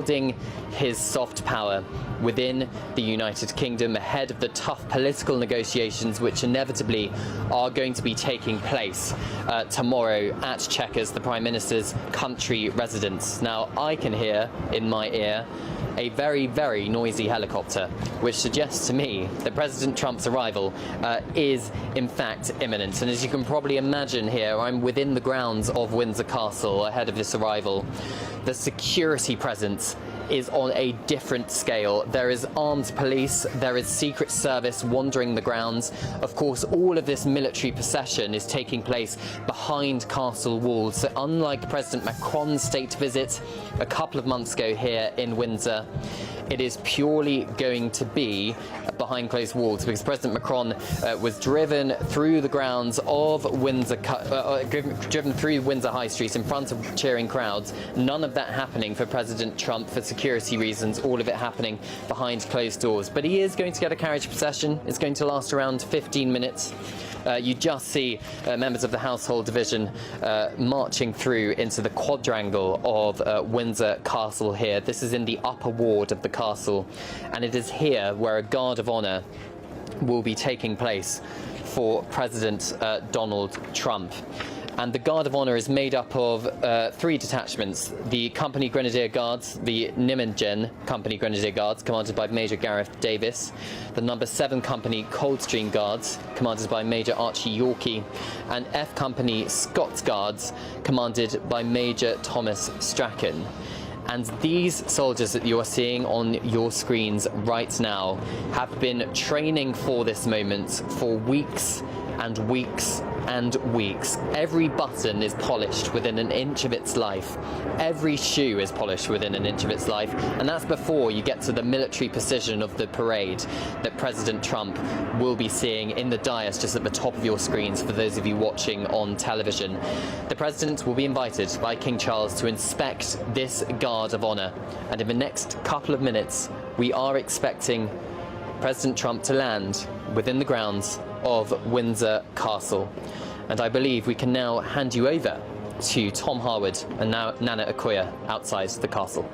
building his soft power within the United Kingdom ahead of the tough political negotiations which inevitably are going to be taking place tomorrow at Chequers, the Prime Minister's country residence. Now, I can hear in my ear a very, very noisy helicopter, which suggests to me that President Trump's arrival is in fact imminent. And as you can probably imagine here, I'm within the grounds of Windsor Castle ahead of this arrival. The security presence is on a different scale. There is armed police, there is Secret Service wandering the grounds. Of course, all of this military procession is taking place behind castle walls. So unlike President Macron's state visit a couple of months ago here in Windsor, it is purely going to be behind closed walls, because President Macron was driven through the grounds of Windsor, driven through Windsor High Street in front of cheering crowds. None of that happening for President Trump for security reasons, all of it happening behind closed doors. But he is going to get a carriage procession. It's going to last around 15 minutes. You just see members of the household division marching through into the quadrangle of Windsor Castle here. This is in the upper ward of the castle, and it is here where a guard of honour will be taking place for President Donald Trump. And the Guard of Honour is made up of 3 detachments: the Company Grenadier Guards, the Nijmegen Company Grenadier Guards, commanded by Major Gareth Davis, the No. 7 Company Coldstream Guards, commanded by Major Archie Yorkie, and F Company Scots Guards, commanded by Major Thomas Strachan. And these soldiers that you are seeing on your screens right now have been training for this moment for weeks and weeks and weeks. Every button is polished within an inch of its life. Every shoe is polished within an inch of its life. And that's before you get to the military precision of the parade that President Trump will be seeing in the dais just at the top of your screens for those of you watching on television. The President will be invited by King Charles to inspect this Guard of Honour. And in the next couple of minutes, we are expecting President Trump to land within the grounds of Windsor Castle. And I believe we can now hand you over to Tom Harwood and now Nana Okoye outside the castle.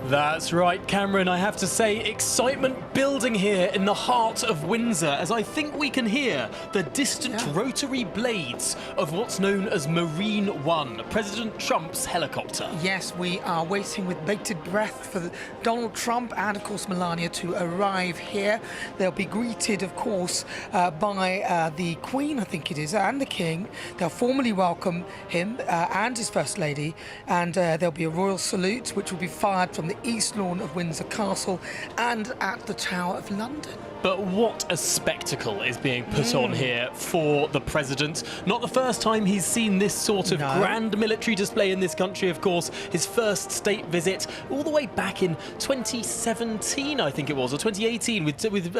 That's right, Cameron. I have to say, excitement building here in the heart of Windsor, as I think we can hear the distant rotary blades of what's known as Marine One, President Trump's helicopter. Yes, we are waiting with bated breath for Donald Trump and, of course, Melania to arrive here. They'll be greeted, of course, by the Queen, I think it is, and the King. They'll formally welcome him and his First Lady, and there'll be a royal salute, which will be fired from the East Lawn of Windsor Castle and at the Tower of London. But what a spectacle is being put on here for the President. Not the first time he's seen this sort of grand military display in this country, of course. His first state visit all the way back in 2017, I think it was, or 2018, with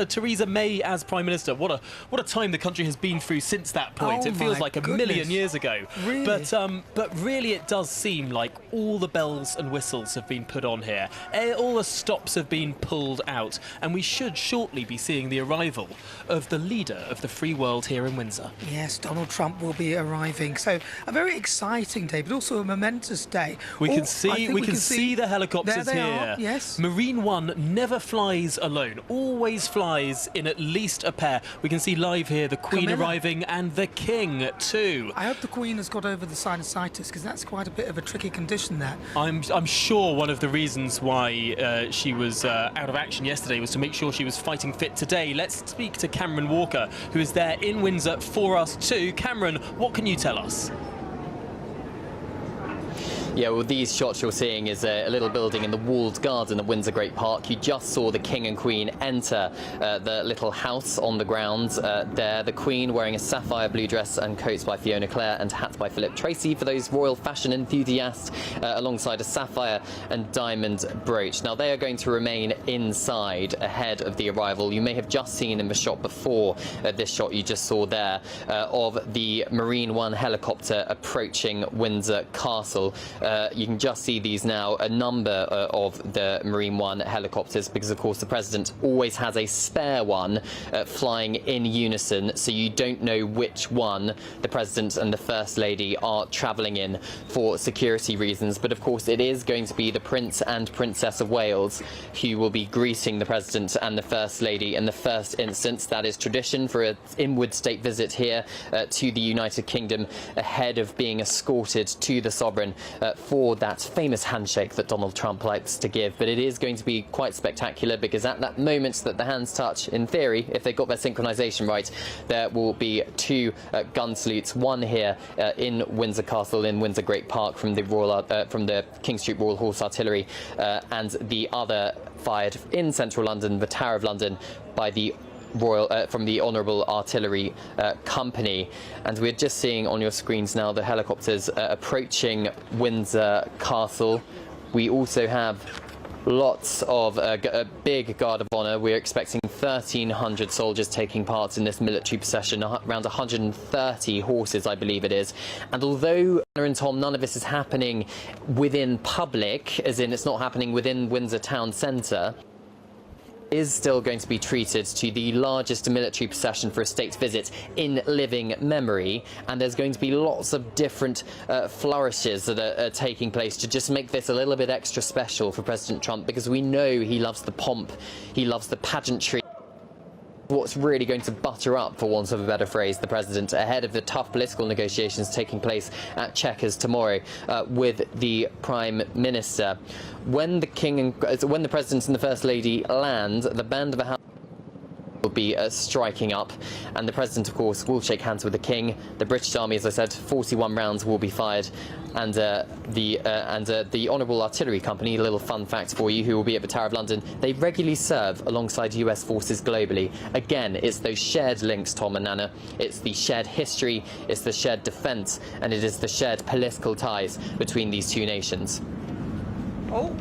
Theresa May as Prime Minister. What a time the country has been through since that point. It feels like a million years ago. Really? But really it does seem like all the bells and whistles have been put on here. All the stops have been pulled out, and we should shortly be seeing the arrival of the leader of the free world here in Windsor. Yes, Donald Trump will be arriving. So a very exciting day, but also a momentous day. We can see the helicopters there they here. Are, yes. Marine One never flies alone, always flies in at least a pair. We can see live here the Queen arriving and the King too. I hope the Queen has got over the sinusitis, because that's quite a bit of a tricky condition there. I'm sure one of the reasons why she was out of action yesterday was to make sure she was fighting fit today. Let's speak to Cameron Walker, who is there in Windsor for us too. Cameron, what can you tell us? Yeah, well, these shots you're seeing is a little building in the walled garden at Windsor Great Park. You just saw the King and Queen enter the little house on the grounds there. The Queen wearing a sapphire blue dress and coats by Fiona Clare and hats by Philip Tracy for those royal fashion enthusiasts, alongside a sapphire and diamond brooch. Now, they are going to remain inside ahead of the arrival. You may have just seen in the shot before this shot you just saw there of the Marine One helicopter approaching Windsor Castle. You can just see these now, a number of the Marine One helicopters, because of course the president always has a spare one flying in unison, so you don't know which one the president and the First Lady are travelling in for security reasons. But of course it is going to be the Prince and Princess of Wales who will be greeting the president and the First Lady in the first instance. That is tradition for an inward state visit here to the United Kingdom, ahead of being escorted to the sovereign for that famous handshake that Donald Trump likes to give. But it is going to be quite spectacular, because at that moment that the hands touch, in theory, if they've got their synchronization right, there will be two gun salutes, one here in Windsor Castle, in Windsor Great Park, from the King Street Royal Horse Artillery, and the other fired in central London, the Tower of London, by the from the Honourable Artillery Company. And we're just seeing on your screens now the helicopters approaching Windsor Castle. We also have lots of a big Guard of Honour. We're expecting 1,300 soldiers taking part in this military procession, around 130 horses, I believe it is. And although, Anna and Tom, none of this is happening within public, as in it's not happening within Windsor Town Centre, is still going to be treated to the largest military procession for a state visit in living memory, and there's going to be lots of different flourishes that are taking place to just make this a little bit extra special for President Trump, because we know he loves the pomp, he loves the pageantry. What's really going to butter up, for want of a better phrase, the president ahead of the tough political negotiations taking place at Chequers tomorrow with the Prime Minister. When the president and the First Lady land, the band of a house will be striking up, and the president, of course, will shake hands with the king. The British Army, as I said, 41 rounds will be fired, and the Honourable Artillery Company, a little fun fact for you, who will be at the Tower of London, they regularly serve alongside US forces globally. Again, it's those shared links, Tom and Nana. It's the shared history, it's the shared defence, and it is the shared political ties between these two nations. Oh.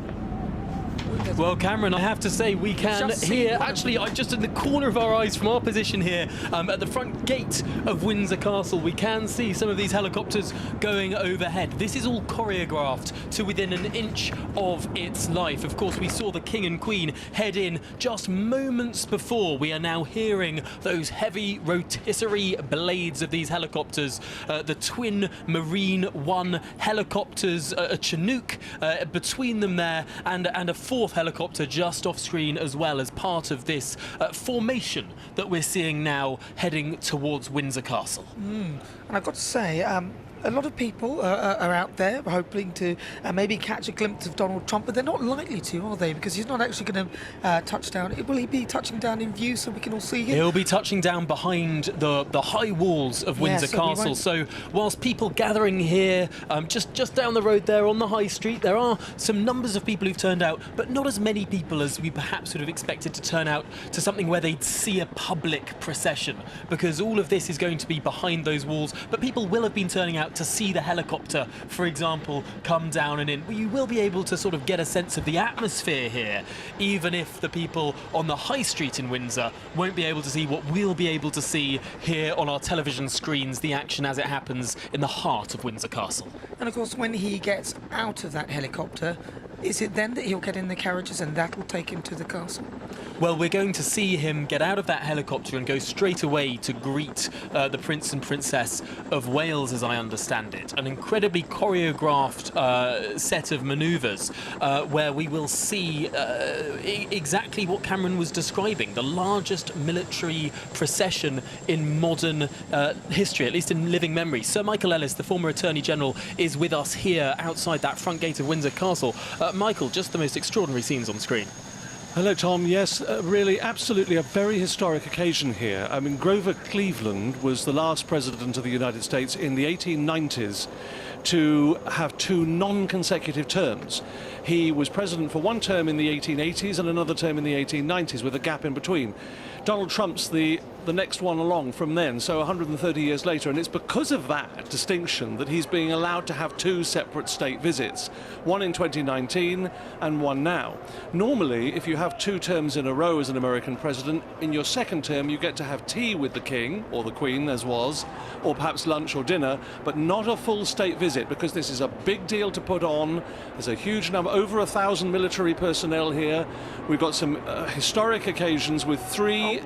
Well, Cameron, I have to say we can hear, actually, just in the corner of our eyes from our position here at the front gate of Windsor Castle, we can see some of these helicopters going overhead. This is all choreographed to within an inch of its life. Of course, we saw the King and Queen head in just moments before. We are now hearing those heavy rotisserie blades of these helicopters, the twin Marine One helicopters, a Chinook between them there, and a fourth helicopter just off screen as well, as part of this formation that we're seeing now heading towards Windsor Castle. And I've got to say, a lot of people are out there hoping to maybe catch a glimpse of Donald Trump, but they're not likely to, are they? Because he's not actually going to touch down. Will he be touching down in view so we can all see him? He'll be touching down behind the high walls of Windsor Castle. So whilst people gathering here, just down the road there on the high street, there are some numbers of people who've turned out, but not as many people as we perhaps would have expected to turn out to something where they'd see a public procession, because all of this is going to be behind those walls. But people will have been turning out to see the helicopter, for example, come down and in. You will be able to sort of get a sense of the atmosphere here, even if the people on the high street in Windsor won't be able to see what we'll be able to see here on our television screens, the action as it happens in the heart of Windsor Castle. And of course, when he gets out of that helicopter, is it then that he'll get in the carriages and that will take him to the castle? Well, we're going to see him get out of that helicopter and go straight away to greet the Prince and Princess of Wales, as I understand it. An incredibly choreographed set of manoeuvres where we will see exactly what Cameron was describing, the largest military procession in modern history, at least in living memory. Sir Michael Ellis, the former Attorney General, is with us here outside that front gate of Windsor Castle. Michael, just the most extraordinary scenes on screen. Hello, Tom. Yes, really, absolutely a very historic occasion here. I mean, Grover Cleveland was the last president of the United States in the 1890s to have two non-consecutive terms. He was president for one term in the 1880s and another term in the 1890s, with a gap in between. Donald Trump's the next one along from then, so 130 years later, and it's because of that distinction that he's being allowed to have two separate state visits, one in 2019 and one now. Normally, if you have two terms in a row as an American president, in your second term you get to have tea with the King, or the Queen as was, or perhaps lunch or dinner, but not a full state visit visit, because this is a big deal to put on. There's a huge number, over 1,000 military personnel here. We've got some historic occasions with three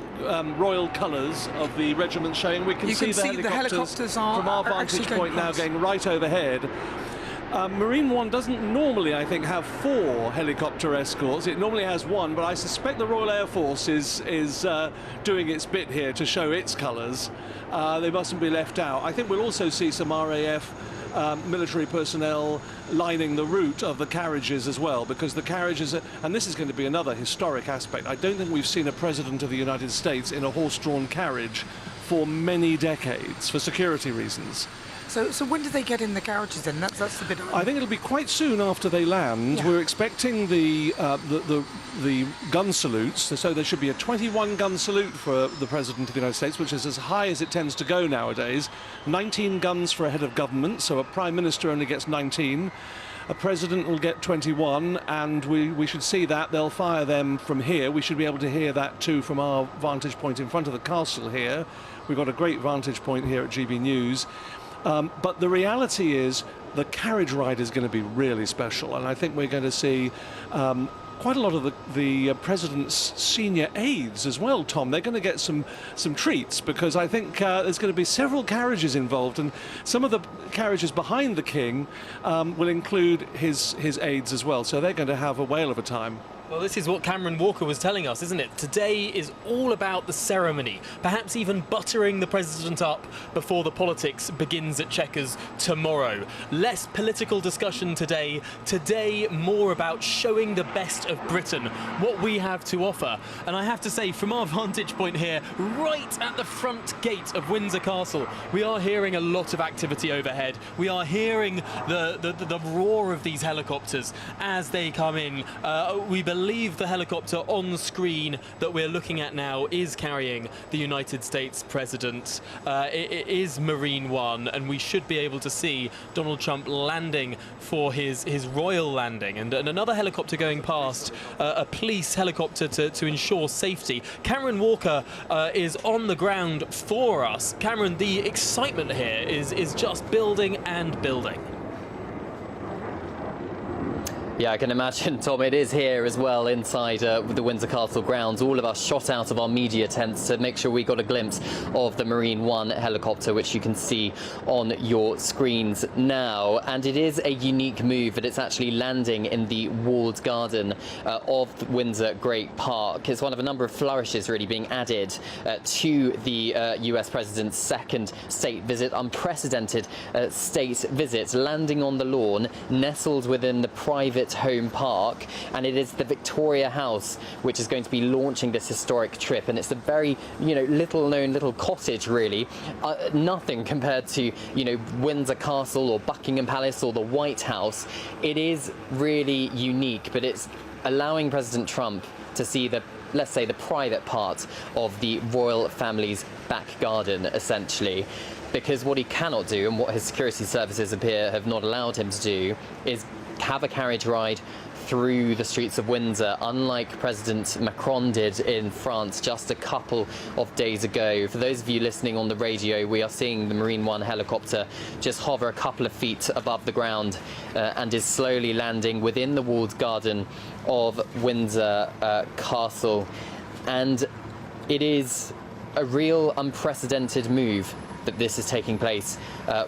royal colours of the regiment showing. We can You see, can see the helicopters are from our actually vantage going point now past. going right overhead. Marine One doesn't normally, I think, have 4 helicopter escorts. It normally has 1, but I suspect the Royal Air Force is doing its bit here to show its colours. They mustn't be left out. I think we'll also see some RAF military personnel lining the route of the carriages as well, because the carriages are, and this is going to be another historic aspect. I don't think we've seen a President of the United States in a horse-drawn carriage for many decades, for security reasons. So when do they get in the carriages then? That's the bit. I think it'll be quite soon after they land. Yeah. We're expecting the gun salutes, so there should be a 21-gun salute for the President of the United States, which is as high as it tends to go nowadays. 19 guns for a head of government, so a Prime Minister only gets 19. A President will get 21, and we should see that. They'll fire them from here. We should be able to hear that too from our vantage point in front of the castle here. We've got a great vantage point here at GBNews. But the reality is the carriage ride is going to be really special, and I think we're going to see quite a lot of the President's senior aides as well, Tom. They're going to get some treats, because I think there's going to be several carriages involved, and some of the carriages behind the King will include his aides as well, so they're going to have a whale of a time. Well, this is what Cameron Walker was telling us, isn't it? Today is all about the ceremony, perhaps even buttering the president up before the politics begins at Chequers tomorrow. Less political discussion today. Today, more about showing the best of Britain, what we have to offer. And I have to say, from our vantage point here, right at the front gate of Windsor Castle, we are hearing a lot of activity overhead. We are hearing the roar of these helicopters as they come in. We believe the helicopter on screen that we're looking at now is carrying the United States President. It is Marine One, and we should be able to see Donald Trump landing for his royal landing, and another helicopter going past, a police helicopter to ensure safety. Cameron Walker is on the ground for us. Cameron, the excitement here is just building and building. Yeah, I can imagine, Tom. It is here as well inside the Windsor Castle grounds. All of us shot out of our media tents to make sure we got a glimpse of the Marine One helicopter, which you can see on your screens now. And it is a unique move that it's actually landing in the walled garden of Windsor Great Park. It's one of a number of flourishes really being added to the US President's second state visit, unprecedented state visit, landing on the lawn, nestled within the private home park, and it is the Victoria House which is going to be launching this historic trip, and it's a very little known little cottage really, nothing compared to Windsor Castle or Buckingham Palace or the White House. It is really unique, but it's allowing President Trump to see the, let's say, the private part of the royal family's back garden essentially. Because what he cannot do, and what his security services appear have not allowed him to do, is have a carriage ride through the streets of Windsor, unlike President Macron did in France just a couple of days ago. For those of you listening on the radio, we are seeing the Marine One helicopter just hover a couple of feet above the ground and is slowly landing within the walled garden of Windsor Castle. And it is a real unprecedented move that this is taking place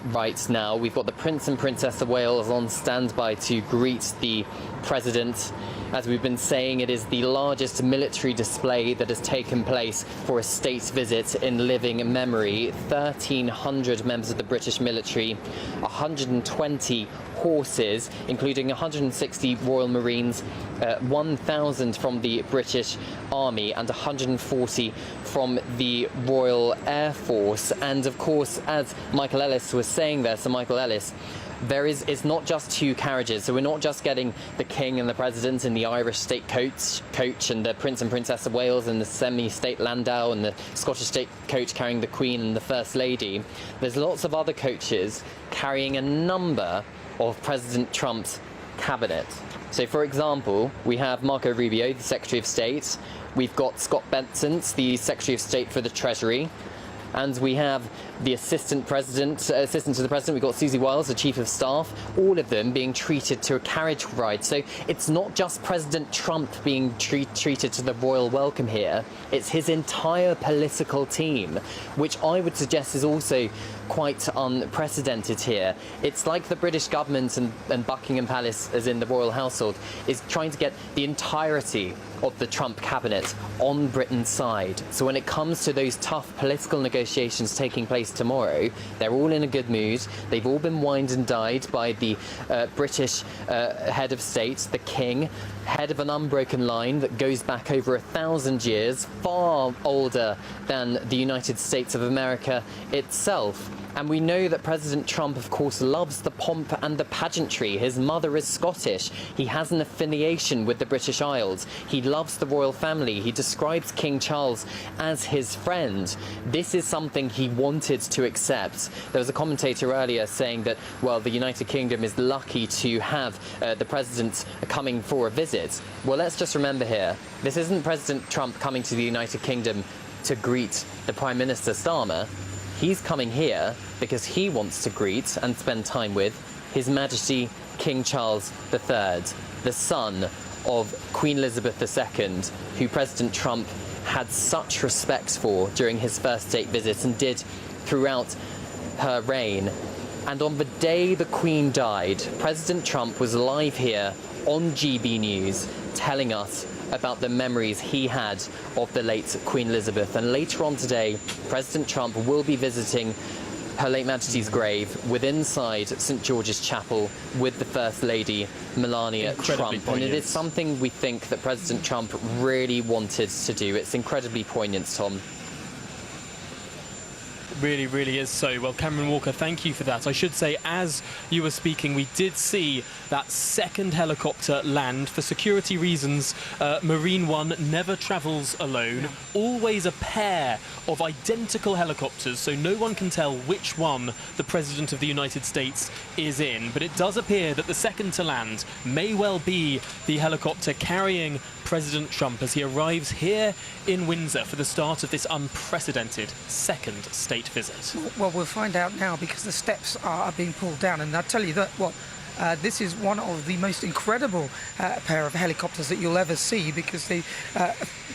right now. We've got the Prince and Princess of Wales on standby to greet the President. As we've been saying, it is the largest military display that has taken place for a state visit in living memory. 1,300 members of the British military, 120 horses, including 160 Royal Marines, 1,000 from the British Army, and 140 from the Royal Air Force. And of course, as Michael Ellis was saying there, Sir Michael Ellis, it's not just 2 carriages, so we're not just getting the King and the President in the Irish state coach and the Prince and Princess of Wales and the semi-state landau and the Scottish state coach carrying the Queen and the First Lady. There's lots of other coaches carrying a number of President Trump's cabinet. So, for example, we have Marco Rubio, the Secretary of State. We've got Scott Bensant, the Secretary of State for the Treasury. And we have the assistant to the president. We've got Susie Wiles, the chief of staff, all of them being treated to a carriage ride. So it's not just President Trump being treated to the royal welcome here, it's his entire political team, which I would suggest is also quite unprecedented here. It's like the British government and Buckingham Palace, as in the royal household, is trying to get the entirety of the Trump cabinet on Britain's side. So when it comes to those tough political negotiations taking place tomorrow, they're all in a good mood. They've all been wined and dined by the British head of state, the King, head of an unbroken line that goes back over 1,000 years, far older than the United States of America itself. And we know that President Trump, of course, loves the pomp and the pageantry. His mother is Scottish. He has an affiliation with the British Isles. He loves the royal family. He describes King Charles as his friend. This is something he wanted to accept. There was a commentator earlier saying that, well, the United Kingdom is lucky to have the president coming for a visit. Well, let's just remember here, this isn't President Trump coming to the United Kingdom to greet the Prime Minister Starmer. He's coming here because he wants to greet and spend time with His Majesty King Charles III, the son of Queen Elizabeth II, who President Trump had such respect for during his first state visit and did throughout her reign. And on the day the Queen died, President Trump was live here on GBNews telling us about the memories he had of the late Queen Elizabeth. And later on today, President Trump will be visiting Her late Majesty's grave inside St George's Chapel with the First Lady, Melania Trump. And it is something we think that President Trump really wanted to do. It's incredibly poignant, Tom. Really, really is so. Well, Cameron Walker, thank you for that. I should say, as you were speaking, we did see that second helicopter land. For security reasons, Marine One never travels alone. Always a pair of identical helicopters, so no one can tell which one the President of the United States is in. But it does appear that the second to land may well be the helicopter carrying President Trump as he arrives here in Windsor for the start of this unprecedented second state visit. Well, we'll find out now, because the steps are being pulled down, and I'll tell you that this is one of the most incredible pair of helicopters that you'll ever see, because they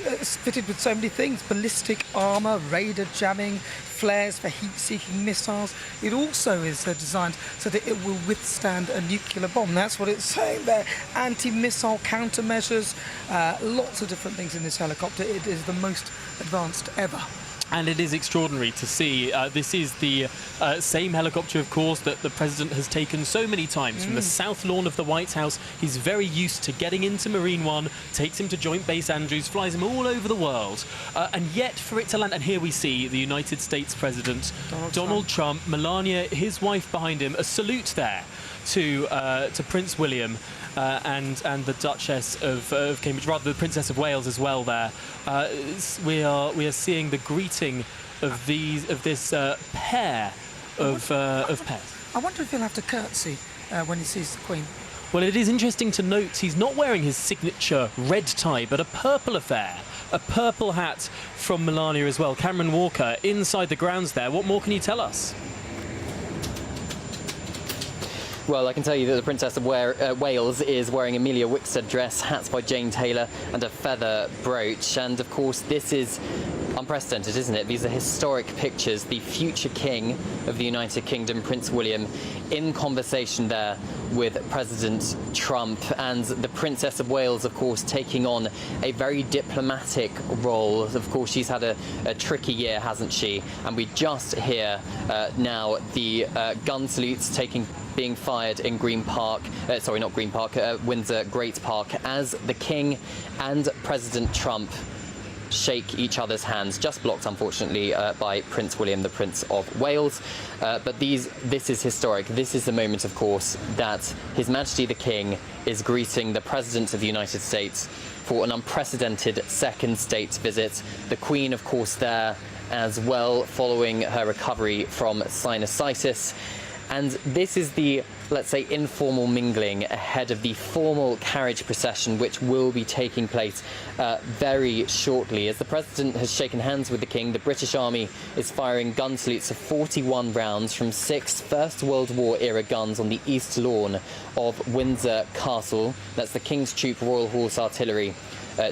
it's fitted with so many things: ballistic armour, radar jamming, flares for heat-seeking missiles. It also is designed so that it will withstand a nuclear bomb. That's what it's saying there. Anti-missile countermeasures, lots of different things in this helicopter. It is the most advanced ever. And it is extraordinary to see. This is the same helicopter, of course, that the president has taken so many times from the south lawn of the White House. He's very used to getting into Marine One, takes him to Joint Base Andrews, flies him all over the world. And yet, for it to land, and here we see the United States President, Donald Trump, Melania, his wife behind him, a salute there to Prince William. And the Duchess of Cambridge, rather the Princess of Wales as well. There, we are seeing the greeting of this pair of pairs. I wonder if he'll have to curtsy when he sees the Queen. Well, it is interesting to note he's not wearing his signature red tie, but a purple affair, a purple hat from Melania as well. Cameron Walker inside the grounds there. What more can you tell us? Well, I can tell you that the Princess of Wales is wearing Amelia Wickstead dress, hats by Jane Taylor, and a feather brooch. And of course, this is unprecedented, isn't it? These are historic pictures. The future King of the United Kingdom, Prince William, in conversation there with President Trump, and the Princess of Wales, of course, taking on a very diplomatic role. Of course, she's had a tricky year, hasn't she? And we just hear now the gun salutes being fired in Windsor Great Park, as the King and President Trump shake each other's hands, just blocked unfortunately by Prince William, the Prince of Wales. But this is historic. This is the moment, of course, that His Majesty the King is greeting the President of the United States for an unprecedented second state visit. The Queen, of course, there as well, following her recovery from sinusitis. And this is the let's say, informal mingling ahead of the formal carriage procession, which will be taking place very shortly. As the President has shaken hands with the King, the British Army is firing gun salutes of 41 rounds from 6 First World War era guns on the east lawn of Windsor Castle. That's the King's Troop Royal Horse Artillery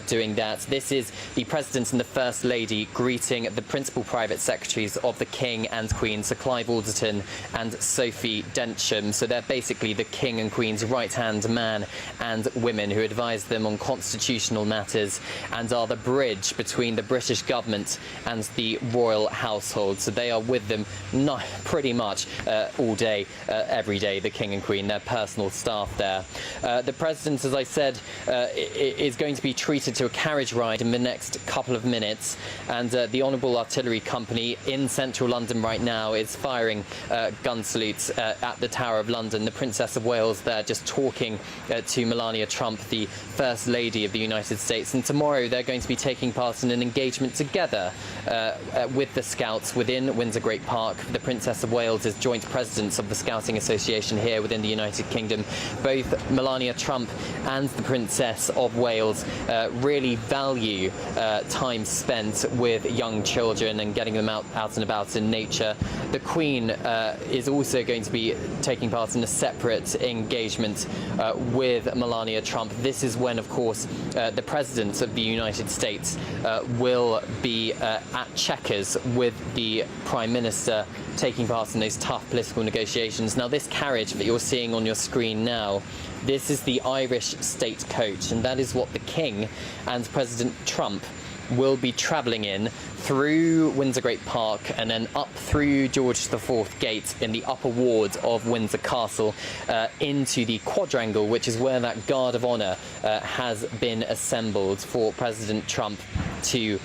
doing that. This is the President and the First Lady greeting the principal private secretaries of the King and Queen, Sir Clive Alderton and Sophie Densham. So they're basically the King and Queen's right-hand man and women who advise them on constitutional matters and are the bridge between the British government and the royal household. So they are with them pretty much all day, every day, the King and Queen, their personal staff there. The President, as I said, is going to be treated to a carriage ride in the next couple of minutes, and the Honourable Artillery Company in central London right now is firing gun salutes at the Tower of London. The Princess of Wales there just talking to Melania Trump, the First Lady of the United States, and tomorrow they're going to be taking part in an engagement together with the Scouts within Windsor Great Park. The Princess of Wales is joint president of the Scouting Association here within the United Kingdom. Both Melania Trump and the Princess of Wales really value time spent with young children and getting them out and about in nature. The Queen is also going to be taking part in a separate engagement with Melania Trump. This is when, of course, the President of the United States will be at Chequers with the Prime Minister, taking part in those tough political negotiations. Now, this carriage that you're seeing on your screen now, this is the Irish state coach, and that is what the King and President Trump will be travelling in through Windsor Great Park and then up through George IV Gate in the upper ward of Windsor Castle into the Quadrangle, which is where that Guard of Honour has been assembled for President Trump to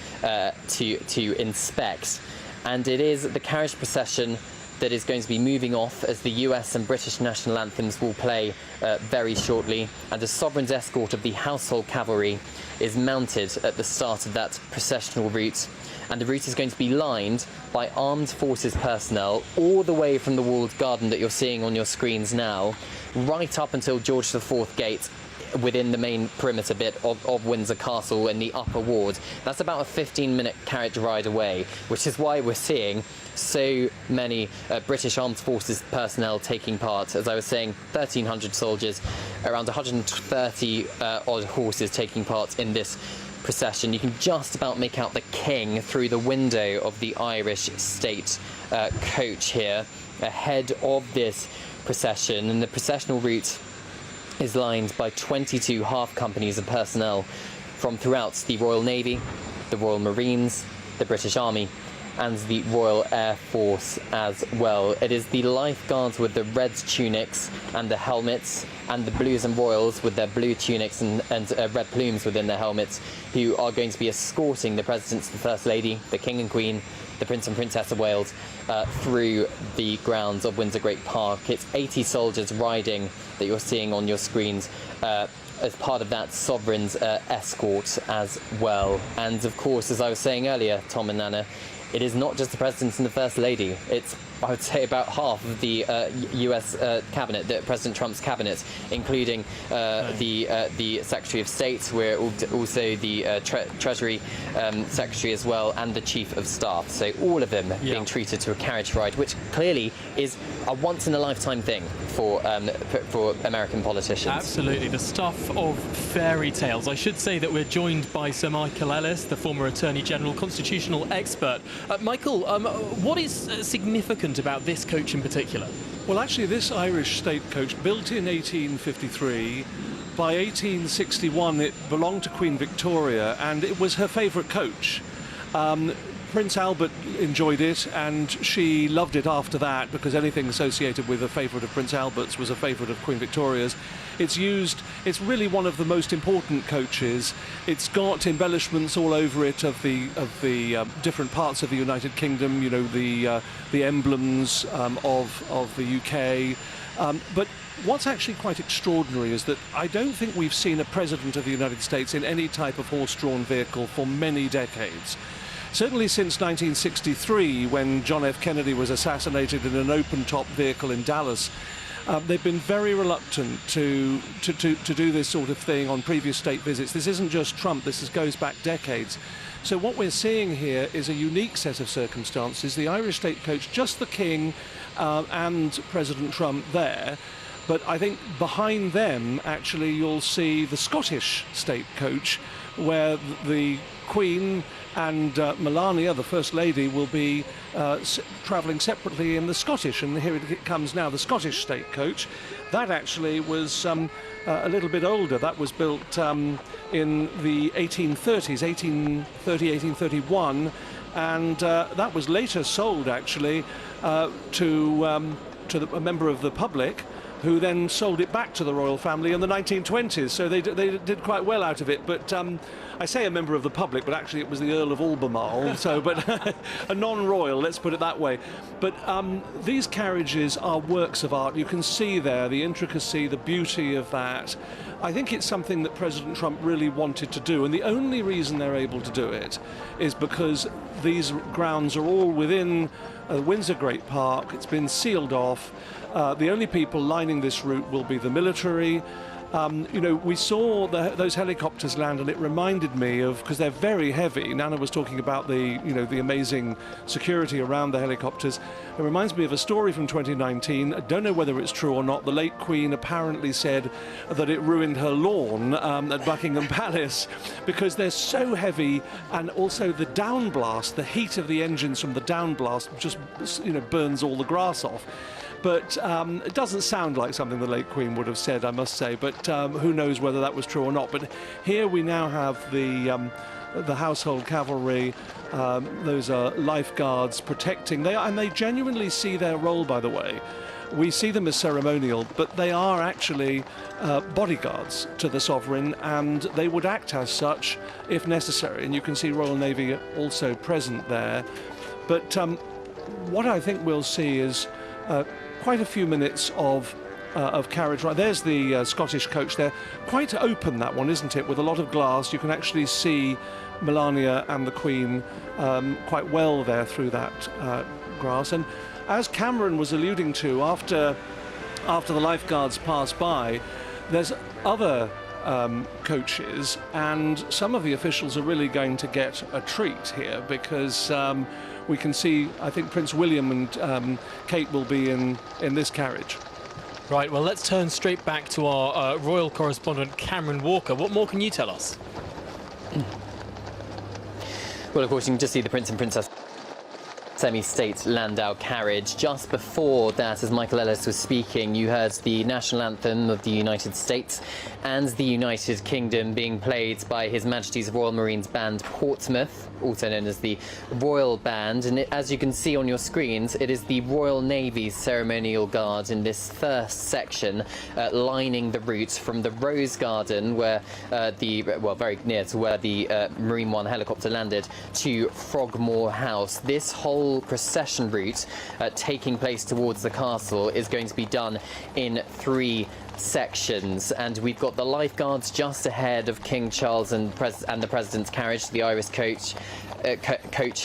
inspect. And it is the carriage procession that is going to be moving off as the US and British national anthems will play very shortly, and a sovereign's escort of the household cavalry is mounted at the start of that processional route. And the route is going to be lined by armed forces personnel all the way from the walled garden that you're seeing on your screens now, right up until George IV Gate, within the main perimeter bit of Windsor Castle in the upper ward. That's about a 15-minute carriage ride away, which is why we're seeing so many British Armed Forces personnel taking part. As I was saying, 1,300 soldiers, around 130 odd horses taking part in this procession. You can just about make out the King through the window of the Irish state coach here ahead of this procession, and the processional route is lined by 22 half companies of personnel from throughout the Royal Navy, the Royal Marines, the British Army and the Royal Air Force as well. It is the lifeguards with the red tunics and the helmets, and the Blues and Royals with their blue tunics and red plumes within their helmets, who are going to be escorting the President, the First Lady, the King and Queen, the Prince and Princess of Wales through the grounds of Windsor Great Park. It's 80 soldiers riding that you're seeing on your screens as part of that sovereign's escort as well. And of course, as I was saying earlier, Tom and Nana, it is not just the President and the First Lady. It's, I would say, about half of the US cabinet, the President Trump's cabinet, including the Secretary of State, we're also the Treasury Secretary as well, and the Chief of Staff. So all of them being treated to a carriage ride, which clearly is a once-in-a-lifetime thing for American politicians. Absolutely, the stuff of fairy tales. I should say that we're joined by Sir Michael Ellis, the former Attorney General, constitutional expert. Michael, what is significant about this coach in particular? Well, actually, this Irish state coach, built in 1853, by 1861 it belonged to Queen Victoria, and it was her favourite coach. Prince Albert enjoyed it, and she loved it after that, because anything associated with a favourite of Prince Albert's was a favourite of Queen Victoria's. It's really one of the most important coaches. It's got embellishments all over it of the different parts of the United Kingdom, you know, the emblems of the UK. But what's actually quite extraordinary is that I don't think we've seen a President of the United States in any type of horse-drawn vehicle for many decades. Certainly since 1963, when John F. Kennedy was assassinated in an open-top vehicle in Dallas. they've been very reluctant to do this sort of thing on previous state visits. This isn't just Trump, goes back decades. So what we're seeing here is a unique set of circumstances. The Irish state coach, just the King and President Trump there. But I think behind them, actually, you'll see the Scottish state coach, where the Queen and Melania, the First Lady, will be travelling separately in the Scottish. And here it comes now, the Scottish state coach. That actually was a little bit older. That was built in the 1830s, 1830, 1831. And that was later sold, actually, to a member of the public, who then sold it back to the royal family in the 1920s. So they did quite well out of it. But I say a member of the public, but actually it was the Earl of Albemarle, so but a non-royal, let's put it that way. But these carriages are works of art. You can see there the intricacy, the beauty of that. I think it's something that President Trump really wanted to do, and the only reason they're able to do it is because these grounds are all within Windsor Great Park. It's been sealed off. The only people lining this route will be the military. You know, we saw those helicopters land, and it reminded me of, because they're very heavy. Nana was talking about the amazing security around the helicopters. It reminds me of a story from 2019. I don't know whether it's true or not. The late Queen apparently said that it ruined her lawn at Buckingham Palace because they're so heavy, and also the downblast, the heat of the engines from the downblast just burns all the grass off. But it doesn't sound like something the late Queen would have said, I must say. But who knows whether that was true or not. But here we now have the household cavalry. Those are lifeguards protecting. And they genuinely see their role, by the way. We see them as ceremonial, but they are actually bodyguards to the sovereign, and they would act as such if necessary. And you can see Royal Navy also present there. But what I think we'll see is quite a few minutes of carriage. Right, there's the Scottish coach there. Quite open, that one, isn't it? With a lot of glass. You can actually see Melania and the Queen quite well there through that grass. And as Cameron was alluding to, after the lifeguards pass by, there's other coaches, and some of the officials are really going to get a treat here, because we can see, I think Prince William and Kate will be in this carriage. Right, well, let's turn straight back to our royal correspondent, Cameron Walker. What more can you tell us? Well, of course, you can just see the Prince and Princess semi-state Landau carriage. Just before that, as Michael Ellis was speaking, you heard the national anthem of the United States and the United Kingdom being played by His Majesty's Royal Marines Band Portsmouth, also known as the Royal Band. And as you can see on your screens, it is the Royal Navy's ceremonial guard in this first section, lining the route from the Rose Garden, where very near to where the Marine One helicopter landed, to Frogmore House. This whole procession route taking place towards the castle is going to be done in 3 sections, and we've got the lifeguards just ahead of King Charles and the President's carriage, the Irish coach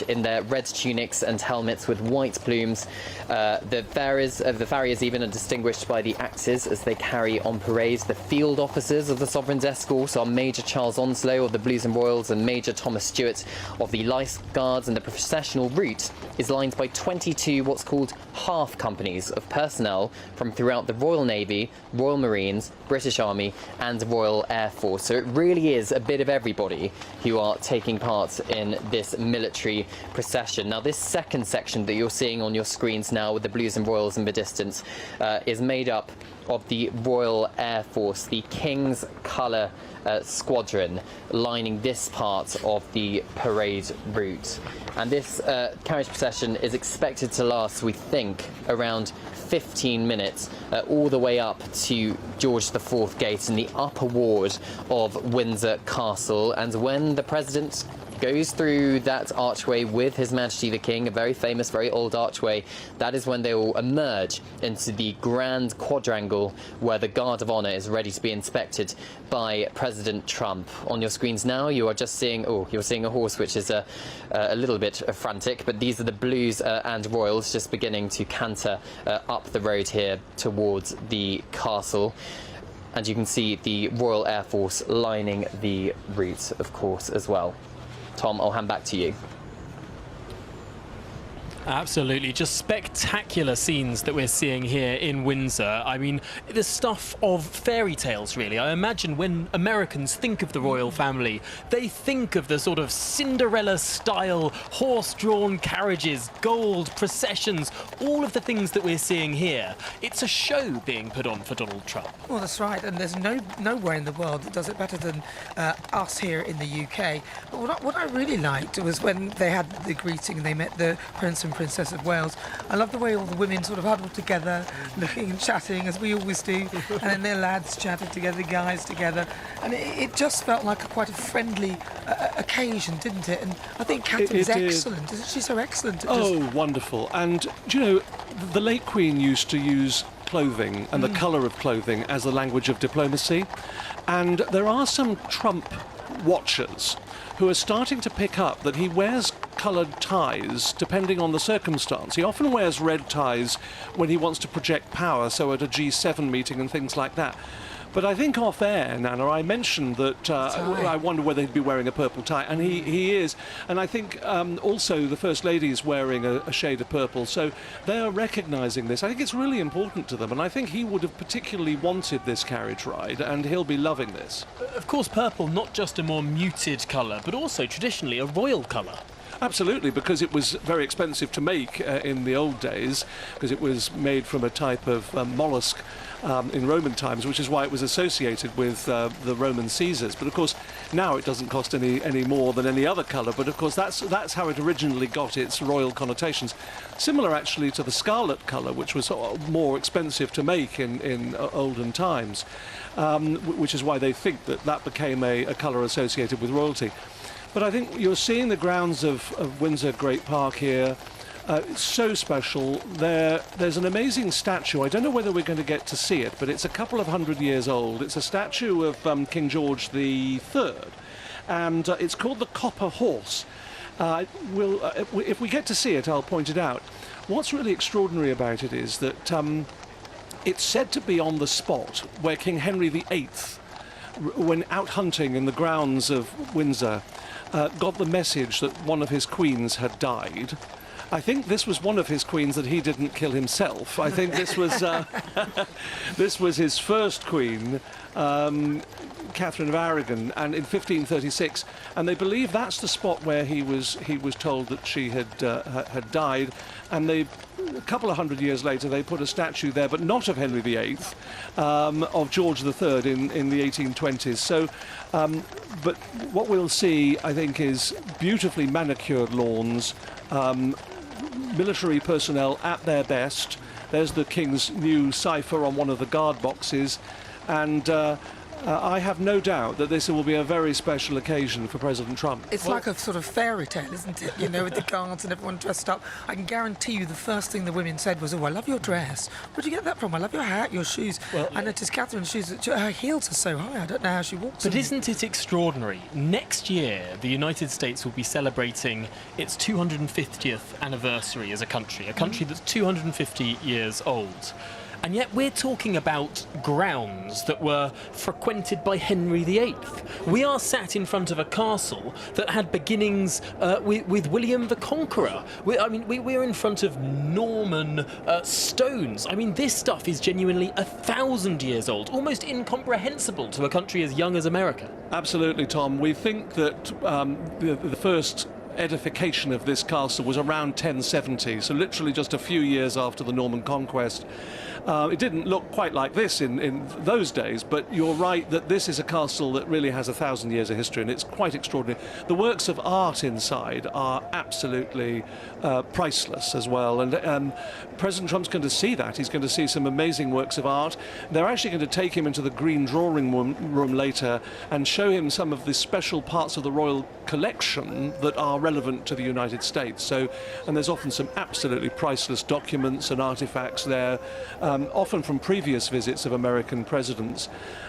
in their red tunics and helmets with white plumes. The farriers even are distinguished by the axes as they carry on parade. The field officers of the Sovereign's escort are Major Charles Onslow of the Blues and Royals and Major Thomas Stewart of the Life Guards, and the processional route is lined by 22 what's called half companies of personnel from throughout the Royal Navy, Royal Marines, British Army and Royal Air Force. So it really is a bit of everybody who are taking part in this military procession. Now, this second section that you're seeing on your screens now with the Blues and Royals in the distance is made up of the Royal Air Force, the King's Colour Squadron, lining this part of the parade route. And this carriage procession is expected to last, we think, around 15 minutes, all the way up to George IV Gate in the upper ward of Windsor Castle. And when the President goes through that archway with His Majesty the King, a very famous, very old archway. That is when they will emerge into the grand quadrangle where the Guard of Honour is ready to be inspected by President Trump. On your screens now, you are just seeing, you're seeing a horse which is a little bit frantic, but these are the Blues and Royals just beginning to canter up the road here towards the castle. And you can see the Royal Air Force lining the route, of course, as well. Tom, I'll hand back to you. Absolutely, just spectacular scenes that we're seeing here in Windsor. I mean, the stuff of fairy tales, really. I imagine when Americans think of the royal family, they think of the sort of Cinderella-style horse-drawn carriages, gold, processions, all of the things that we're seeing here. It's a show being put on for Donald Trump. Well, that's right, and there's nowhere in the world that does it better than us here in the UK. But what I really liked was when they had the greeting and they met the Prince and Princess of Wales. I love the way all the women sort of huddled together, looking and chatting, as we always do, and then their lads chatted together, the guys together, and it just felt like quite a friendly occasion, didn't it? And I think Catherine's excellent. Isn't she so excellent? Wonderful. And, do you know, the late Queen used to use clothing and the colour of clothing as the language of diplomacy, and there are some Trump watchers who are starting to pick up that he wears coloured ties depending on the circumstance. He often wears red ties when he wants to project power, so at a G7 meeting and things like that. But I think off air, Nana, I mentioned that I wonder whether he'd be wearing a purple tie, and he is. And I think also the First Lady is wearing a shade of purple, so they are recognising this. I think it's really important to them, and I think he would have particularly wanted this carriage ride, and he'll be loving this. Of course, purple, not just a more muted colour, but also traditionally a royal colour. Absolutely, because it was very expensive to make in the old days, because it was made from a type of mollusk in Roman times, which is why it was associated with the Roman Caesars. But of course, now it doesn't cost any more than any other colour. But of course, that's how it originally got its royal connotations. Similar, actually, to the scarlet colour, which was more expensive to make in olden times, which is why they think that became a colour associated with royalty. But I think you're seeing the grounds of Windsor Great Park here. It's so special. There's an amazing statue. I don't know whether we're going to get to see it, but it's a couple of 100 years old. It's a statue of King George III, and it's called the Copper Horse. If we get to see it, I'll point it out. What's really extraordinary about it is that it's said to be on the spot where King Henry VIII, when out hunting in the grounds of Windsor, got the message that one of his queens had died. I think this was one of his queens that he didn't kill himself. I think this was his first queen, Catherine of Aragon, and in 1536, and they believe that's the spot where he was told that she had died, and a couple of 100 years later they put a statue there, but not of Henry VIII, of George III in the 1820s. So, but what we'll see, I think, is beautifully manicured lawns, military personnel at their best. There's the King's new cipher on one of the guard boxes, and I have no doubt that this will be a very special occasion for President Trump. It's like a sort of fairy tale, isn't it? You know, with the guards and everyone dressed up. I can guarantee you the first thing the women said was, "Oh, I love your dress. Where'd you get that from? I love your hat, your shoes." Well, I noticed Catherine's shoes, her heels are so high, I don't know how she walks. But isn't it extraordinary? Next year, the United States will be celebrating its 250th anniversary as a country that's 250 years old. And yet we're talking about grounds that were frequented by Henry VIII. We are sat in front of a castle that had beginnings with William the Conqueror. We're in front of Norman stones. I mean, this stuff is genuinely 1,000 years old, almost incomprehensible to a country as young as America. Absolutely, Tom. We think that the first edification of this castle was around 1070, so literally just a few years after the Norman conquest. It didn't look quite like this in those days, but you're right that this is a castle that really has 1,000 years of history, and it's quite extraordinary. The works of art inside are absolutely priceless as well, and President Trump's going to see that. He's going to see some amazing works of art. They're actually going to take him into the Green Drawing Room later and show him some of the special parts of the royal collection that are relevant to the United States. So, and there's often some absolutely priceless documents and artifacts there, often from previous visits of American presidents.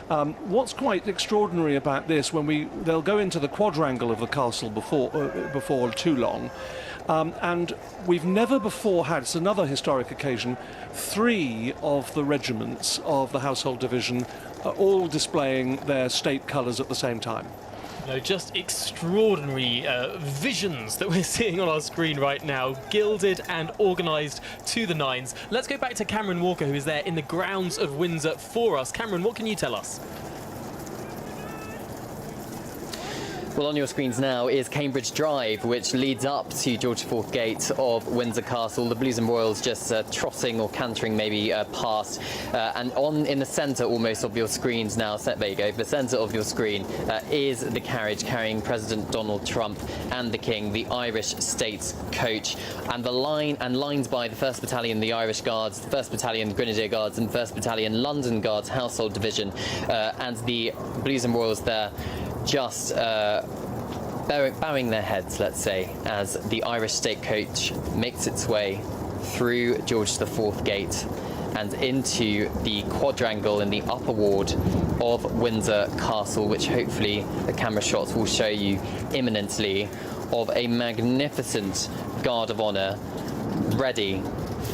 What's quite extraordinary about this, they'll go into the quadrangle of the castle before too long, and we've never before had, it's another historic occasion, 3 of the regiments of the Household Division all displaying their state colours at the same time. Just extraordinary visions that we're seeing on our screen right now, gilded and organised to the nines. Let's go back to Cameron Walker, who is there in the grounds of Windsor for us. Cameron, what can you tell us? Well, on your screens now is Cambridge Drive, which leads up to George IV Gate of Windsor Castle. The Blues and Royals just trotting or cantering maybe past. And in the centre almost of your screens now, there you go, the centre of your screen is the carriage carrying President Donald Trump and the King, the Irish State Coach. And lines by the 1st Battalion, the Irish Guards, the 1st Battalion Grenadier Guards and 1st Battalion London Guards Household Division. And the Blues and Royals there just bowing their heads, let's say, as the Irish State Coach makes its way through George IV Gate and into the quadrangle in the upper ward of Windsor Castle, which hopefully the camera shots will show you imminently, of a magnificent guard of honour ready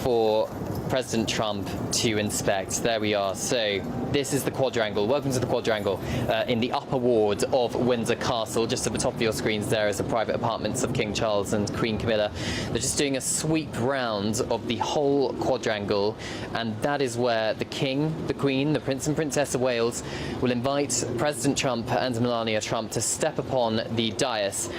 for President Trump to inspect. There we are. So this is the quadrangle. Welcome to the quadrangle in the upper ward of Windsor Castle. Just at the top of your screens there is the private apartments of King Charles and Queen Camilla. They're just doing a sweep round of the whole quadrangle, and that is where the King, the Queen, the Prince and Princess of Wales will invite President Trump and Melania Trump to step upon the dais,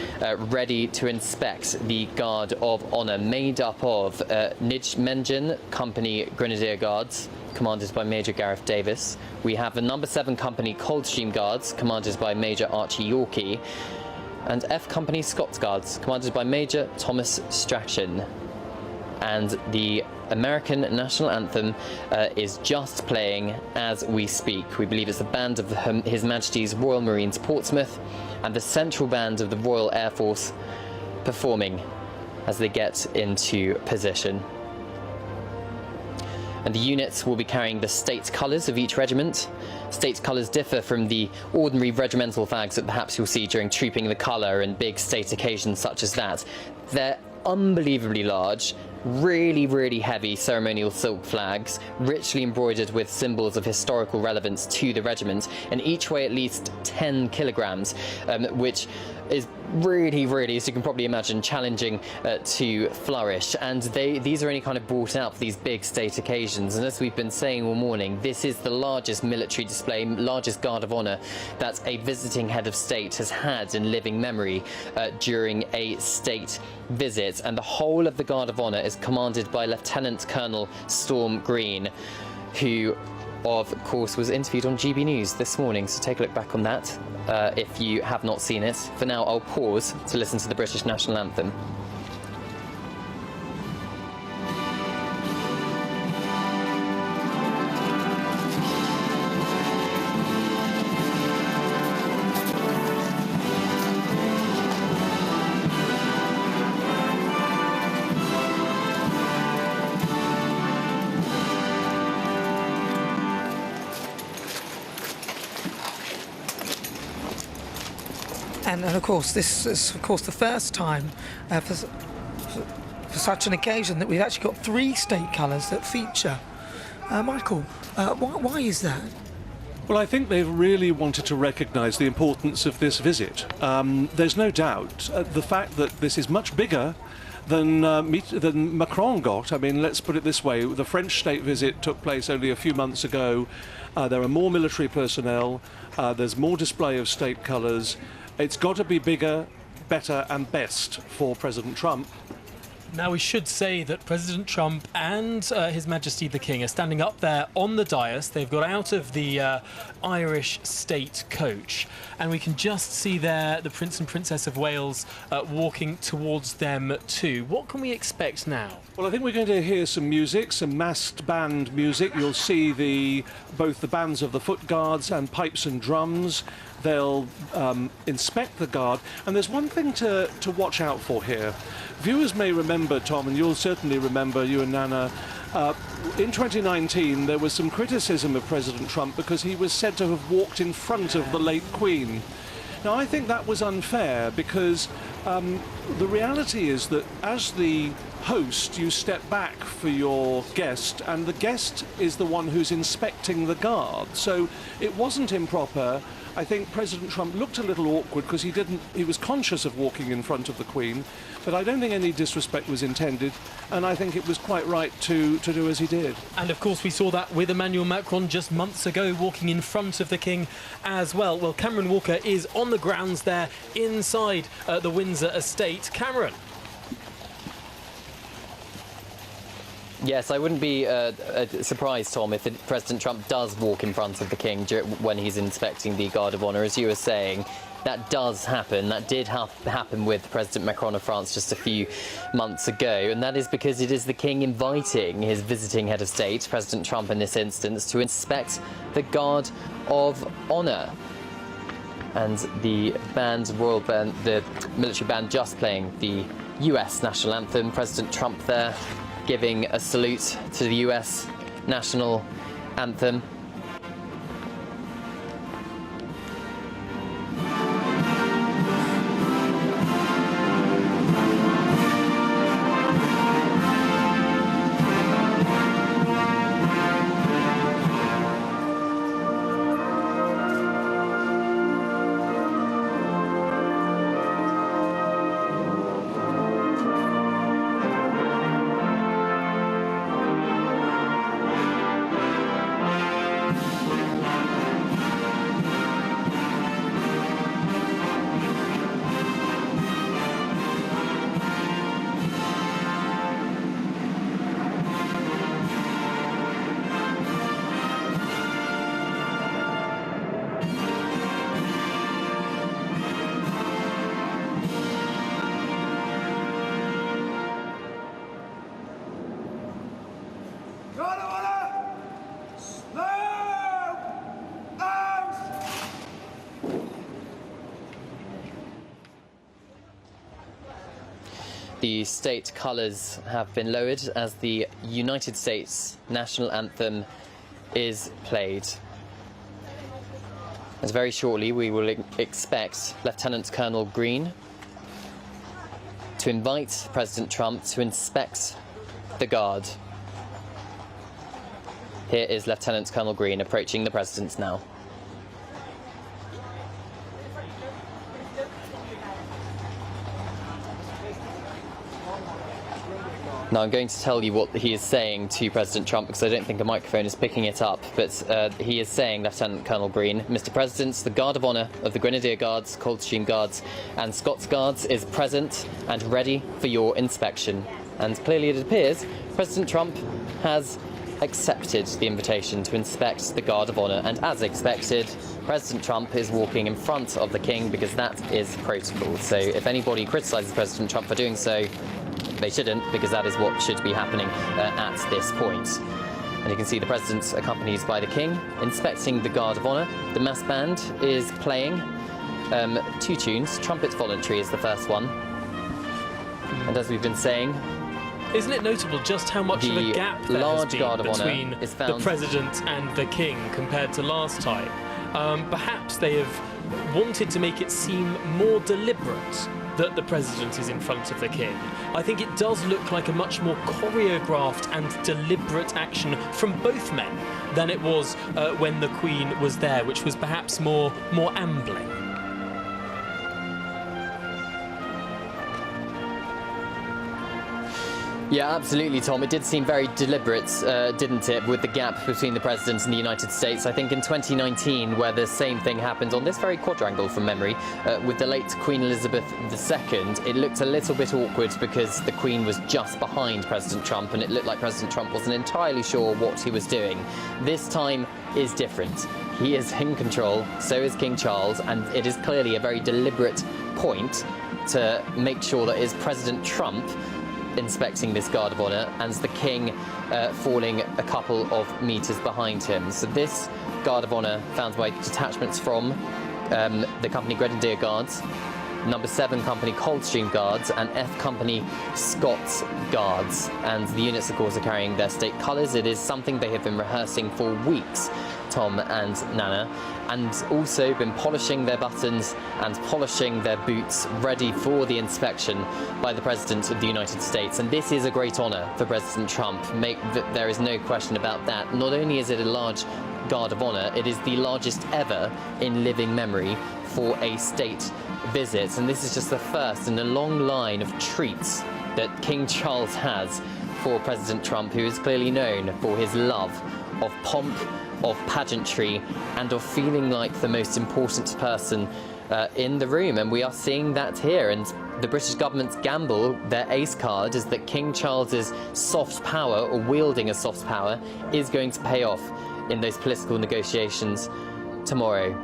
ready to inspect the Guard of Honour, made up of Nijmegen Company Grenadier Guards, commanded by Major Gareth Davis. We have the No. 7 Company Coldstream Guards, commanded by Major Archie Yorkie, and F Company Scots Guards, commanded by Major Thomas Strachan. And the American national anthem is just playing as we speak. We believe it's the band of His Majesty's Royal Marines Portsmouth and the Central Band of the Royal Air Force performing as they get into position. And the units will be carrying the state colours of each regiment. State colours differ from the ordinary regimental flags that perhaps you'll see during trooping the colour and big state occasions such as that. They're unbelievably large, really heavy ceremonial silk flags, richly embroidered with symbols of historical relevance to the regiment, and each weigh at least 10 kilograms, which is really, as you can probably imagine, challenging to flourish. And these are only kind of brought out for these big state occasions. And as we've been saying all morning, this is the largest military display, largest Guard of Honour that a visiting head of state has had in living memory during a state visit. And the whole of the Guard of Honour is commanded by Lieutenant Colonel Storm Green, who of course was interviewed on GBNews this morning, so take a look back on that if you have not seen it. For now, I'll pause to listen to the British National Anthem. And of course, this is of course the first time for such an occasion that we've actually got 3 state colours that feature. Michael, why is that? Well, I think they've really wanted to recognise the importance of this visit. There's no doubt the fact that this is much bigger than Macron got. I mean, let's put it this way. The French state visit took place only a few months ago. There are more military personnel. There's more display of state colours. It's got to be bigger, better and best for President Trump. Now, we should say that President Trump and His Majesty the King are standing up there on the dais. They've got out of the Irish state coach, and we can just see there the Prince and Princess of Wales walking towards them too. What can we expect now? Well, I think we're going to hear some music, some massed band music. You'll see both the bands of the Foot Guards and pipes and drums. They'll inspect the guard, and there's one thing to watch out for here. Viewers may remember, Tom, and you'll certainly remember, you and Nana, in 2019 there was some criticism of President Trump because he was said to have walked in front of the late Queen. Now, I think that was unfair because the reality is that as the host, you step back for your guest, and the guest is the one who's inspecting the guard. So it wasn't improper. I think President Trump looked a little awkward because he was conscious of walking in front of the Queen, but I don't think any disrespect was intended, and I think it was quite right to do as he did. And of course we saw that with Emmanuel Macron just months ago, walking in front of the King as well. Well, Cameron Walker is on the grounds there inside the Windsor estate. Cameron. Yes, I wouldn't be surprised, Tom, if President Trump does walk in front of the King when he's inspecting the Guard of Honour. As you were saying, that does happen. That did happen with President Macron of France just a few months ago, and that is because it is the King inviting his visiting head of state, President Trump in this instance, to inspect the Guard of Honour. And the royal band, the military band, just playing the US national anthem. President Trump there giving a salute to the US national anthem. The state colours have been lowered as the United States national anthem is played. And very shortly we will expect Lieutenant Colonel Green to invite President Trump to inspect the Guard. Here is Lieutenant Colonel Green approaching the President now. Now, I'm going to tell you what he is saying to President Trump because I don't think a microphone is picking it up, but he is saying, Lieutenant Colonel Green, Mr. President, the Guard of Honour of the Grenadier Guards, Coldstream Guards and Scots Guards is present and ready for your inspection. And clearly it appears President Trump has accepted the invitation to inspect the Guard of Honour, and as expected, President Trump is walking in front of the King because that is protocol. So if anybody criticises President Trump for doing so, they shouldn't, because that is what should be happening at this point. And you can see the President accompanied by the King inspecting the Guard of Honour. The mass band is playing two tunes. Trumpets Voluntary is the first one. And as we've been saying, isn't it notable just how much of a gap there has been between the President and the King compared to last time? Perhaps they have wanted to make it seem more deliberate that the President is in front of the King. I think it does look like a much more choreographed and deliberate action from both men than it was when the Queen was there, which was perhaps more ambling. Yeah, absolutely, Tom. It did seem very deliberate, didn't it, with the gap between the President and the United States. I think in 2019, where the same thing happened on this very quadrangle from memory, with the late Queen Elizabeth II, it looked a little bit awkward because the Queen was just behind President Trump, and it looked like President Trump wasn't entirely sure what he was doing. This time is different. He is in control, so is King Charles, and it is clearly a very deliberate point to make sure that it is President Trump inspecting this guard of honour, and the King falling a couple of metres behind him. So this guard of honour found by detachments from the company Grenadier Guards, number 7 company Coldstream Guards, and F company Scots Guards. And the units, of course, are carrying their state colours. It is something they have been rehearsing for weeks, Tom and Nana, and also been polishing their buttons and polishing their boots, ready for the inspection by the President of the United States. And this is a great honour for President Trump. There is no question about that. Not only is it a large guard of honour, it is the largest ever in living memory for a state visit. And this is just the first in a long line of treats that King Charles has for President Trump, who is clearly known for his love of pomp, of pageantry, and of feeling like the most important person in the room. And we are seeing that here. And the British government's gamble, their ace card, is that King Charles's soft power, or wielding a soft power, is going to pay off in those political negotiations tomorrow.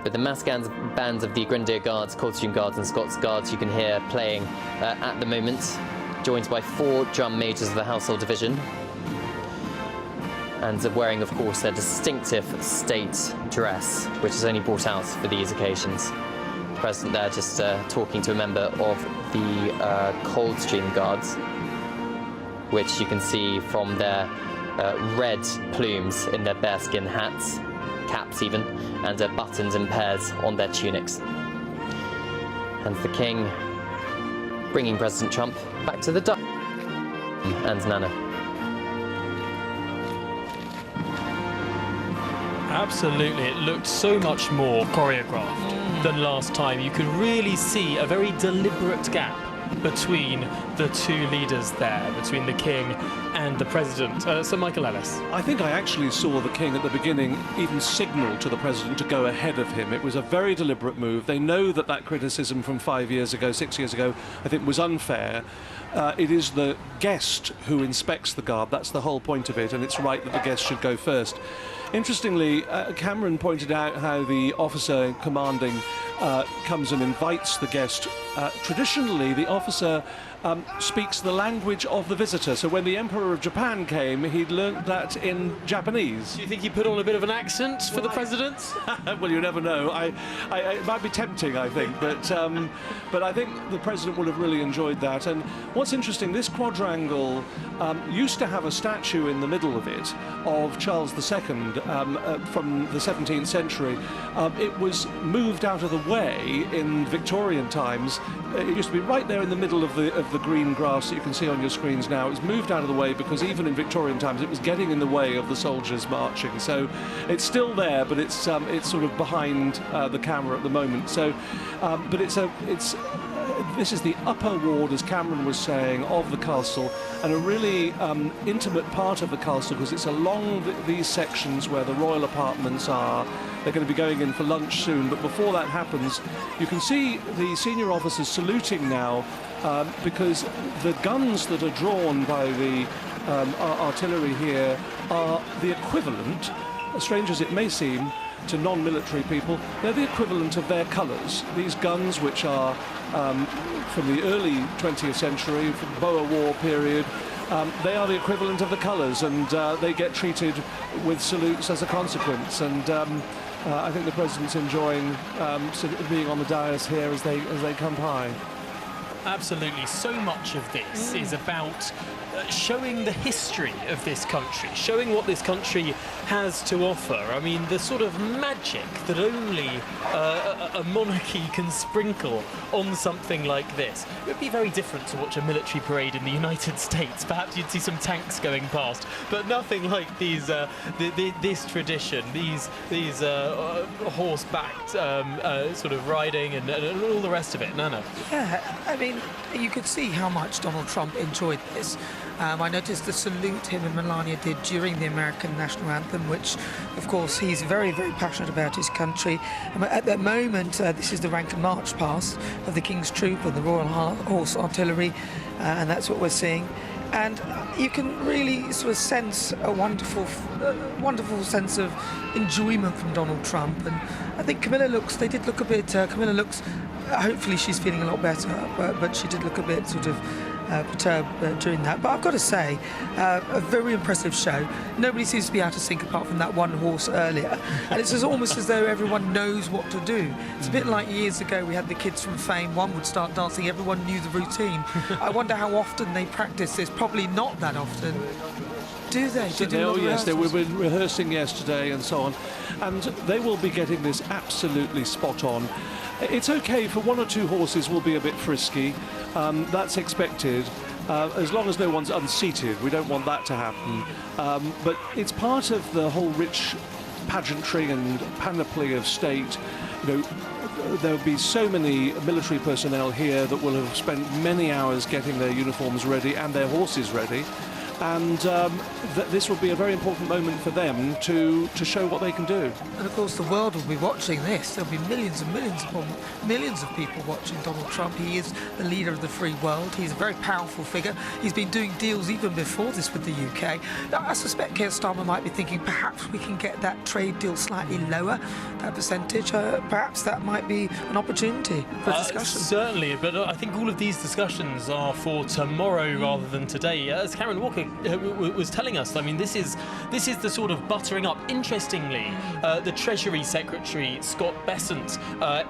But the mass bands of the Grenadier Guards, Coldstream Guards and Scots Guards you can hear playing at the moment, joined by 4 drum majors of the Household Division, and wearing, of course, their distinctive state dress, which is only brought out for these occasions. The President there just talking to a member of the Coldstream Guards, which you can see from their red plumes in their bearskin hats, caps even, and buttons and pears on their tunics. And the King bringing President Trump back to the duck. And Nana. Absolutely, it looked so much more choreographed than last time. You could really see a very deliberate gap between the two leaders there, between the King and the President. Sir Michael Ellis. I think I actually saw the King at the beginning even signal to the President to go ahead of him. It was a very deliberate move. They know that that criticism from 5 years ago, 6 years ago, I think was unfair. It is the guest who inspects the guard. That's the whole point of it, and it's right that the guest should go first. Interestingly, Cameron pointed out how the officer commanding comes and invites the guest. Traditionally, the officer speaks the language of the visitor. So when the Emperor of Japan came, he'd learnt that in Japanese. Do you think he put on a bit of an accent for the President? Well, you never know. It might be tempting, I think, but I think the President would have really enjoyed that. And what's interesting, this quadrangle used to have a statue in the middle of it of Charles II from the 17th century. It was moved out of the way in Victorian times. It used to be right there in the middle of the green grass that you can see on your screens now. It was moved out of the way because even in Victorian times it was getting in the way of the soldiers marching. So it's still there, but it's sort of behind the camera at the moment. So, but this is the upper ward, as Cameron was saying, of the castle, and a really intimate part of the castle because it's along these sections where the royal apartments are. They're going to be going in for lunch soon, but before that happens, you can see the senior officers saluting now because the guns that are drawn by the artillery here are the equivalent, as strange as it may seem to non-military people, they're the equivalent of their colours. These guns, which are from the early 20th century, from the Boer War period, they are the equivalent of the colours, and they get treated with salutes as a consequence. And I think the President's enjoying being on the dais here as they come by. Absolutely. So much of this is about showing the history of this country, showing what this country has to offer. I mean, the sort of magic that only a monarchy can sprinkle on something like this. It would be very different to watch a military parade in the United States. Perhaps you'd see some tanks going past, but nothing like these this tradition, these horse-backed sort of riding and all the rest of it. No. Yeah, I mean, you could see how much Donald Trump enjoyed this. I noticed the salute him and Melania did during the American national anthem, which, of course, he's very, very passionate about his country. At the moment, this is the rank and march past of the King's Troop and the Royal Horse Artillery, and that's what we're seeing. And you can really sort of sense a wonderful sense of enjoyment from Donald Trump. And I think Camilla looks, hopefully she's feeling a lot better, but she did look a bit sort of perturbed during that. But I've got to say, a very impressive show. Nobody seems to be out of sync apart from that one horse earlier. And it's almost as though everyone knows what to do. It's a bit like years ago we had the kids from Fame. One would start dancing, everyone knew the routine. I wonder how often they practice this. Probably not that often. Do they? Yes, they were rehearsing yesterday and so on. And they will be getting this absolutely spot on. It's okay for one or two horses will be a bit frisky. That's expected. As long as no one's unseated, we don't want that to happen. But it's part of the whole rich pageantry and panoply of state. You know, there will be so many military personnel here that will have spent many hours getting their uniforms ready and their horses ready. And this will be a very important moment for them to show what they can do. And of course the world will be watching this. There'll be millions and millions of people watching Donald Trump. He is the leader of the free world. He's a very powerful figure. He's been doing deals even before this with the UK. Now, I suspect Keir Starmer might be thinking perhaps we can get that trade deal slightly lower, that percentage. Perhaps that might be an opportunity for discussion. Certainly, but I think all of these discussions are for tomorrow rather than today. As Cameron Walker was telling us, I mean, this is the sort of buttering up. Interestingly, the Treasury Secretary Scott Bessent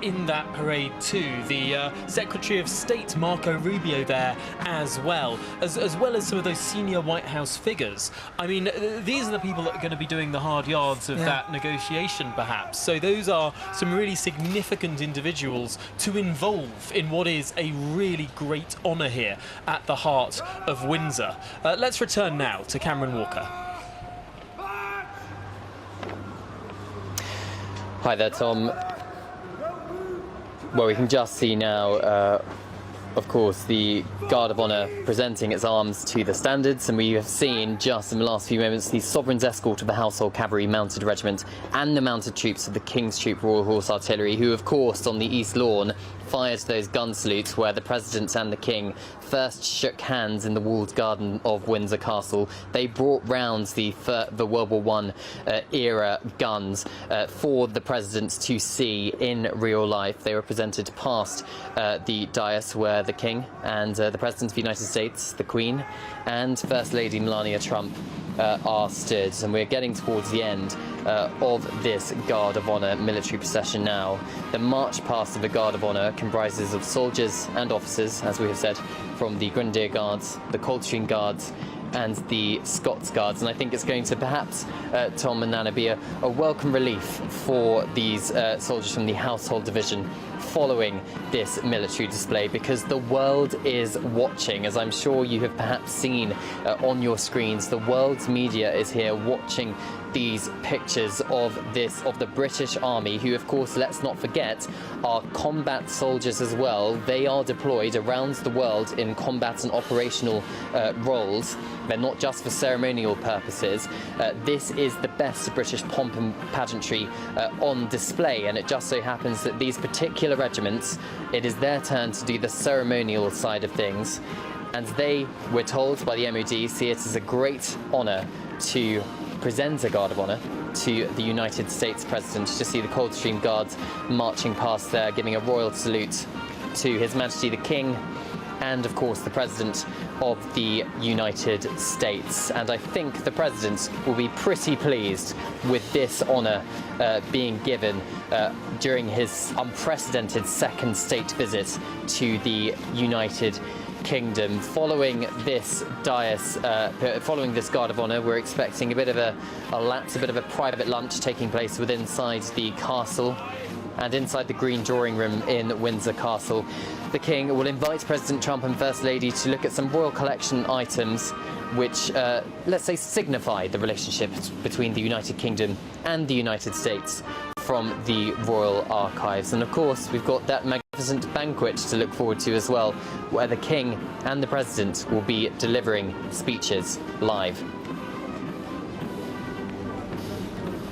in that parade too, the Secretary of State Marco Rubio there as well as some of those senior White House figures. I mean, these are the people that are going to be doing the hard yards of that negotiation, perhaps. So those are some really significant individuals to involve in what is a really great honour here at the heart of Windsor. Let's return now to Cameron Walker. Hi there, Tom. Well, we can just see now, of course, the Guard of Honour presenting its arms to the standards, and we have seen just in the last few moments the Sovereign's escort of the Household Cavalry Mounted Regiment and the mounted troops of the King's Troop Royal Horse Artillery, who, of course, on the East Lawn, fired those gun salutes where the President and the King first shook hands in the walled garden of Windsor Castle. They brought round the World War I era guns for the President to see in real life. They were presented past the dais where the King and the President of the United States, the Queen, and First Lady Melania Trump are stood. And we're getting towards the end of this Guard of Honour military procession now. The march past of the Guard of Honour comprises of soldiers and officers, as we have said, from the Grenadier Guards, the Coldstream Guards, and the Scots Guards. And I think it's going to perhaps, Tom and Nana, be a welcome relief for these soldiers from the Household Division following this military display, because the world is watching, as I'm sure you have perhaps seen on your screens. The world's media is here watching these pictures of the British Army, who, of course, let's not forget, are combat soldiers as well. They are deployed around the world in combat and operational roles. They're not just for ceremonial purposes. This is the best British pomp and pageantry on display, and it just so happens that these particular regiments, it is their turn to do the ceremonial side of things, and they, we're told by the MOD, see it as a great honour to present a Guard of Honour to the United States President, to see the Coldstream Guards marching past there, giving a royal salute to His Majesty the King and, of course, the President of the United States. And I think the President will be pretty pleased with this honour being given during his unprecedented second state visit to the United Kingdom. Following this dais, following this guard of honour, we're expecting a bit of a private lunch taking place within inside the castle and inside the Green Drawing Room in Windsor Castle. The King will invite President Trump and First Lady to look at some royal collection items which, let's say, signify the relationship between the United Kingdom and the United States from the Royal Archives. And of course, we've got that magnificent banquet to look forward to as well, where the King and the President will be delivering speeches live.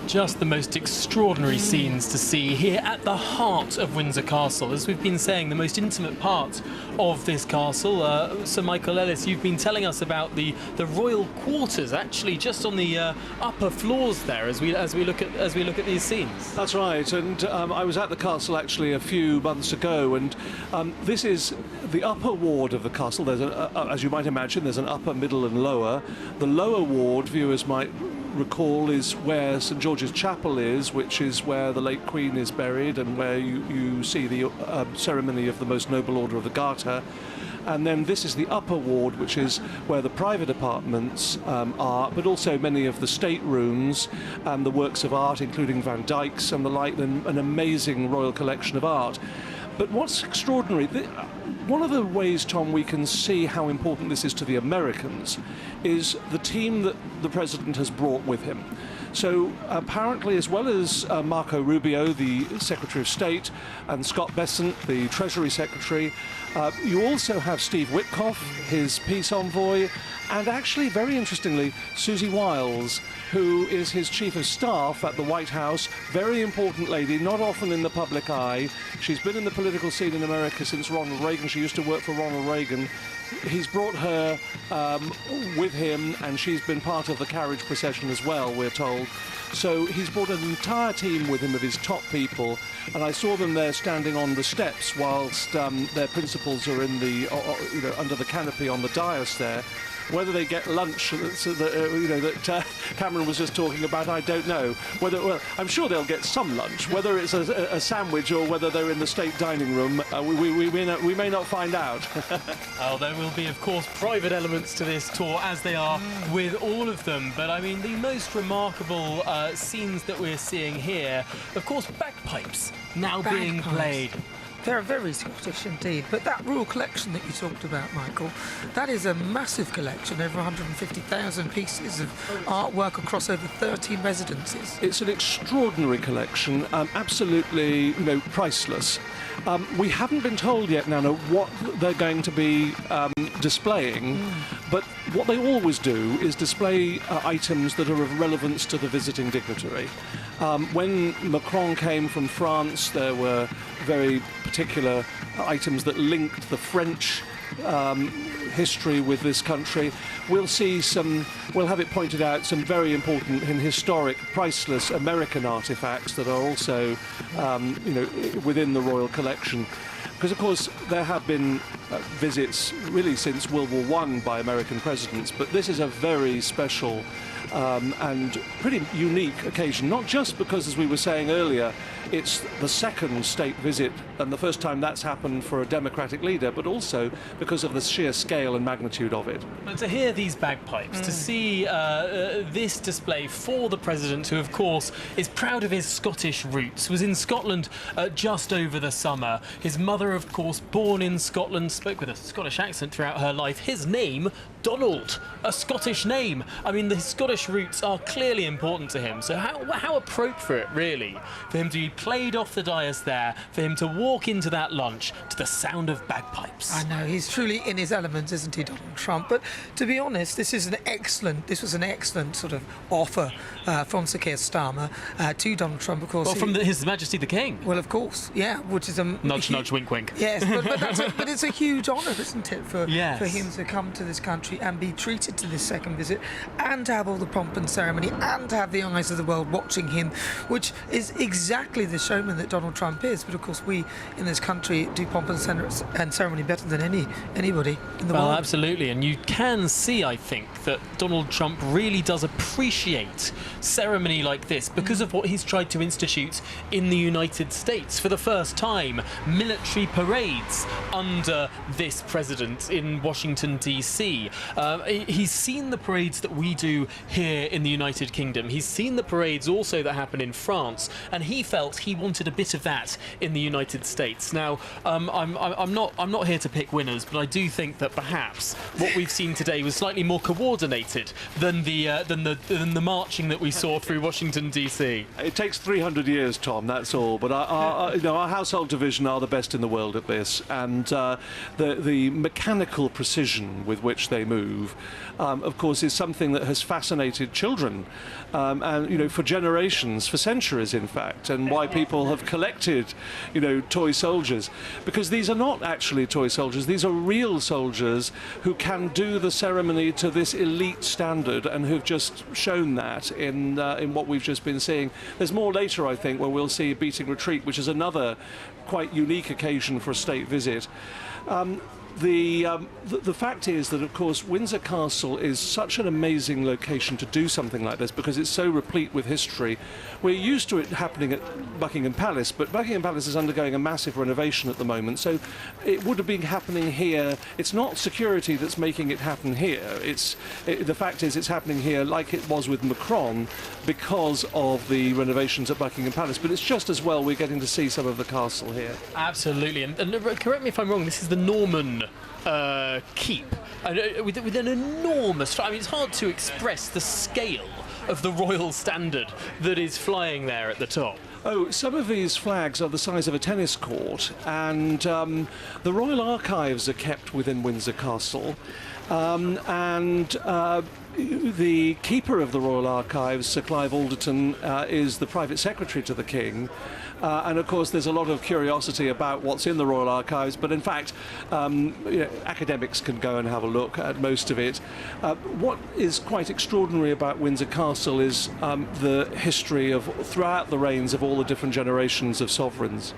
Just the most extraordinary scenes to see here at the heart of Windsor Castle. As we've been saying, the most intimate part of this castle. Sir Michael Ellis, you've been telling us about the royal quarters, actually just on the upper floors there, as we look at these scenes. That's right, and I was at the castle actually a few months ago, and this is the upper ward of the castle. There's as you might imagine, there's an upper, middle, and lower. The lower ward, viewers might recall, is where St George's Chapel is, which is where the late Queen is buried and where you see the ceremony of the Most Noble Order of the Garter. And then this is the upper ward, which is where the private apartments are, but also many of the state rooms and the works of art, including Van Dyck's and the like, and an amazing royal collection of art. But what's extraordinary, one of the ways, Tom, we can see how important this is to the Americans is the team that the President has brought with him. So apparently, as well as Marco Rubio, the Secretary of State, and Scott Bessent, the Treasury Secretary, you also have Steve Witkoff, his peace envoy, and actually, very interestingly, Susie Wiles, who is his chief of staff at the White House. Very important lady, not often in the public eye. She's been in the political scene in America since Ronald Reagan. She used to work for Ronald Reagan. He's brought her with him, and she's been part of the carriage procession as well, we're told. So he's brought an entire team with him of his top people, and I saw them there standing on the steps whilst their principals are in the, under the canopy on the dais there. Whether they get lunch, that Cameron was just talking about, I don't know. Well, I'm sure they'll get some lunch. Whether it's a sandwich or whether they're in the state dining room, we may not find out. Oh, there will be, of course, private elements to this tour, as they are with all of them. But I mean, the most remarkable scenes that we're seeing here, of course, bagpipes now being played. They're very Scottish indeed, but that royal collection that you talked about, Michael, that is a massive collection, over 150,000 pieces of artwork across over 13 residences. It's an extraordinary collection, absolutely, priceless. We haven't been told yet, Nana, what they're going to be displaying, but what they always do is display items that are of relevance to the visiting dignitary. When Macron came from France, there were very particular items that linked the French history with this country. We'll see we'll have it pointed out, some very important and historic, priceless American artifacts that are also, within the royal collection. Because, of course, there have been visits really since World War I by American presidents, but this is a very special and pretty unique occasion, not just because, as we were saying earlier, it's the second state visit and the first time that's happened for a Democratic leader, but also because of the sheer scale and magnitude of it. But to hear these bagpipes, to see this display for the President, who of course is proud of his Scottish roots, was in Scotland just over the summer. His mother, of course, born in Scotland, spoke with a Scottish accent throughout her life. His name, Donald, a Scottish name. I mean, the Scottish roots are clearly important to him. So how appropriate, really, for him to be played off the dais there, for him to walk into that lunch to the sound of bagpipes. I know, he's truly in his element, isn't he, Donald Trump? But to be honest, this was an excellent sort of offer from Sir Keir Starmer to Donald Trump, of course. Well, from His Majesty the King. Well, of course, yeah, which is a nudge, nudge, wink, wink. Yes, but it's a huge honour, isn't it, for him to come to this country country and be treated to this second visit, and to have all the pomp and ceremony, and to have the eyes of the world watching him, which is exactly the showman that Donald Trump is. But of course, we in this country do pomp and ceremony better than anybody in the world. Absolutely, and you can see, I think, that Donald Trump really does appreciate ceremony like this because of what he's tried to institute in the United States. For the first time, military parades under this president in Washington, D.C. He's seen the parades that we do here in the United Kingdom. He's seen the parades also that happen in France, and he felt he wanted a bit of that in the United States. Now, I'm not here to pick winners, but I do think that perhaps what we've seen today was slightly more coordinated than the marching that we saw through Washington, D.C. It takes 300 years, Tom, that's all. But our household division are the best in the world at this, and the mechanical precision with which they move, of course, is something that has fascinated children, and for generations, for centuries, in fact, and why people have collected, toy soldiers, because these are not actually toy soldiers. These are real soldiers who can do the ceremony to this elite standard, and who've just shown that in what we've just been seeing. There's more later, I think, where we'll see a beating retreat, which is another quite unique occasion for a state visit. The fact is that, of course, Windsor Castle is such an amazing location to do something like this because it's so replete with history. We're used to it happening at Buckingham Palace, but Buckingham Palace is undergoing a massive renovation at the moment, so it would have been happening here. It's not security that's making it happen here. The fact is it's happening here like it was with Macron because of the renovations at Buckingham Palace, but it's just as well we're getting to see some of the castle here. Absolutely, and correct me if I'm wrong, this is the Norman keep with an enormous. I mean, it's hard to express the scale of the royal standard that is flying there at the top. Oh, some of these flags are the size of a tennis court, and the Royal Archives are kept within Windsor Castle, the keeper of the Royal Archives, Sir Clive Alderton, is the private secretary to the King. And of course there's a lot of curiosity about what's in the Royal Archives, but in fact academics can go and have a look at most of it. What is quite extraordinary about Windsor Castle is the history of throughout the reigns of all the different generations of sovereigns.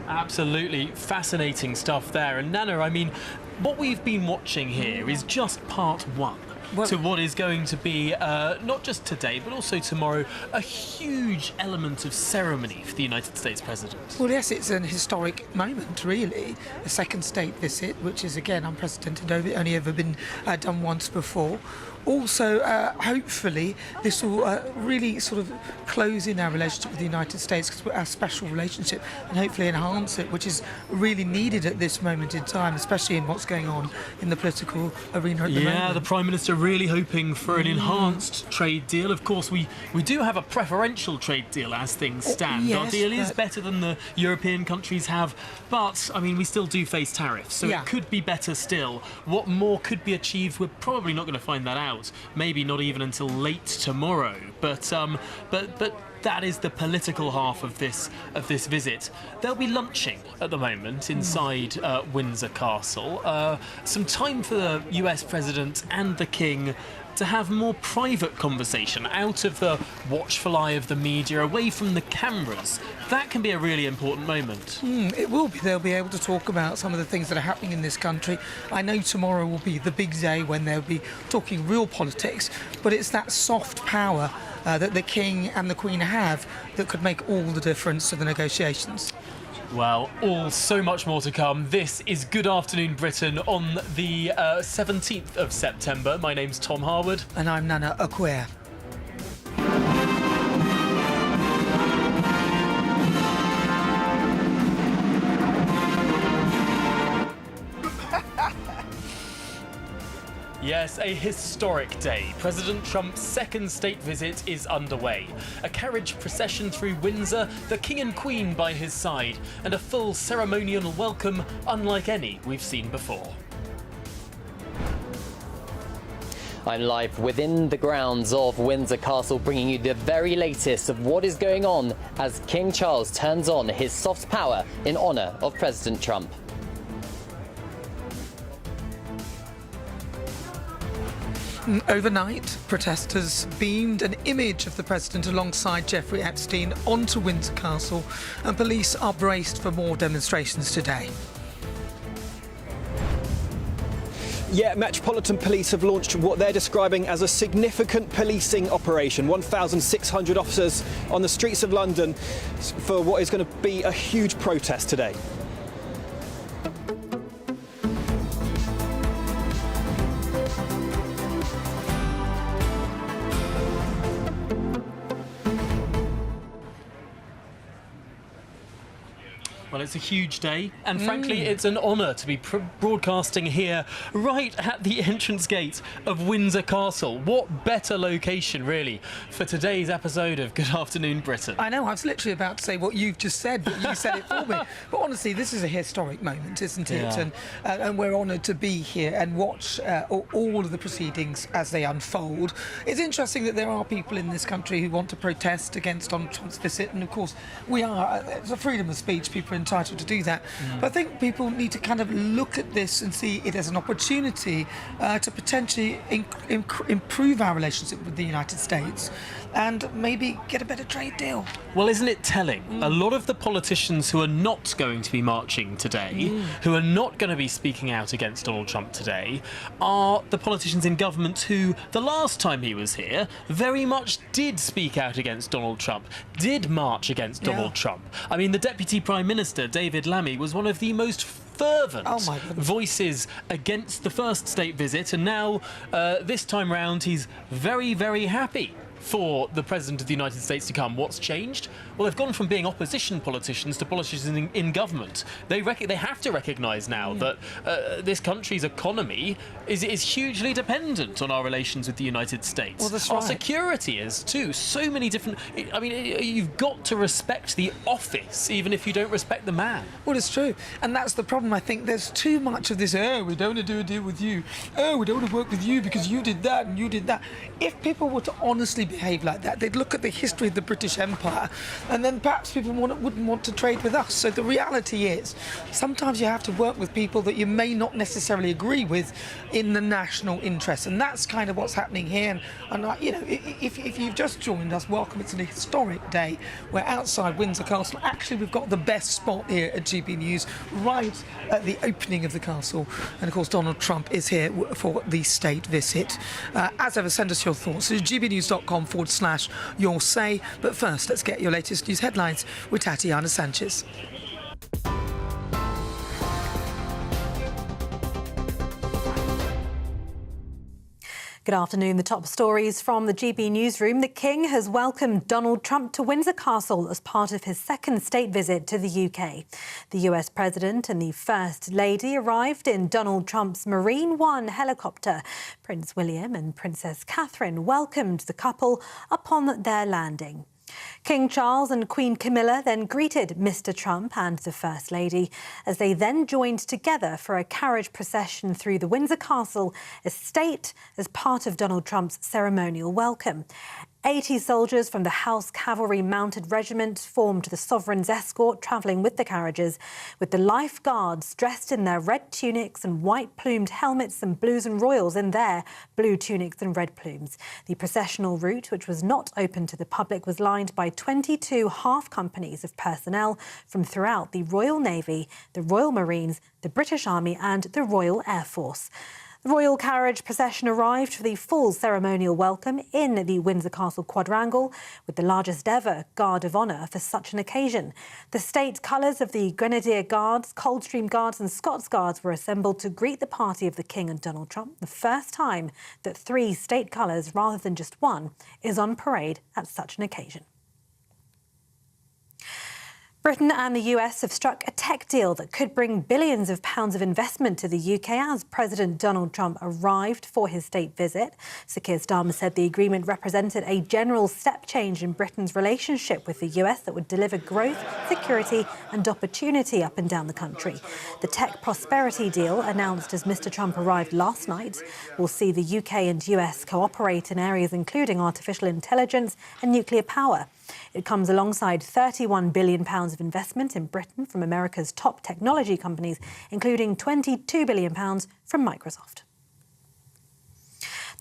Absolutely fascinating stuff there. And Nana, I mean, what we've been watching here is just part one to what is going to be, not just today, but also tomorrow, a huge element of ceremony for the United States President. Well, yes, it's an historic moment, really. A second state visit, which is, again, unprecedented, only ever been done once before. Also, hopefully, this will really sort of close in our relationship with the United States, because our special relationship, and hopefully enhance it, which is really needed at this moment in time, especially in what's going on in the political arena at the moment. Yeah, the Prime Minister really hoping for an enhanced trade deal. Of course, we do have a preferential trade deal as things stand. Yes, our deal is better than the European countries have, but, I mean, we still do face tariffs, so it could be better still. What more could be achieved? We're probably not going to find that out. Maybe not even until late tomorrow. But that is the political half of this visit. They'll be lunching at the moment inside Windsor Castle. Some time for the US President and the King to have more private conversation out of the watchful eye of the media, away from the cameras. That can be a really important moment. It will be. They'll be able to talk about some of the things that are happening in this country. I know tomorrow will be the big day when they'll be talking real politics, but it's that soft power that the King and the Queen have that could make all the difference to the negotiations. Well, so much more to come. This is Good Afternoon Britain on the 17th of September. My name's Tom Harwood. And I'm Nana Acquia. Yes, a historic day. President Trump's second state visit is underway. A carriage procession through Windsor, the King and Queen by his side, and a full ceremonial welcome unlike any we've seen before. I'm live within the grounds of Windsor Castle, bringing you the very latest of what is going on as King Charles turns on his soft power in honour of President Trump. Overnight, protesters beamed an image of the president alongside Jeffrey Epstein onto Windsor Castle, and police are braced for more demonstrations today. Yeah, Metropolitan Police have launched what they're describing as a significant policing operation. 1,600 officers on the streets of London for what is going to be a huge protest today. Well, it's a huge day, and frankly, it's an honour to be broadcasting here right at the entrance gate of Windsor Castle. What better location, really, for today's episode of Good Afternoon Britain? I know, I was literally about to say what you've just said, but you said it for me. But honestly, this is a historic moment, isn't it? Yeah. And we're honoured to be here and watch all of the proceedings as they unfold. It's interesting that there are people in this country who want to protest against Donald Trump's visit, and of course, we are. It's a freedom of speech. People are entitled to do that. But I think people need to kind of look at this and see it as an opportunity to potentially improve our relationship with the United States and maybe get a better trade deal. Well, isn't it telling? A lot of the politicians who are not going to be marching today, who are not going to be speaking out against Donald Trump today, are the politicians in government who, the last time he was here, very much did speak out against Donald Trump, did march against Donald Trump. I mean, the Deputy Prime Minister, David Lammy, was one of the most fervent voices against the first state visit, and now, this time round, he's very, very happy for the President of the United States to come. What's changed? Well, they've gone from being opposition politicians to politicians in government. They have to recognise now that this country's economy is hugely dependent on our relations with the United States. Well, that's our right. security is too. So many different... I mean, you've got to respect the office, even if you don't respect the man. Well, it's true. And that's the problem. I think there's too much of this, oh, we don't want to do a deal with you. Oh, we don't want to work with you because you did that and you did that. If people were to honestly behave like that, they'd look at the history of the British Empire, and then perhaps people wouldn't want to trade with us. So the reality is, sometimes you have to work with people that you may not necessarily agree with in the national interest, and that's kind of what's happening here. And you know, if you've just joined us, welcome. It's an historic day. We're outside Windsor Castle. Actually, we've got the best spot here at GB News, right at the opening of the castle. And of course, Donald Trump is here for the state visit. As ever, send us your thoughts. So gbnews.com/your say. But first, let's get your latest news headlines with Tatiana Sanchez. Good afternoon. The top stories from the GB newsroom. The King has welcomed Donald Trump to Windsor Castle as part of his second state visit to the UK. The US President and the First Lady arrived in Donald Trump's Marine One helicopter. Prince William and Princess Catherine welcomed the couple upon their landing. King Charles and Queen Camilla then greeted Mr. Trump and the First Lady as they then joined together for a carriage procession through the Windsor Castle estate as part of Donald Trump's ceremonial welcome. 80 soldiers from the House Cavalry Mounted Regiment formed the Sovereign's escort, travelling with the carriages, with the Life Guards dressed in their red tunics and white-plumed helmets and Blues and Royals in their blue tunics and red plumes. The processional route, which was not open to the public, was lined by 22 half companies of personnel from throughout the Royal Navy, the Royal Marines, the British Army and the Royal Air Force. The royal carriage procession arrived for the full ceremonial welcome in the Windsor Castle Quadrangle, with the largest ever Guard of Honour for such an occasion. The state colours of the Grenadier Guards, Coldstream Guards and Scots Guards were assembled to greet the party of the King and Donald Trump, the first time that 3 state colours, rather than just one, is on parade at such an occasion. Britain and the US have struck a tech deal that could bring billions of pounds of investment to the UK as President Donald Trump arrived for his state visit. Sir Keir Starmer said the agreement represented a general step change in Britain's relationship with the US that would deliver growth, security and opportunity up and down the country. The tech prosperity deal, announced as Mr. Trump arrived last night, will see the UK and US cooperate in areas including artificial intelligence and nuclear power. It comes alongside £31 billion of investment in Britain from America's top technology companies, including £22 billion from Microsoft.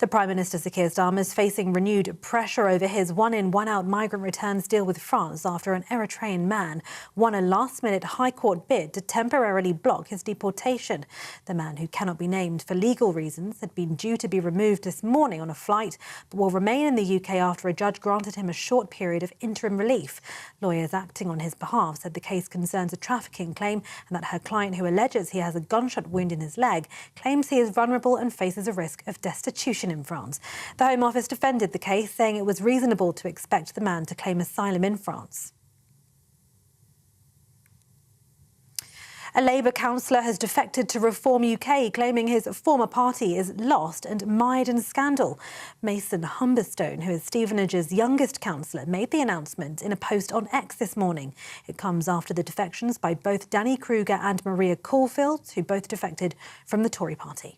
The Prime Minister Sir Keir Starmer is facing renewed pressure over his one-in, one-out migrant returns deal with France after an Eritrean man won a last-minute High Court bid to temporarily block his deportation. The man, who cannot be named for legal reasons, had been due to be removed this morning on a flight, but will remain in the UK after a judge granted him a short period of interim relief. Lawyers acting on his behalf said the case concerns a trafficking claim and that her client, who alleges he has a gunshot wound in his leg, claims he is vulnerable and faces a risk of destitution in France. The Home Office defended the case, saying it was reasonable to expect the man to claim asylum in France. A Labour councillor has defected to Reform UK, claiming his former party is lost and mired in scandal. Mason Humberstone, who is Stevenage's youngest councillor, made the announcement in a post on X this morning. It comes after the defections by both Danny Kruger and Maria Caulfield, who both defected from the Tory party.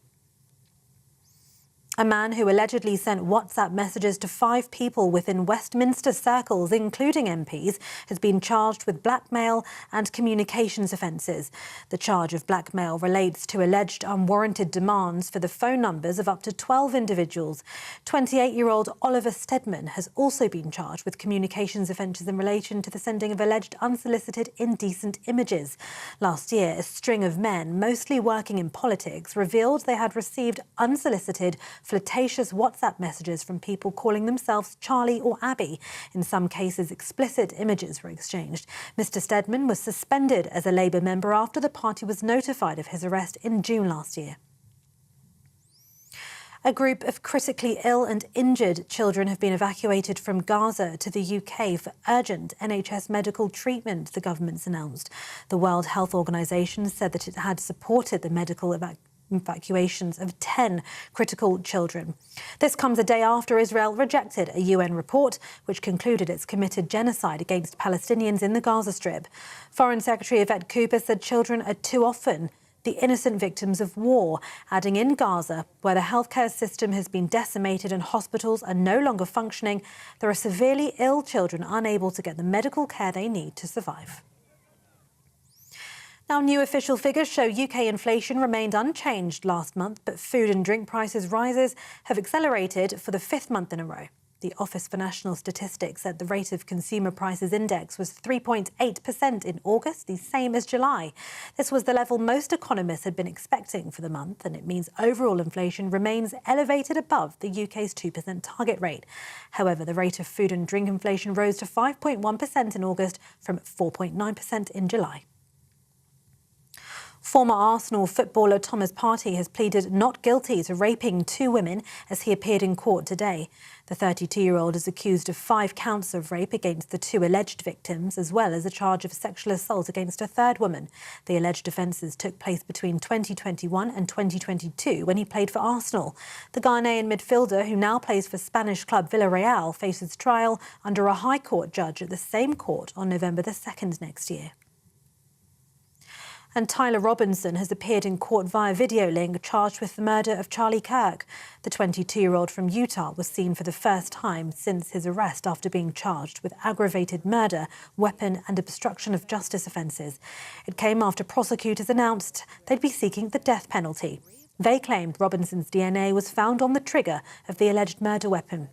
A man who allegedly sent WhatsApp messages to 5 people within Westminster circles, including MPs, has been charged with blackmail and communications offences. The charge of blackmail relates to alleged unwarranted demands for the phone numbers of up to 12 individuals. 28-year-old Oliver Stedman has also been charged with communications offences in relation to the sending of alleged unsolicited indecent images. Last year, a string of men, mostly working in politics, revealed they had received unsolicited flirtatious WhatsApp messages from people calling themselves Charlie or Abby. In some cases, explicit images were exchanged. Mr. Stedman was suspended as a Labour member after the party was notified of his arrest in June last year. A group of critically ill and injured children have been evacuated from Gaza to the UK for urgent NHS medical treatment, the government's announced. The World Health Organization said that it had supported the medical evacuations of 10 critical children. This comes a day after Israel rejected a UN report which concluded it's committed genocide against Palestinians in the Gaza Strip. Foreign Secretary Yvette Cooper said children are too often the innocent victims of war, adding in Gaza, where the healthcare system has been decimated and hospitals are no longer functioning, there are severely ill children unable to get the medical care they need to survive. Now, new official figures show UK inflation remained unchanged last month, but food and drink prices rises have accelerated for the 5th month in a row. The Office for National Statistics said the rate of consumer prices index was 3.8% in August, the same as July. This was the level most economists had been expecting for the month, and it means overall inflation remains elevated above the UK's 2% target rate. However, the rate of food and drink inflation rose to 5.1% in August from 4.9% in July. Former Arsenal footballer Thomas Partey has pleaded not guilty to raping 2 women as he appeared in court today. The 32-year-old is accused of 5 counts of rape against the 2 alleged victims, as well as a charge of sexual assault against a 3rd woman. The alleged offences took place between 2021 and 2022 when he played for Arsenal. The Ghanaian midfielder, who now plays for Spanish club Villarreal, faces trial under a High Court judge at the same court on November the 2nd next year. And Tyler Robinson has appeared in court via video link, charged with the murder of Charlie Kirk. The 22-year-old from Utah was seen for the first time since his arrest after being charged with aggravated murder, weapon and obstruction of justice offences. It came after prosecutors announced they'd be seeking the death penalty. They claimed Robinson's DNA was found on the trigger of the alleged murder weapon.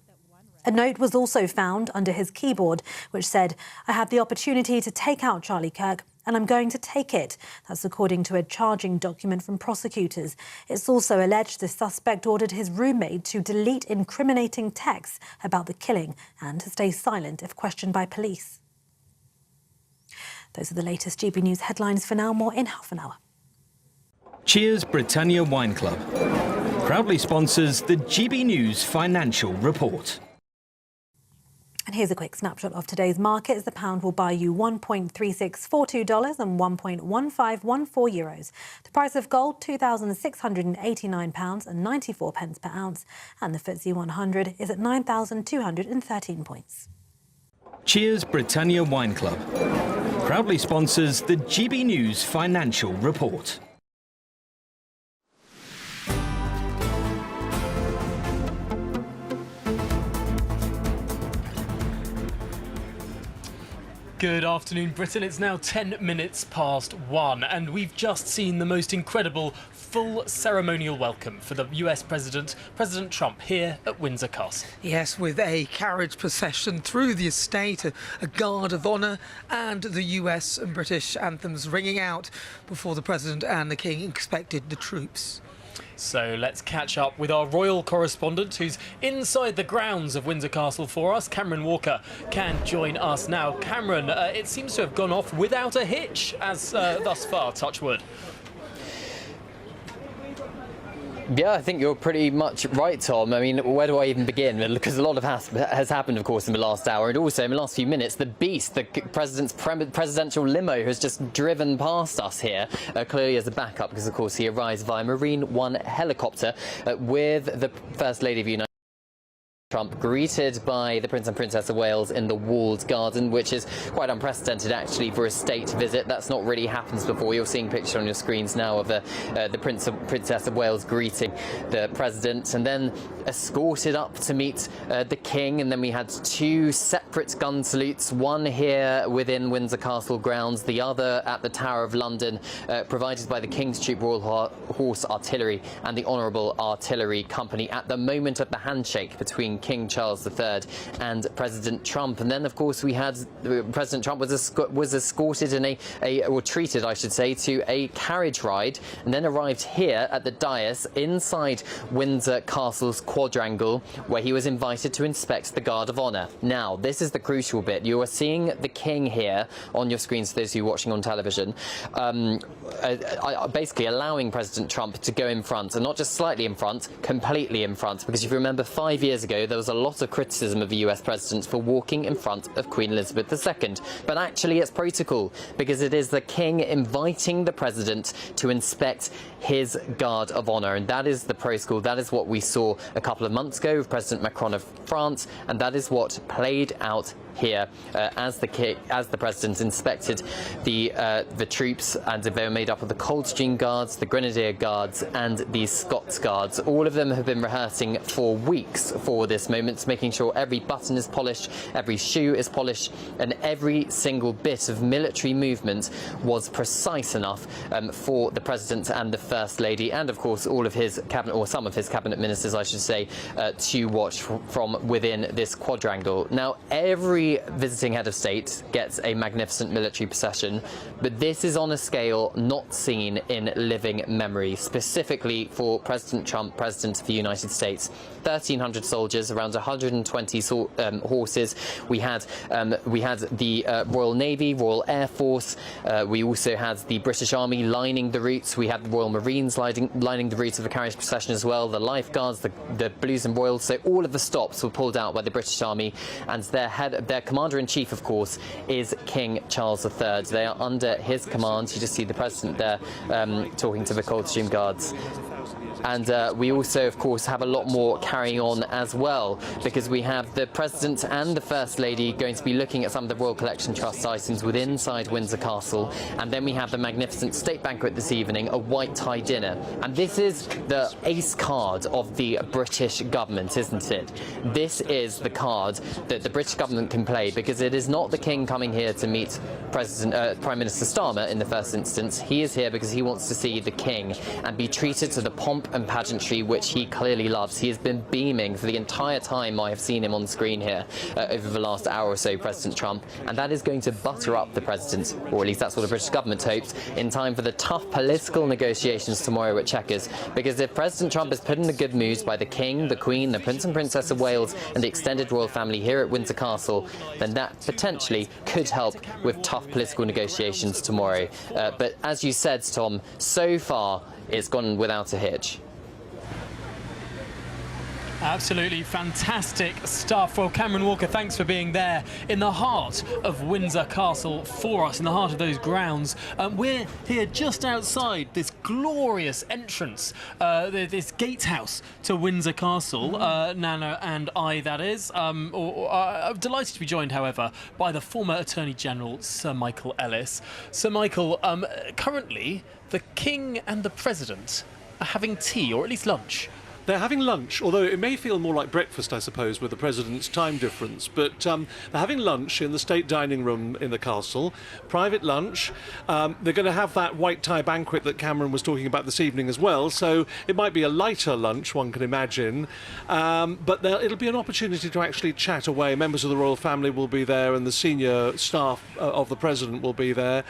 A note was also found under his keyboard which said, "I had the opportunity to take out Charlie Kirk, and I'm going to take it." That's according to a charging document from prosecutors. It's also alleged the suspect ordered his roommate to delete incriminating texts about the killing and to stay silent if questioned by police. Those are the latest GB News headlines for now. More in half an hour. Cheers Britannia Wine Club proudly sponsors the GB News Financial Report. And here's a quick snapshot of today's markets. The pound will buy you $1.3642 and €1.1514. The price of gold, £2,689.94 per ounce. And the FTSE 100 is at 9,213 points. Cheers Britannia Wine Club proudly sponsors the GB News Financial Report. Good afternoon, Britain. It's now 10 minutes past 1, and we've just seen the most incredible full ceremonial welcome for the US President Trump, here at Windsor Castle. Yes, with a carriage procession through the estate, a guard of honour, and the US and British anthems ringing out before the President and the King expected the troops. So let's catch up with our royal correspondent who's inside the grounds of Windsor Castle for us. Cameron Walker can join us now. Cameron, it seems to have gone off without a hitch as thus far, touch wood. Yeah, I think you're pretty much right, Tom. I mean, where do I even begin? Because a lot has happened, of course, in the last hour, and also in the last few minutes, the beast, the president's presidential limo, has just driven past us here, clearly as a backup, because, of course, he arrives via Marine One helicopter with the First Lady of the United States. Trump, greeted by the Prince and Princess of Wales in the walled garden, which is quite unprecedented actually for a state visit. That's not really happened before. You're seeing pictures on your screens now of the Prince and Princess of Wales greeting the President, and then escorted up to meet the King. And then we had two separate gun salutes, one here within Windsor Castle grounds, the other at the Tower of London, provided by the King's Troop Royal Horse Artillery and the Honourable Artillery Company at the moment of the handshake between King Charles III and President Trump. And then, of course, we had President Trump was escorted in or treated, I should say, to a carriage ride, and then arrived here at the dais inside Windsor Castle's Quadrangle, where he was invited to inspect the Guard of Honour. Now, this is the crucial bit. You are seeing the King here on your screens, for those of you watching on television, basically allowing President Trump to go in front, and not just slightly in front, completely in front. Because if you remember, 5 years ago, there was a lot of criticism of the US President for walking in front of Queen Elizabeth II. But actually, it's protocol, because it is the King inviting the President to inspect his Guard of Honour. And that is the protocol. That is what we saw a couple of months ago with President Macron of France, and that is what played out here as the President inspected the troops, and they were made up of the Coldstream Guards, the Grenadier Guards, and the Scots Guards. All of them have been rehearsing for weeks for this moment, making sure every button is polished, every shoe is polished, and every single bit of military movement was precise enough for the President and the First Lady, and of course all of his cabinet, or some of his cabinet ministers, I should say, to watch from within this quadrangle. Now, every visiting head of state gets a magnificent military procession, but this is on a scale not seen in living memory, specifically for President Trump, President of the United States. 1,300 soldiers, around 120 horses. We had the Royal Navy, Royal Air Force. We also had the British Army lining the routes. We had the Royal Marines lining the routes of the carriage procession as well. The lifeguards, the Blues and Royals. So all of the stops were pulled out by the British Army, and their commander-in-chief, of course, is King Charles III. They are under his command. You just see the President there talking to the Coldstream Guards. And we also, of course, have a lot more carrying on as well, because we have the President and the First Lady going to be looking at some of the Royal Collection Trust items within inside Windsor Castle. And then we have the magnificent state banquet this evening, a white tie dinner. And this is the ace card of the British government, isn't it? This is the card that the British government can play, because it is not the King coming here to meet Prime Minister Starmer in the first instance. He is here because he wants to see the King and be treated to the pomp and pageantry which he clearly loves. He has been beaming for the entire time I have seen him on screen here over the last hour or so, President Trump, and that is going to butter up the President, or at least that's what the British government hopes, in time for the tough political negotiations tomorrow at Chequers. Because if President Trump is put in a good mood by the King, the Queen, the Prince and Princess of Wales and the extended royal family here at Windsor Castle, then that potentially could help with tough political negotiations tomorrow. But as you said, Tom, so far it's gone without a hitch. Absolutely fantastic stuff. Well, Cameron Walker, thanks for being there in the heart of Windsor Castle for us, in the heart of those grounds. We're here just outside this glorious entrance, this gatehouse to Windsor Castle. Nana and I, that is. I'm delighted to be joined, however, by the former Attorney General, Sir Michael Ellis. Sir Michael, currently the King and the President are having tea, or at least lunch, They're having lunch, although it may feel more like breakfast, I suppose, with the President's time difference. But they're having lunch in the state dining room in the castle, private lunch. They're going to have that white tie banquet that Cameron was talking about this evening as well, so it might be a lighter lunch, one can imagine. But it'll be an opportunity to actually chat away. Members of the royal family will be there, and the senior staff of the President will be there.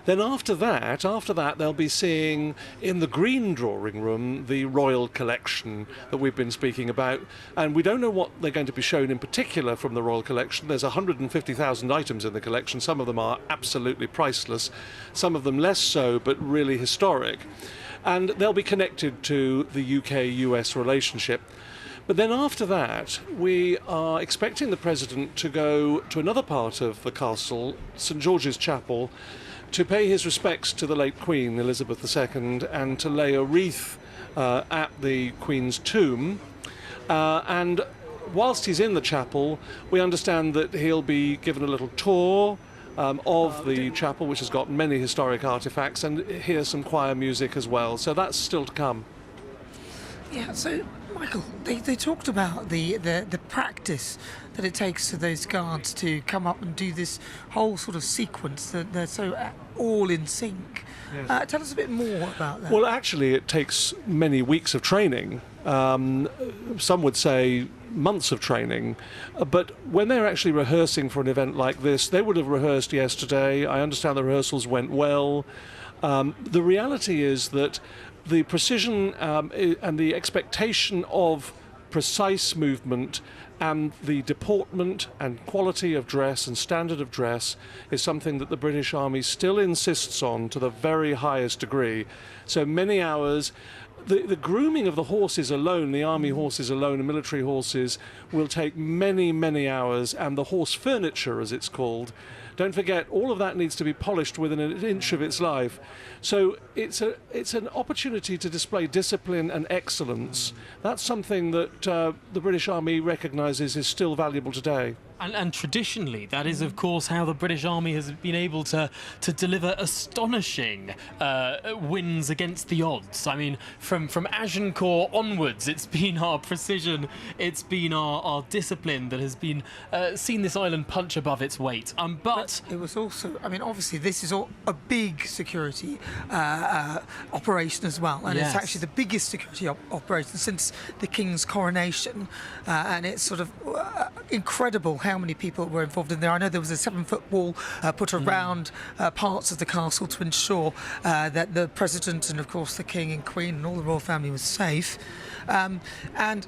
Then after that, they'll be seeing in the green drawing room the royal collection that we've been speaking about. And we don't know what they're going to be shown in particular from the royal collection. There's 150,000 items in the collection. Some of them are absolutely priceless, some of them less so, but really historic. And they'll be connected to the UK-US relationship. But then after that, we are expecting the President to go to another part of the castle, St George's Chapel, to pay his respects to the late Queen, Elizabeth II, and to lay a wreath at the Queen's tomb. And whilst he's in the chapel, we understand that he'll be given a little tour of the chapel, which has got many historic artefacts, and hear some choir music as well. So that's still to come. Yeah, so Michael, they talked about the practice that it takes for those guards to come up and do this whole sort of sequence, that they're so all in sync. Yes. Tell us a bit more about that. Well, actually, it takes many weeks of training. Some would say months of training. But when they're actually rehearsing for an event like this, they would have rehearsed yesterday. I understand the rehearsals went well. The reality is that the precision and the expectation of precise movement and the deportment and quality of dress and standard of dress is something that the British Army still insists on to the very highest degree. So many hours. The grooming of the horses alone, the army horses alone and military horses, will take many, many hours, and the horse furniture, as it's called, don't forget, all of that needs to be polished within an inch of its life. So it's an opportunity to display discipline and excellence. That's something that the British Army recognises is still valuable today. And traditionally, that is, of course, how the British Army has been able to deliver astonishing wins against the odds. I mean, from Agincourt onwards, it's been our precision, it's been our discipline that has been seen this island punch above its weight. But it was also, I mean, obviously, this is all a big security operation as well, and yes, it's actually the biggest security operation since the King's coronation, and it's sort of incredible how many people were involved in there. I know there was a 7-foot wall put around parts of the castle to ensure that the President and, of course, the King and Queen and all the royal family was safe. And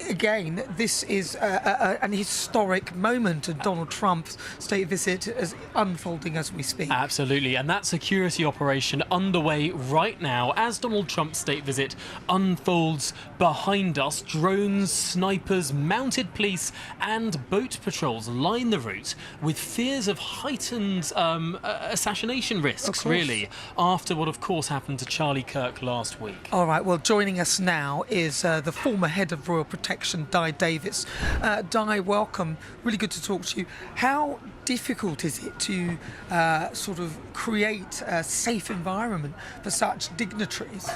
again, this is an historic moment, and Donald Trump's state visit is unfolding as we speak. Absolutely, and that security operation underway right now as Donald Trump's state visit unfolds behind us. Drones, snipers, mounted police and boat patrols line the route with fears of heightened assassination risks, really, after what, of course, happened to Charlie Kirk last week. All right, well, joining us now is the former head of Royal Protection, Di Davis. Di, welcome. Really good to talk to you. How difficult is it to sort of create a safe environment for such dignitaries?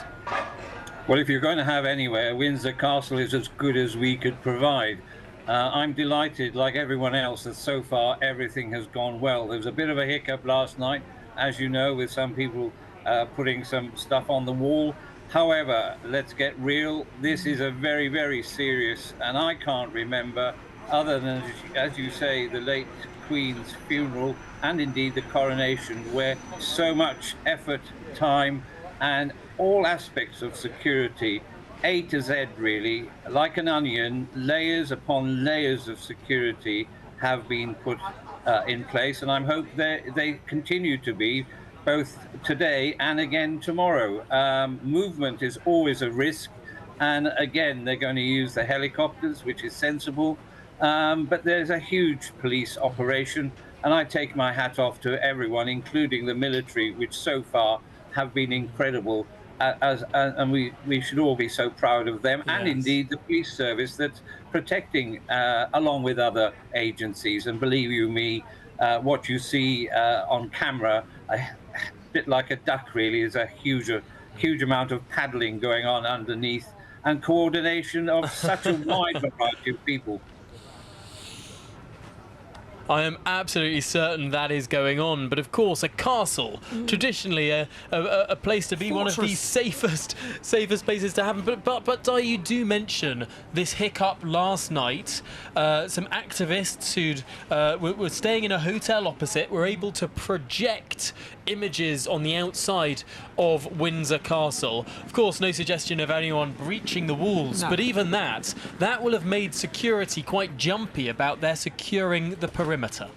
Well, if you're going to have anywhere, Windsor Castle is as good as we could provide. I'm delighted, like everyone else, that so far everything has gone well. There was a bit of a hiccup last night, as you know, with some people putting some stuff on the wall. However, let's get real. This is a very, very serious, and I can't remember, other than, as you say, the late Queen's funeral and indeed the coronation, where so much effort, time, and all aspects of security, A to Z really, like an onion, layers upon layers of security have been put in place, and I hope they continue to be, both today and again tomorrow. Movement is always a risk, and again they're going to use the helicopters, which is sensible, but there's a huge police operation, and I take my hat off to everyone, including the military, which so far have been incredible, and we should all be so proud of them. Yes. And indeed the police service that's protecting along with other agencies. And believe you me, what you see on camera, a bit like a duck really, is a huge amount of paddling going on underneath, and coordination of such a wide variety of people. I am absolutely certain that is going on, but of course a castle, traditionally a place to be, one of the safest places to happen. But Di, you do mention this hiccup last night. Some activists who were staying in a hotel opposite were able to project images on the outside of Windsor Castle. Of course, no suggestion of anyone breaching the walls, but even that will have made security quite jumpy about their securing the perimeter.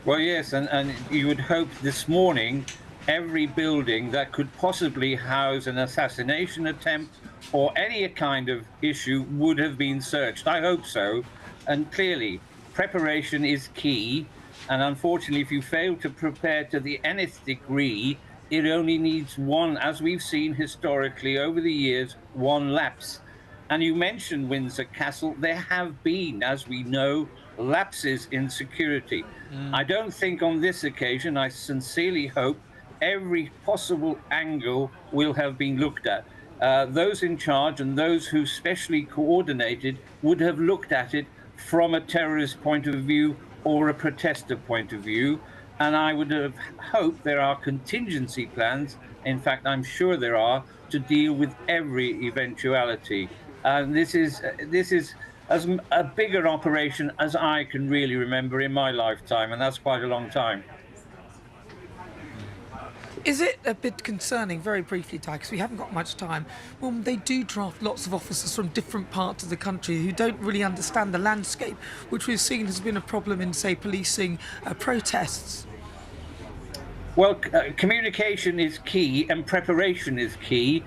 Well, yes, and you would hope this morning every building that could possibly house an assassination attempt or any kind of issue would have been searched. I hope so. And clearly, preparation is key. And unfortunately, if you fail to prepare to the nth degree, it only needs one, as we've seen historically over the years, one lapse. And you mentioned Windsor Castle. There have been, as we know, lapses in security. I don't think on this occasion, I sincerely hope, every possible angle will have been looked at. Those in charge and those who specially coordinated would have looked at it from a terrorist point of view or a protester point of view, and I would have hoped there are contingency plans, in fact I'm sure there are, to deal with every eventuality. And this is as a bigger operation as I can really remember in my lifetime, and that's quite a long time. Is it a bit concerning, very briefly, Ty, because we haven't got much time, when they do draft lots of officers from different parts of the country who don't really understand the landscape, which we've seen has been a problem in, say, policing protests? Well, communication is key and preparation is key.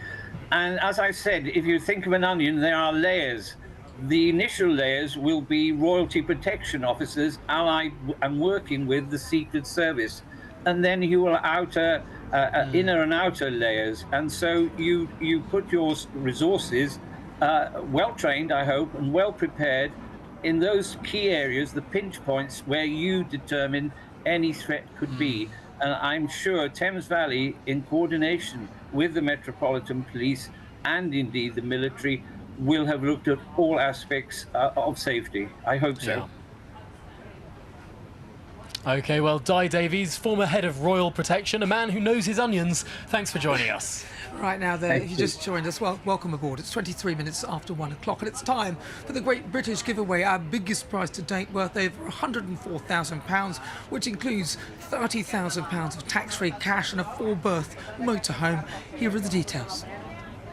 And as I said, if you think of an onion, there are layers. The initial layers will be royalty protection officers allied and working with the Secret Service. And then you will inner and outer layers. And so you put your resources, well trained, I hope, and well prepared in those key areas, the pinch points where you determine any threat could be. And I'm sure Thames Valley, in coordination with the Metropolitan Police and indeed the military, will have looked at all aspects of safety. I hope so. Yeah. OK, well, Di Davies, former head of Royal Protection, a man who knows his onions. Thanks for joining us. Right now, if you just joined us, well, welcome aboard. It's 23 minutes after 1 o'clock, and it's time for the Great British Giveaway, our biggest prize to date, worth over £104,000, which includes £30,000 of tax-free cash and a 4-berth motorhome. Here are the details.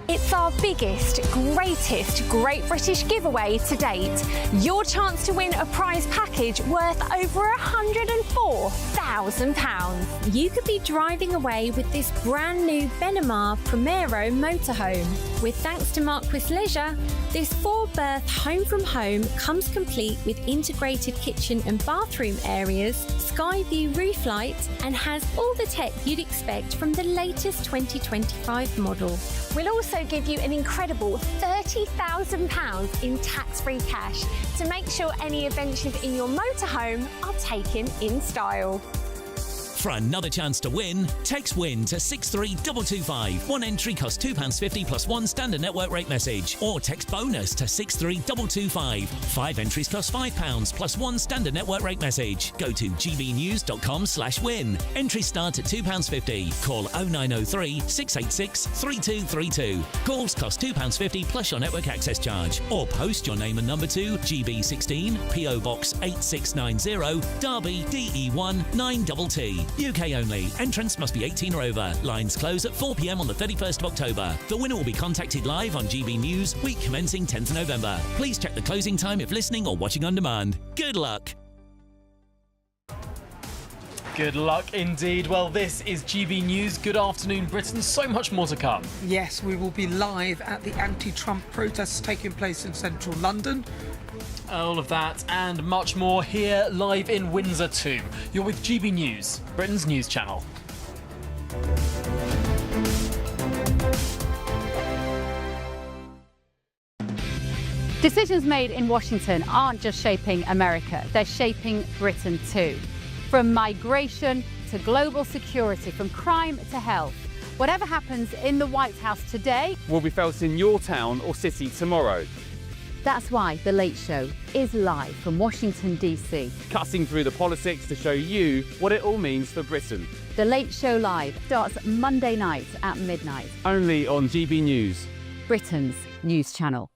It's our biggest, greatest Great British Giveaway to date. Your chance to win a prize package worth over £104,000. You could be driving away with this brand new Benamar Primero motorhome. With thanks to Marquis Leisure, this 4-berth home from home comes complete with integrated kitchen and bathroom areas, sky view roof light, and has all the tech you'd expect from the latest 2025 model. We'll also give you an incredible £30,000 in tax-free cash to make sure any adventures in your motorhome are taken in style. For another chance to win, text WIN to 63225. One entry costs £2.50 plus one standard network rate message. Or text BONUS to 63225. 5 entries cost £5 plus one standard network rate message. Go to gbnews.com/win. Entries start at £2.50. Call 0903 686 3232. Calls cost £2.50 plus your network access charge. Or post your name and number to GB16 PO Box 8690 Derby DE1 9TT. UK only. Entrance must be 18 or over. Lines close at 4 p.m. on the 31st of October. The winner will be contacted live on GB News, week commencing 10th November. Please check the closing time if listening or watching on demand. Good luck. Good luck indeed. Well, this is GB News. Good afternoon, Britain. So much more to come. Yes, we will be live at the anti-Trump protests taking place in central London. All of that and much more here live in Windsor too. You're with GB News, Britain's news channel. Decisions made in Washington aren't just shaping America, they're shaping Britain too. From migration to global security, from crime to health, Whatever happens in the White House today will be felt in your town or city tomorrow. That's why The Late Show is live from Washington, D.C. Cutting through the politics to show you what it all means for Britain. The Late Show Live starts Monday night at midnight. Only on GB News, Britain's news channel.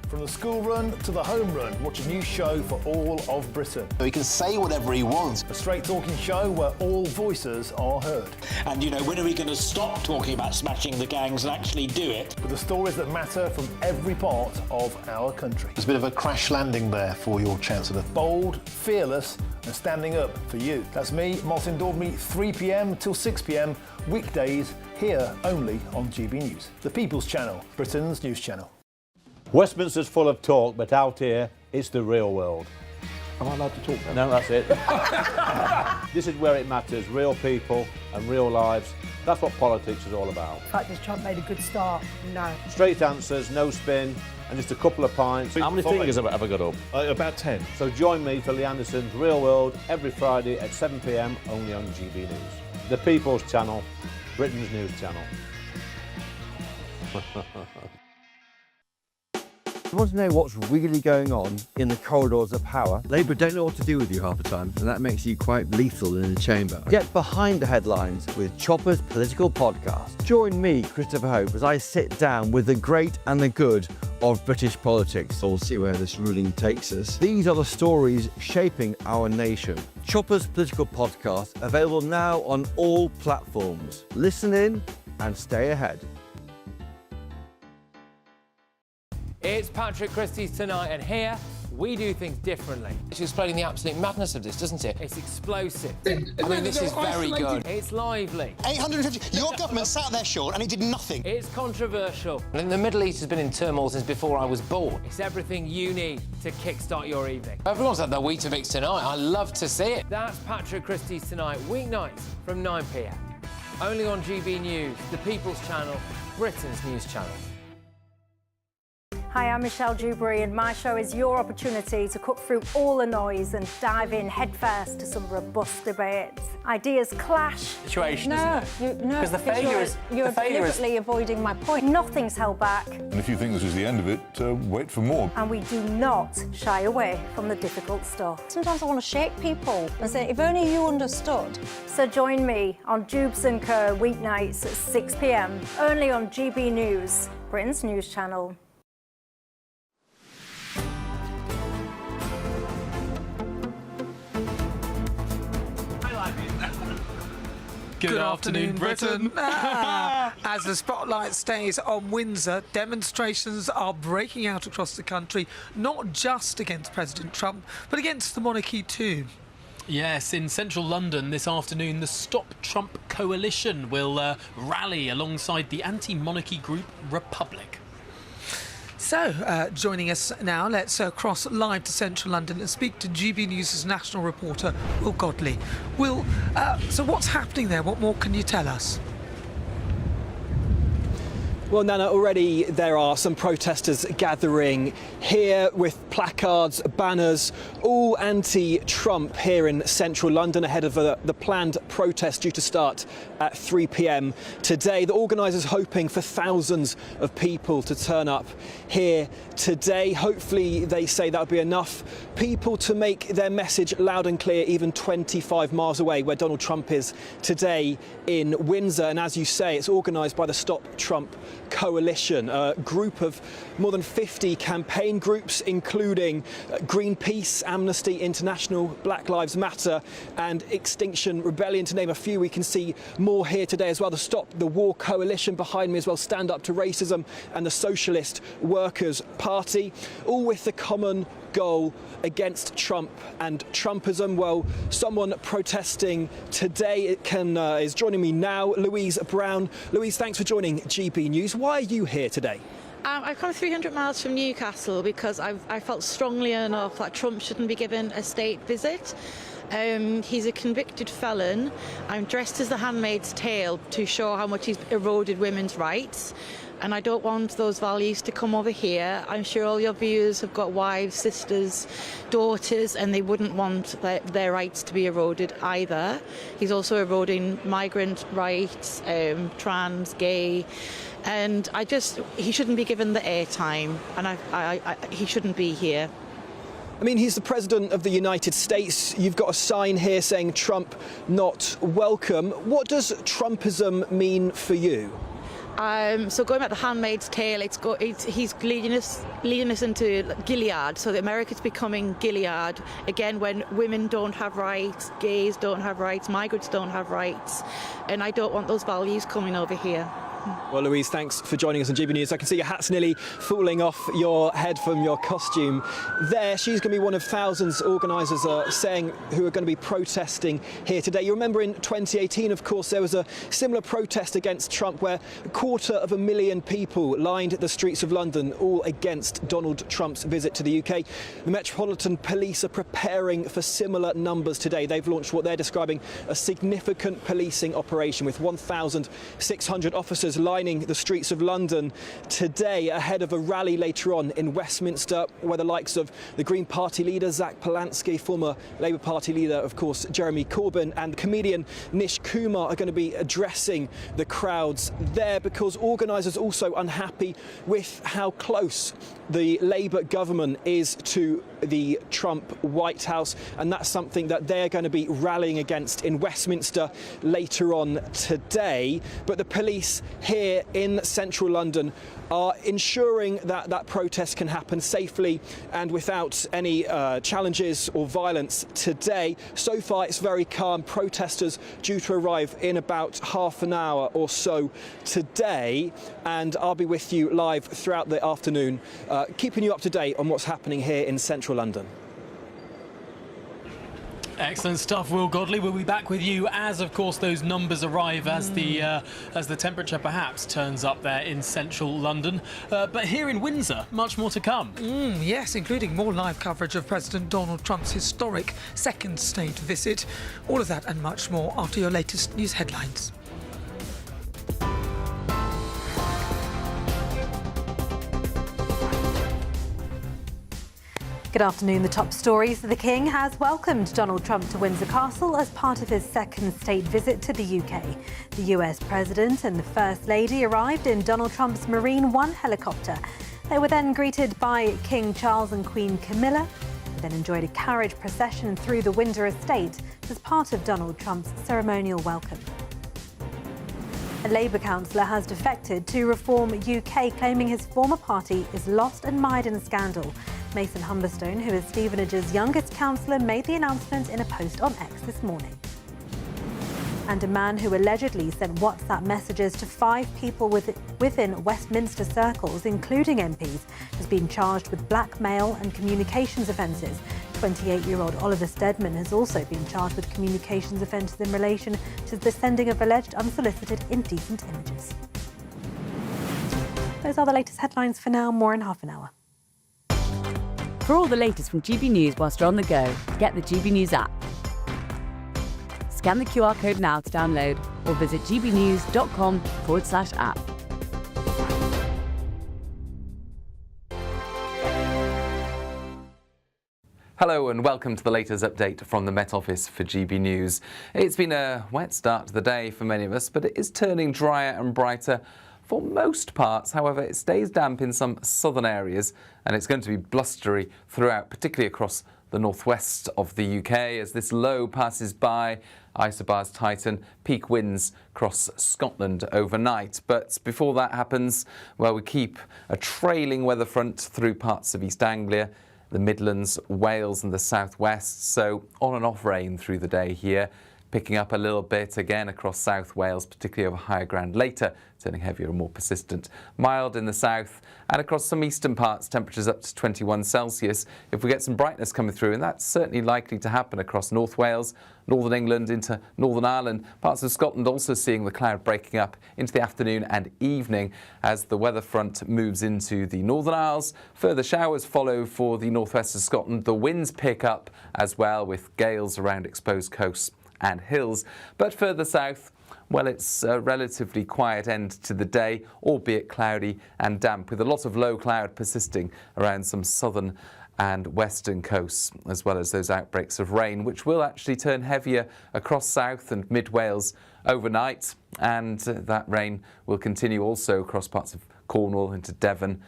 From the school run to the home run, watch a new show for all of Britain. He can say whatever he wants. A straight talking show where all voices are heard. And, you know, when are we going to stop talking about smashing the gangs and actually do it? With the stories that matter from every part of our country. There's a bit of a crash landing there for your Chancellor. Bold, fearless and standing up for you. That's me, Martin Daubney, 3 p.m. till 6 p.m, weekdays, here only on GB News. The People's Channel, Britain's news channel. Westminster's full of talk, but out here, it's the real world. Am I allowed to talk No, now? that's it. This is where it matters, real people and real lives. That's what politics is all about. In fact, has Trump made a good start? No. Straight answers, no spin, and just a couple of pints. How many fingers have I got up? About 10. So join me for Lee Anderson's Real World every Friday at 7 p.m, only on GB News. The People's Channel, Britain's news channel. You want to know what's really going on in the corridors of power? Labour don't know what to do with you half the time, and that makes you quite lethal in the chamber. Get behind the headlines with Chopper's Political Podcast. Join me, Christopher Hope, as I sit down with the great and the good of British politics. We'll see where this ruling takes us. These are the stories shaping our nation. Chopper's Political Podcast, available now on all platforms. Listen in and stay ahead. It's Patrick Christie's Tonight, and here we do things differently. It's explaining the absolute madness of this, doesn't it? It's explosive. I mean, this is very good. It's lively. 850. Your government sat there, Sean, and it did nothing. It's controversial. And the Middle East has been in turmoil since before I was born. It's everything you need to kickstart your evening. Everyone's had their Weetabix tonight. I love to see it. That's Patrick Christie's Tonight, weeknights from 9 p.m. Only on GB News, the People's Channel, Britain's news channel. Hi, I'm Michelle Dewberry, and my show is your opportunity to cut through all the noise and dive in headfirst to some robust debates. Ideas clash. Situation, no, isn't it? Because the failure is... You're deliberately avoiding my point. Nothing's held back. And if you think this is the end of it, wait for more. And we do not shy away from the difficult stuff. Sometimes I want to shake people and say, if only you understood. So join me on Dubes & Co. weeknights at 6 p.m, only on GB News, Britain's news channel. Good afternoon, Britain. As the spotlight stays on Windsor, demonstrations are breaking out across the country, not just against President Trump, but against the monarchy too. Yes, in central London this afternoon, the Stop Trump Coalition will rally alongside the anti-monarchy group Republic. So, joining us now, let's cross live to central London and speak to GB News' national reporter, Will Godley. Will, so what's happening there? What more can you tell us? Well, Nana, already there are some protesters gathering here with placards, banners, all anti-Trump here in central London ahead of the planned protest due to start at 3 p.m. today. The organisers hoping for thousands of people to turn up here today. Hopefully, they say that'll be enough people to make their message loud and clear, even 25 miles away where Donald Trump is today in Windsor. And as you say, it's organised by the Stop Trump Coalition, a group of more than 50 campaign groups, including Greenpeace, Amnesty International, Black Lives Matter and Extinction Rebellion, to name a few. We can see more here today as well. The Stop the War Coalition behind me as well, Stand Up to Racism, and the Socialist Workers' Party, all with the common goal against Trump and Trumpism. Well, someone protesting today is joining me now, Louise Brown. Louise, thanks for joining GB News. Why are you here today? I've come 300 miles from Newcastle because I felt strongly enough that Trump shouldn't be given a state visit. He's a convicted felon. I'm dressed as the Handmaid's Tale to show how much he's eroded women's rights. And I don't want those values to come over here. I'm sure all your viewers have got wives, sisters, daughters, and they wouldn't want their rights to be eroded either. He's also eroding migrant rights, trans, gay, and he shouldn't be given the airtime, and he shouldn't be here. I mean, he's the President of the United States. You've got a sign here saying Trump not welcome. What does Trumpism mean for you? So going back to The Handmaid's Tale, he's leading us into Gilead. So that America's becoming Gilead again when women don't have rights, gays don't have rights, migrants don't have rights, and I don't want those values coming over here. Well, Louise, thanks for joining us on GBNews. I can see your hat's nearly falling off your head from your costume there. She's going to be one of thousands organisers saying who are going to be protesting here today. You remember in 2018, of course, there was a similar protest against Trump where 250,000 people lined the streets of London, all against Donald Trump's visit to the UK. The Metropolitan Police are preparing for similar numbers today. They've launched what they're describing a significant policing operation with 1,600 officers lining the streets of London today ahead of a rally later on in Westminster where the likes of the Green Party leader Zach Polanski, former Labour Party leader of course Jeremy Corbyn, and comedian Nish Kumar are going to be addressing the crowds there because organisers are also unhappy with how close the Labour government is to the Trump White House, and that's something that they're going to be rallying against in Westminster later on today. But the police here in central London are ensuring that that protest can happen safely and without any challenges or violence today. So far it's very calm. Protesters due to arrive in about half an hour or so today, and I'll be with you live throughout the afternoon, keeping you up to date on what's happening here in central London. Excellent stuff, Will Godley. We'll be back with you as, of course, those numbers arrive, as the temperature perhaps turns up there in central London. But here in Windsor, much more to come. Yes, including more live coverage of President Donald Trump's historic second state visit. All of that and much more after your latest news headlines. Good afternoon. The top stories. The King has welcomed Donald Trump to Windsor Castle as part of his second state visit to the UK. The US President and the First Lady arrived in Donald Trump's Marine One helicopter. They were then greeted by King Charles and Queen Camilla, who then enjoyed a carriage procession through the Windsor estate as part of Donald Trump's ceremonial welcome. A Labour councillor has defected to Reform UK, claiming his former party is lost and mired in scandal. Mason Humberstone, who is Stevenage's youngest councillor, made the announcement in a post on X this morning. And a man who allegedly sent WhatsApp messages to 5 people within Westminster circles, including MPs, has been charged with blackmail and communications offences. 28-year-old Oliver Steadman has also been charged with communications offences in relation to the sending of alleged unsolicited indecent images. Those are the latest headlines for now. More in half an hour. For all the latest from GB News whilst you're on the go, get the GB News app. Scan the QR code now to download or visit gbnews.com/app. Hello and welcome to the latest update from the Met Office for GB News. It's been a wet start to the day for many of us, but it is turning drier and brighter for most parts. However, it stays damp in some southern areas and it's going to be blustery throughout, particularly across the northwest of the UK as this low passes by. Isobars tighten, peak winds cross Scotland overnight. But before that happens, well, we keep a trailing weather front through parts of East Anglia, the Midlands, Wales and the southwest. So on and off rain through the day here. picking up a little bit again across South Wales, particularly over higher ground later, turning heavier and more persistent. Mild in the south and across some eastern parts, temperatures up to 21 Celsius. If we get some brightness coming through, and that's certainly likely to happen across North Wales, Northern England into Northern Ireland, parts of Scotland also seeing the cloud breaking up into the afternoon and evening as the weather front moves into the Northern Isles. Further showers follow for the northwest of Scotland. The winds pick up as well with gales around exposed coasts and hills. But further south, well, it's a relatively quiet end to the day, albeit cloudy and damp, with a lot of low cloud persisting around some southern and western coasts, as well as those outbreaks of rain, which will actually turn heavier across South and Mid Wales overnight. And that rain will continue also across parts of Cornwall into Devon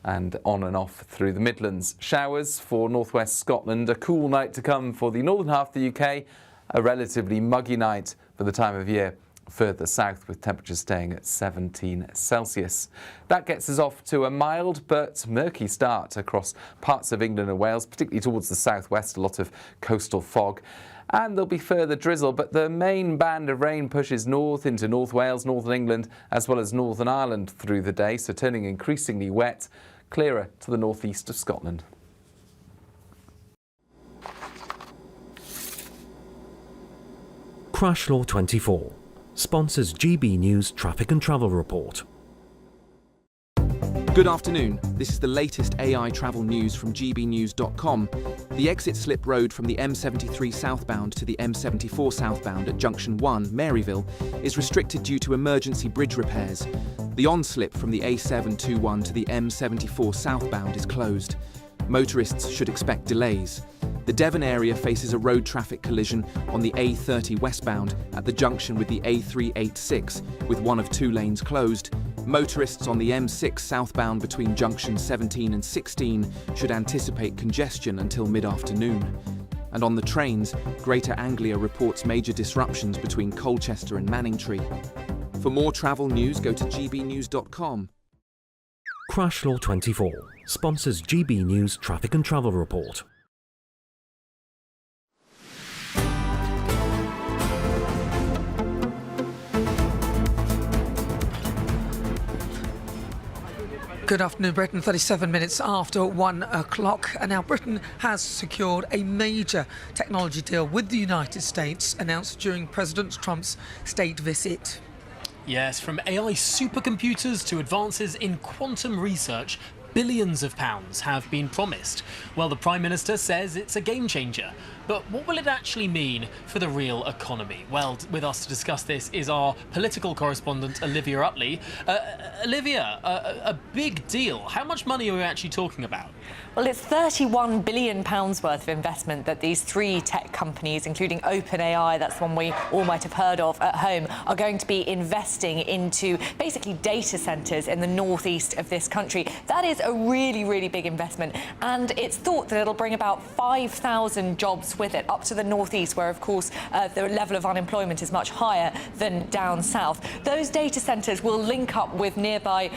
and on and off through the Midlands. Showers for northwest Scotland, a cool night to come for the northern half of the UK, a relatively muggy night for the time of year further south, with temperatures staying at 17 Celsius. That gets us off to a mild but murky start across parts of England and Wales, particularly towards the southwest, a lot of coastal fog. And there'll be further drizzle, but the main band of rain pushes north into North Wales, Northern England, as well as Northern Ireland through the day, so turning increasingly wet, clearer to the northeast of Scotland. Crash Law 24 sponsors GB News Traffic and Travel Report. Good afternoon. This is the latest AI travel news from GBNews.com. The exit slip road from the M73 southbound to the M74 southbound at Junction 1, Maryville, is restricted due to emergency bridge repairs. The on-slip from the A721 to the M74 southbound is closed. Motorists should expect delays. The Devon area faces a road traffic collision on the A30 westbound at the junction with the A386, with one of two lanes closed. Motorists on the M6 southbound between junctions 17 and 16 should anticipate congestion until mid-afternoon. And on the trains, Greater Anglia reports major disruptions between Colchester and Manningtree. For more travel news, go to gbnews.com. Crash Law 24 sponsors GB News Traffic and Travel Report. Good afternoon, Britain. 37 minutes after 1 o'clock. And now Britain has secured a major technology deal with the United States, announced during President Trump's state visit. Yes, from AI supercomputers to advances in quantum research, billions of pounds have been promised. Well, the Prime Minister says it's a game changer. But what will it actually mean for the real economy? Well, with us to discuss this is our political correspondent, Olivia Utley. Olivia, a big deal. How much money are we actually talking about? Well, it's £31 billion worth of investment that these three tech companies, including OpenAI, that's one we all might have heard of at home, are going to be investing into basically data centres in the northeast of this country. That is a really, really big investment, and it's thought that it'll bring about 5,000 jobs with it, up to the northeast, where, of course, the level of unemployment is much higher than down south. Those data centres will link up with nearby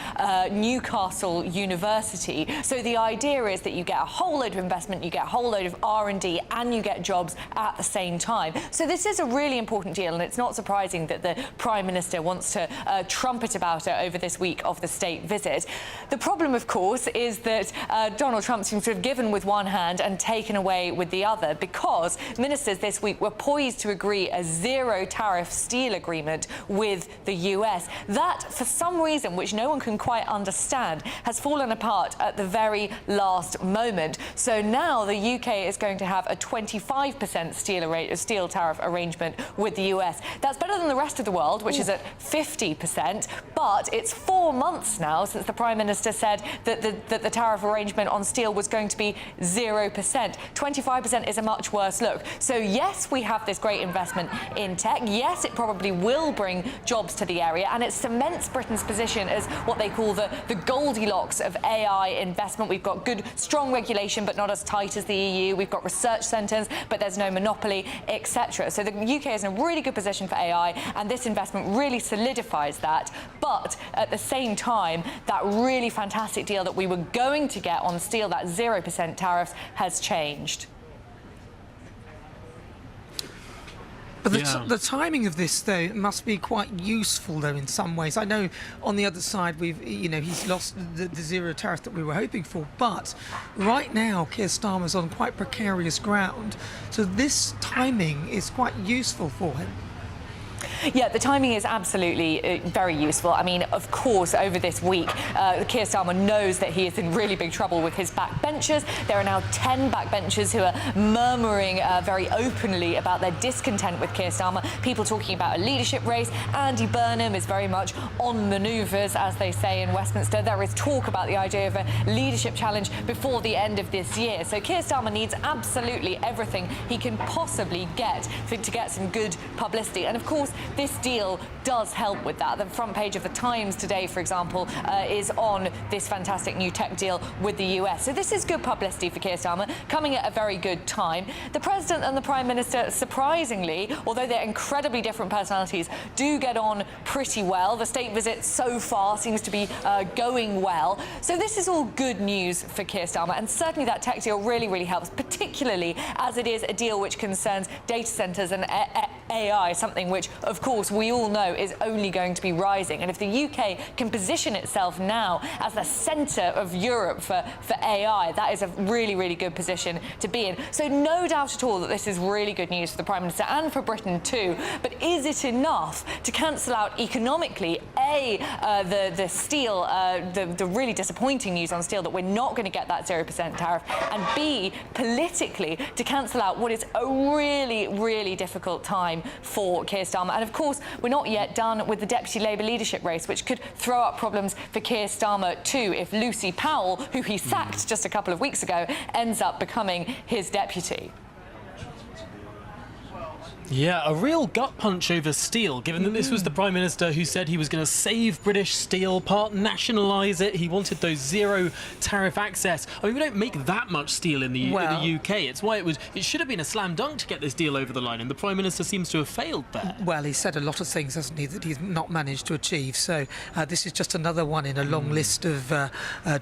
Newcastle University. So the idea is that you get a whole load of investment, you get a whole load of R&D, and you get jobs at the same time. So this is a really important deal, and it's not surprising that the Prime Minister wants to trumpet about it over this week of the state visit. The problem, of course, is that Donald Trump seems to have given with one hand and taken away with the other, because ministers this week were poised to agree a zero-tariff steel agreement with the US. That, for some reason, which no one can quite understand, has fallen apart at the very last moment. So now the UK is going to have a 25% steel tariff arrangement with the US. That's better than the rest of the world, which is at 50%, but it's 4 months now since the Prime Minister said that the tariff arrangement on steel was going to be 0%. 25% is a much worse look. So yes, we have this great investment in tech. Yes, it probably will bring jobs to the area, and it cements Britain's position as what they call the Goldilocks of AI investment. We've got good, strong regulation, but not as tight as the EU. We've got research centres, but there's no monopoly, etc. So the UK is in a really good position for AI, and this investment really solidifies that. But at the same time, that really fantastic deal that we were going to get on steel, that 0% tariffs, has changed. But the timing of this, though, must be quite useful, though, in some ways. I know on the other side, he's lost the zero tariff that we were hoping for. But right now, Keir Starmer's on quite precarious ground. So this timing is quite useful for him. Yeah, the timing is absolutely very useful. I mean, of course, over this week, Keir Starmer knows that he is in really big trouble with his backbenchers. There are now 10 backbenchers who are murmuring very openly about their discontent with Keir Starmer. People talking about a leadership race. Andy Burnham is very much on manoeuvres, as they say in Westminster. There is talk about the idea of a leadership challenge before the end of this year. So Keir Starmer needs absolutely everything he can possibly get to get some good publicity. And of course, this deal does help with that. The front page of the Times today, for example, is on this fantastic new tech deal with the US. So this is good publicity for Keir Starmer, coming at a very good time. The President and the Prime Minister, surprisingly, although they're incredibly different personalities, do get on pretty well. The state visit so far seems to be going well. So this is all good news for Keir Starmer, and certainly that tech deal really, really helps, particularly as it is a deal which concerns data centres and AI, something which, of course, we all know is only going to be rising. And if the UK can position itself now as the centre of Europe for AI, that is a really, really good position to be in. So no doubt at all that this is really good news for the Prime Minister and for Britain too. But is it enough to cancel out economically, the steel, the really disappointing news on steel that we're not going to get that 0% tariff, and B, politically, to cancel out what is a really, really difficult time for Keir Starmer? And of course, we're not yet done with the Deputy Labour leadership race, which could throw up problems for Keir Starmer too if Lucy Powell, who he sacked just a couple of weeks ago, ends up becoming his deputy. Yeah, a real gut punch over steel, given that this was the Prime Minister who said he was going to save British steel, part nationalise it. He wanted those zero tariff access. I mean, we don't make that much steel in the UK. It's why it should have been a slam dunk to get this deal over the line, and the Prime Minister seems to have failed there. Well, he said a lot of things, hasn't he, that he's not managed to achieve. So this is just another one in a long list of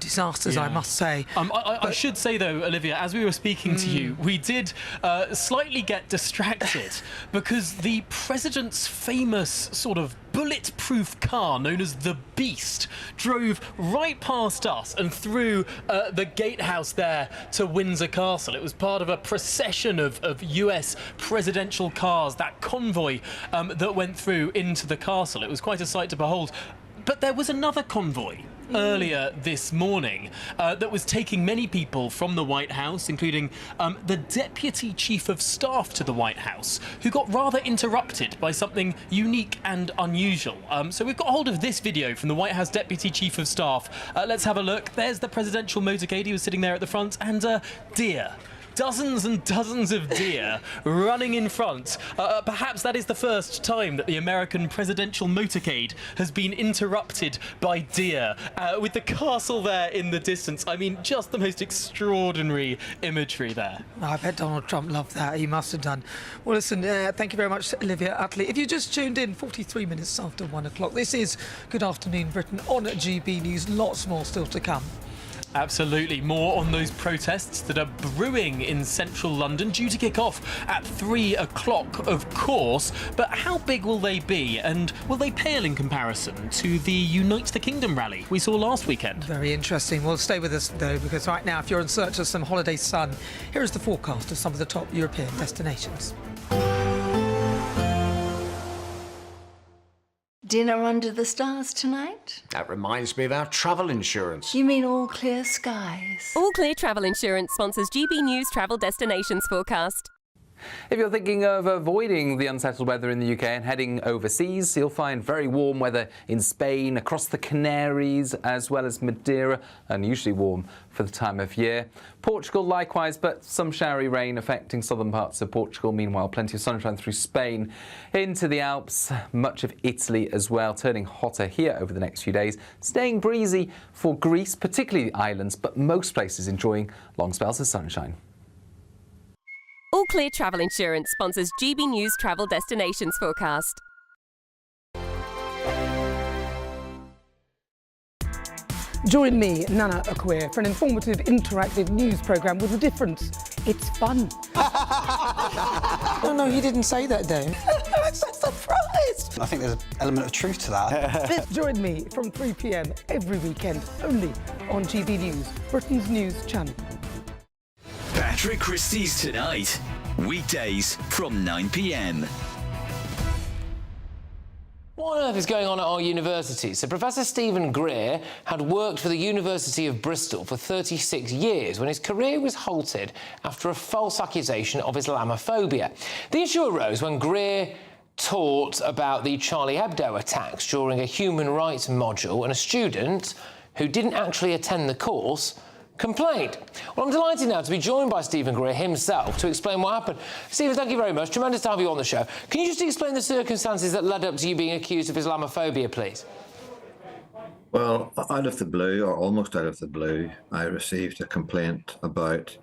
disasters, I must say. I should say, though, Olivia, as we were speaking to you, we did slightly get distracted because the President's famous sort of bulletproof car known as the Beast drove right past us and through the gatehouse there to Windsor Castle. It was part of a procession of US presidential cars, that convoy that went through into the castle. It was quite a sight to behold. But there was another convoy earlier this morning that was taking many people from the White House, including the Deputy Chief of Staff to the White House, who got rather interrupted by something unique and unusual. So we've got hold of this video from the White House Deputy Chief of Staff. Let's have a look. There's the presidential motorcade. He was sitting there at the front, and deer. Dozens and dozens of deer running in front. Perhaps that is the first time that the American presidential motorcade has been interrupted by deer, with the castle there in the distance. I mean, just the most extraordinary imagery there. I bet Donald Trump loved that. He must have done. Well, listen, thank you very much, Olivia Utley. If you just tuned in, 43 minutes after 1 o'clock, this is Good Afternoon Britain on GB News. Lots more still to come. Absolutely. More on those protests that are brewing in central London, due to kick off at 3 o'clock, of course. But how big will they be, and will they pale in comparison to the Unite the Kingdom rally we saw last weekend? Very interesting. Well, stay with us, though, because right now, if you're in search of some holiday sun, here is the forecast of some of the top European destinations. Dinner under the stars tonight? That reminds me of our travel insurance. You mean all clear skies? All Clear Travel Insurance sponsors GB News Travel Destinations forecast. If you're thinking of avoiding the unsettled weather in the UK and heading overseas, you'll find very warm weather in Spain, across the Canaries, as well as Madeira, unusually warm for the time of year. Portugal likewise, but some showery rain affecting southern parts of Portugal. Meanwhile, plenty of sunshine through Spain into the Alps, much of Italy as well, turning hotter here over the next few days. Staying breezy for Greece, particularly the islands, but most places enjoying long spells of sunshine. All Clear Travel Insurance sponsors GB News Travel Destinations forecast. Join me, Nana Akweer, for an informative, interactive news programme with a difference. It's fun. No, you didn't say that, Dave. I'm so surprised. I think there's an element of truth to that. Join me from 3 p.m. every weekend, only on GB News, Britain's news channel. Patrick Christie's Tonight, weekdays from 9 p.m. What on earth is going on at our universities? So Professor Stephen Greer had worked for the University of Bristol for 36 years when his career was halted after a false accusation of Islamophobia. The issue arose when Greer taught about the Charlie Hebdo attacks during a human rights module, and a student who didn't actually attend the course complained. Well, I'm delighted now to be joined by Stephen Greer himself to explain what happened. Stephen, thank you very much. Tremendous to have you on the show. Can you just explain the circumstances that led up to you being accused of Islamophobia, please? Well, out of the blue, or almost out of the blue, I received a complaint about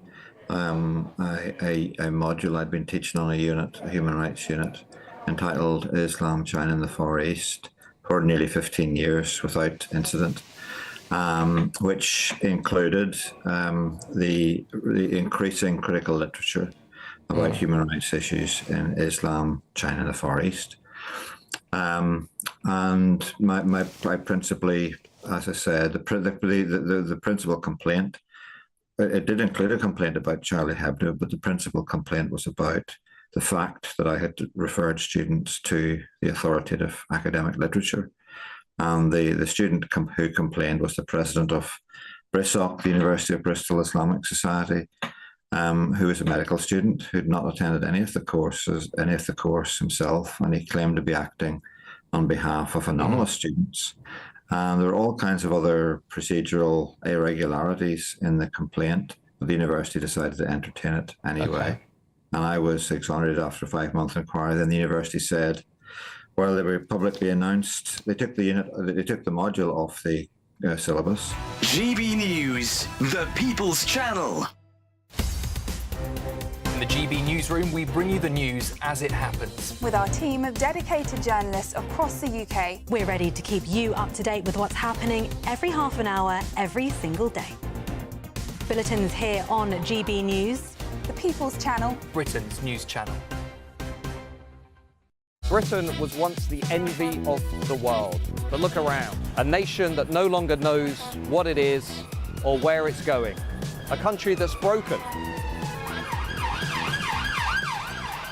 a module I'd been teaching on a unit, a human rights unit, entitled Islam, China and the Far East, for nearly 15 years without incident. Which included the increasing critical literature about human rights issues in Islam, China, and the Far East. And my principally, as I said, the principal complaint, it did include a complaint about Charlie Hebdo, but the principal complaint was about the fact that I had referred students to the authoritative academic literature. And the student who complained was the president of BRISOC, the University of Bristol Islamic Society, who was a medical student who'd not attended any of the course himself, and he claimed to be acting on behalf of anonymous students. And there were all kinds of other procedural irregularities in the complaint, but the university decided to entertain it anyway. Okay. And I was exonerated after a 5-month inquiry. Then the university said, well, they were publicly announced. They took the module off the syllabus. GB News, the People's Channel. In the GB newsroom, we bring you the news as it happens. With our team of dedicated journalists across the UK, we're ready to keep you up to date with what's happening every half an hour, every single day. Bulletins here on GB News, the People's Channel, Britain's news channel. Britain was once the envy of the world, but look around. A nation that no longer knows what it is or where it's going. A country that's broken.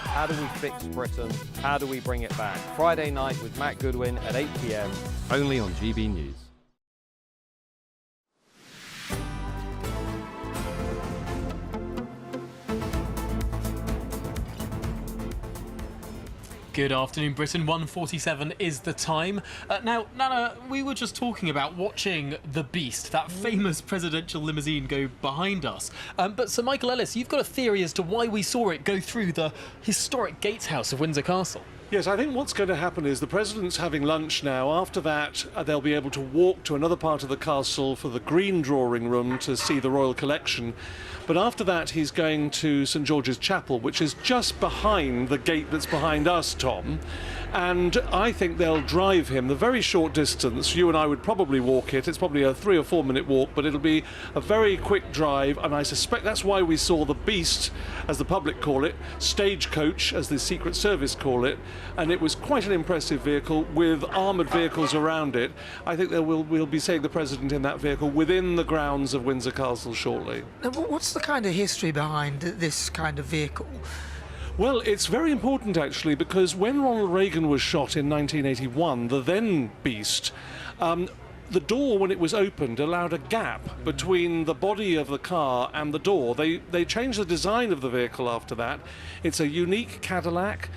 How do we fix Britain? How do we bring it back? Friday night with Matt Goodwin at 8 p.m. only on GB News. Good afternoon, Britain. 1:47 is the time. Now, Nana, we were just talking about watching the Beast, that famous presidential limousine, go behind us. But Sir Michael Ellis, you've got a theory as to why we saw it go through the historic gatehouse of Windsor Castle. Yes, I think what's going to happen is the President's having lunch now. After that, they'll be able to walk to another part of the castle for the Green Drawing Room to see the Royal Collection. But after that, he's going to St George's Chapel, which is just behind the gate that's behind us, Tom. And I think they'll drive him the very short distance. You and I would probably walk it. It's probably a 3 or 4 minute walk, but it'll be a very quick drive. And I suspect that's why we saw the Beast, as the public call it, stagecoach, as the Secret Service call it. And it was quite an impressive vehicle with armoured vehicles around it. I think we'll be seeing the President in that vehicle within the grounds of Windsor Castle shortly. Now, what's the kind of history behind this kind of vehicle? Well, it's very important, actually, because when Ronald Reagan was shot in 1981, the then Beast, the door, when it was opened, allowed a gap between the body of the car and the door. They changed the design of the vehicle after that. It's a unique Cadillac.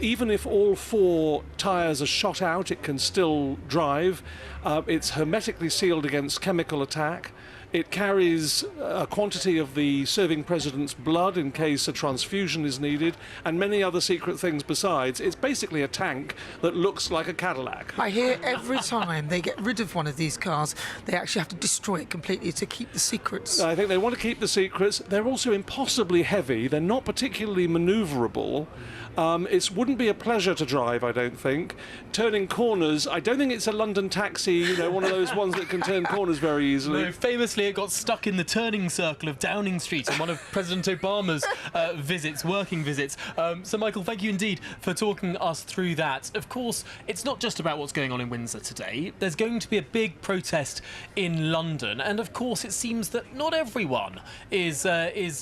Even if all 4 tyres are shot out, it can still drive. It's hermetically sealed against chemical attack. It carries a quantity of the serving president's blood in case a transfusion is needed, and many other secret things besides. It's basically a tank that looks like a Cadillac. I hear every time they get rid of one of these cars, they actually have to destroy it completely to keep the secrets. I think they want to keep the secrets. They're also impossibly heavy. They're not particularly manoeuvrable. It wouldn't be a pleasure to drive, I don't think. Turning corners, I don't think it's a London taxi you know, one of those ones that can turn corners very easily. No, famously, it got stuck in the turning circle of Downing Street on one of President Obama's working visits. So, Michael, thank you indeed for talking us through that. Of course, it's not just about what's going on in Windsor today. There's going to be a big protest in London, and of course, it seems that not everyone is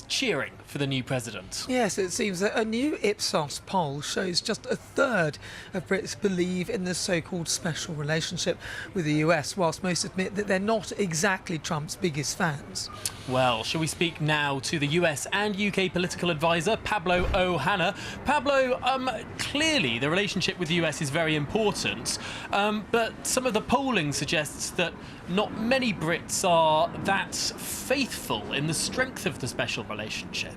cheering for the new president. Yes, it seems that a new Ipsos poll shows just a third of Brits believe in the so-called special relationship with the US, whilst most admit that they're not exactly Trump's biggest fans. Well, shall we speak now to the US and UK political advisor, Pablo O'Hannah. Pablo, clearly the relationship with the US is very important, but some of the polling suggests that not many Brits are that faithful in the strength of the special relationship.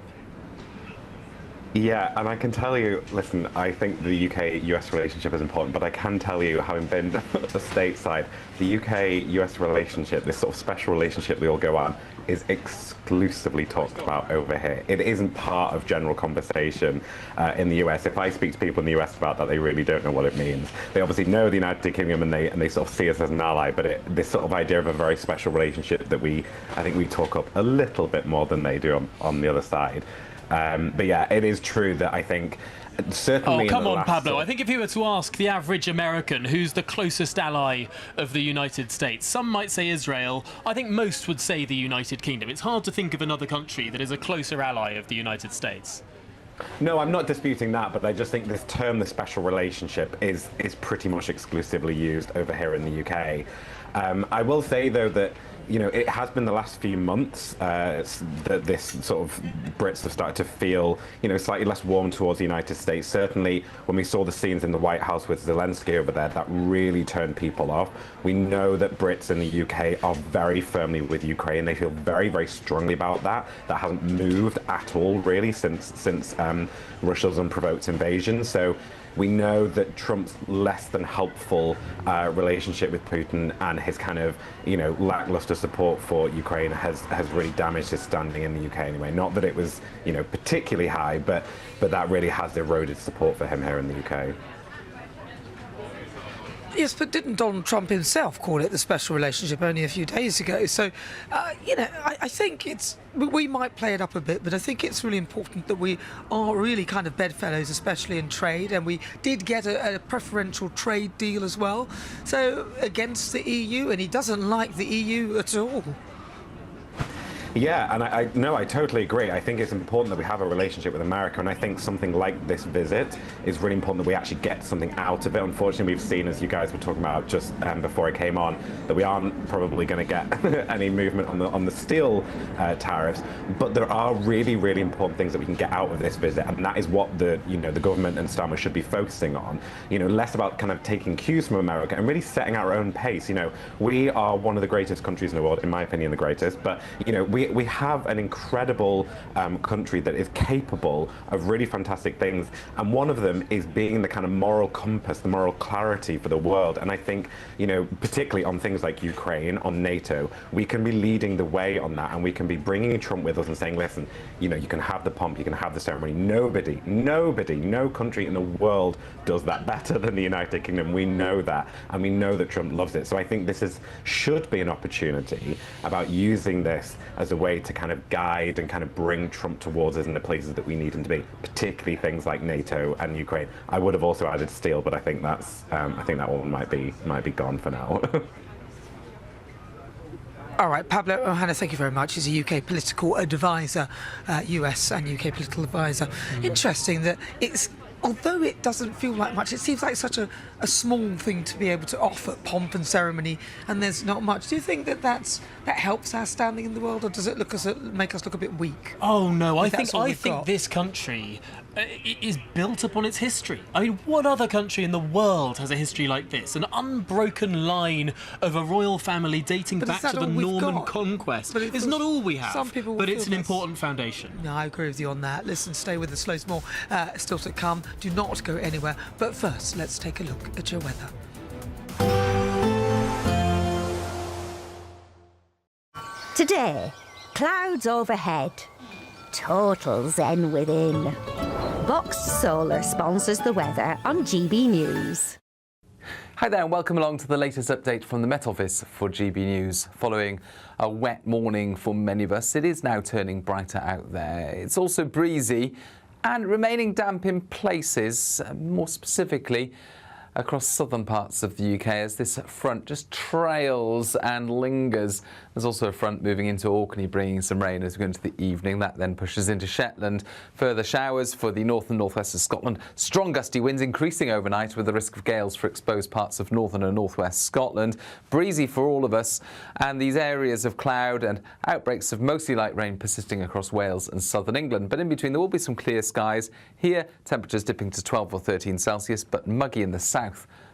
Yeah, and I can tell you, listen, I think the UK-US relationship is important, but I can tell you, having been the stateside, the UK-US relationship, this sort of special relationship we all go on, is exclusively talked about over here. It isn't part of general conversation in the US. If I speak to people in the US about that, they really don't know what it means. They obviously know the United Kingdom and they sort of see us as an ally, but this sort of idea of a very special relationship that I think we talk up a little bit more than they do on the other side. But yeah, it is true that I think certainly. Oh, come on, Pablo. I think if you were to ask the average American who's the closest ally of the United States, some might say Israel. I think most would say the United Kingdom. It's hard to think of another country that is a closer ally of the United States. No, I'm not disputing that, but I just think this term, the special relationship, is pretty much exclusively used over here in the UK. I will say, though, that it has been the last few months that this sort of Brits have started to feel, slightly less warm towards the United States. Certainly, when we saw the scenes in the White House with Zelensky over there, that really turned people off. We know that Brits in the UK are very firmly with Ukraine. They feel very, very strongly about that. That hasn't moved at all, really, since Russia's unprovoked invasion. So we know that Trump's less than helpful relationship with Putin and his kind of, lackluster support for Ukraine has really damaged his standing in the UK anyway. Not that it was, particularly high, but that really has eroded support for him here in the UK. Yes, but didn't Donald Trump himself call it the special relationship only a few days ago? So, I think we might play it up a bit, but I think it's really important that we are really kind of bedfellows, especially in trade, and we did get a preferential trade deal as well. So, against the EU, and he doesn't like the EU at all. Yeah, and I totally agree. I think it's important that we have a relationship with America, and I think something like this visit is really important that we actually get something out of it. Unfortunately, we've seen, as you guys were talking about just before I came on, that we aren't probably going to get any movement on the steel tariffs. But there are really, really important things that we can get out of this visit, and that is what the government and Starmer should be focusing on. Less about kind of taking cues from America and really setting our own pace. We are one of the greatest countries in the world, in my opinion, the greatest. But we have an incredible country that is capable of really fantastic things, and one of them is being the kind of moral compass, the moral clarity for the world. And I think, particularly on things like Ukraine, on NATO, we can be leading the way on that, and we can be bringing Trump with us and saying, listen, you can have the pomp, you can have the ceremony. Nobody, no country in the world does that better than the United Kingdom. We know that, and we know that Trump loves it. So I think this should be an opportunity about using this as a way to kind of guide and kind of bring Trump towards us in the places that we need him to be, particularly things like NATO and Ukraine. I would have also added steel, but I think I think that one might be gone for now. All right, Pablo O'Hannah, thank you very much. He's a UK political advisor, US and UK political advisor. Interesting that although it doesn't feel like much, it seems like such a small thing to be able to offer, pomp and ceremony, and there's not much. Do you think that helps our standing in the world, or does it make us look a bit weak? Oh no, I think this country is built upon its history. I mean, what other country in the world has a history like this? An unbroken line of a royal family dating back to the Norman conquest. It's not all we have, some people but it's an important foundation. No, I agree with you on that. Listen, stay with us. Loads more still to come. Do not go anywhere. But first, let's take a look at your weather. Today, clouds overhead. Total zen within. Boxed Solar sponsors the weather on GB News. Hi there and welcome along to the latest update from the Met Office for GB News. Following a wet morning for many of us, it is now turning brighter out there. It's also breezy and remaining damp in places, more specifically across southern parts of the UK as this front just trails and lingers. There's also a front moving into Orkney, bringing some rain as we go into the evening. That then pushes into Shetland. Further showers for the north and northwest of Scotland. Strong gusty winds increasing overnight with the risk of gales for exposed parts of northern and northwest Scotland. Breezy for all of us, and these areas of cloud and outbreaks of mostly light rain persisting across Wales and southern England. But in between there will be some clear skies. Here temperatures dipping to 12 or 13 Celsius, but muggy in the south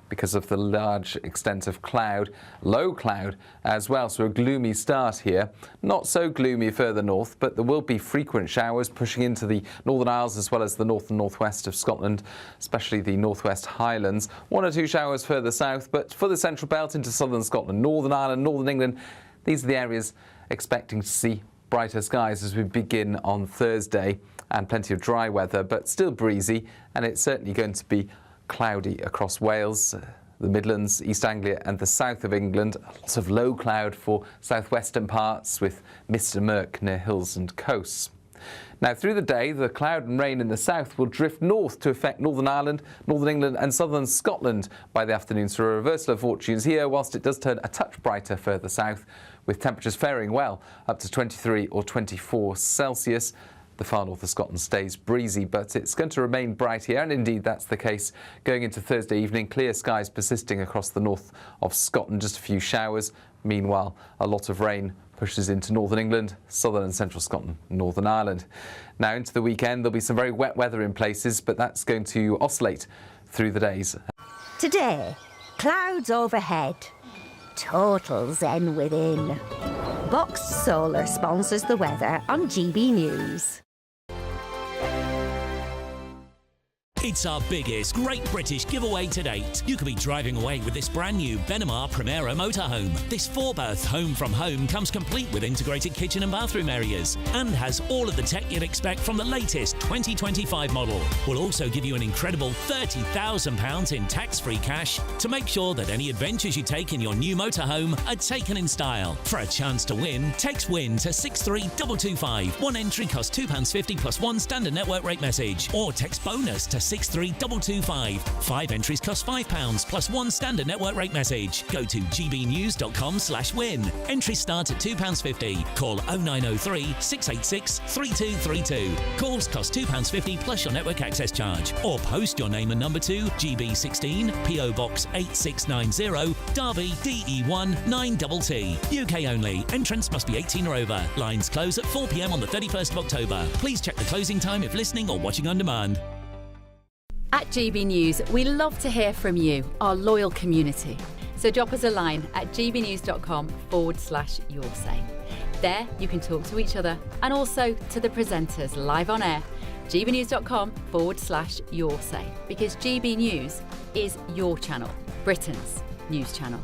because of the large extent of cloud, low cloud as well, so a gloomy start here. Not so gloomy further north, but there will be frequent showers pushing into the Northern Isles as well as the north and northwest of Scotland, especially the northwest Highlands. 1 or 2 showers further south, but for the central belt into southern Scotland, Northern Ireland, northern England, these are the areas expecting to see brighter skies as we begin on Thursday, and plenty of dry weather, but still breezy, and it's certainly going to be cloudy across Wales, the Midlands, East Anglia and the south of England. Lots of low cloud for southwestern parts with mist and murk near hills and coasts. Now through the day, the cloud and rain in the south will drift north to affect Northern Ireland, Northern England and southern Scotland by the afternoon, so a reversal of fortunes here, whilst it does turn a touch brighter further south, with temperatures faring well up to 23 or 24 Celsius. The far north of Scotland stays breezy, but it's going to remain bright here, and indeed that's the case going into Thursday evening. Clear skies persisting across the north of Scotland, just a few showers. Meanwhile, a lot of rain pushes into northern England, southern and central Scotland, Northern Ireland. Now into the weekend, there'll be some very wet weather in places, but that's going to oscillate through the days. Today, clouds overhead, total zen within. Boxed Solar sponsors the weather on GB News. It's our biggest Great British giveaway to date. You could be driving away with this brand new Benamar Primera motorhome. This 4-berth home from home comes complete with integrated kitchen and bathroom areas and has all of the tech you'd expect from the latest 2025 model. We'll also give you an incredible £30,000 in tax-free cash to make sure that any adventures you take in your new motorhome are taken in style. For a chance to win, text WIN to 63225. One entry costs £2.50 plus one standard network rate message, or text BONUS to 63225. 5 entries cost £5 plus one standard network rate message. Go to gbnews.com/win. Entries start at £2.50. Call 0903 686 3232. Calls cost £2.50 plus your network access charge. Or post your name and number to GB16 PO Box 8690 Derby DE1 9TT. UK only. Entrance must be 18 or over. Lines close at 4 p.m. on the 31st of October. Please check the closing time if listening or watching on demand. At GB News, we love to hear from you, our loyal community. So drop us a line at gbnews.com/yoursay. There you can talk to each other and also to the presenters live on air. gbnews.com/yoursay, because GB News is your channel, Britain's news channel.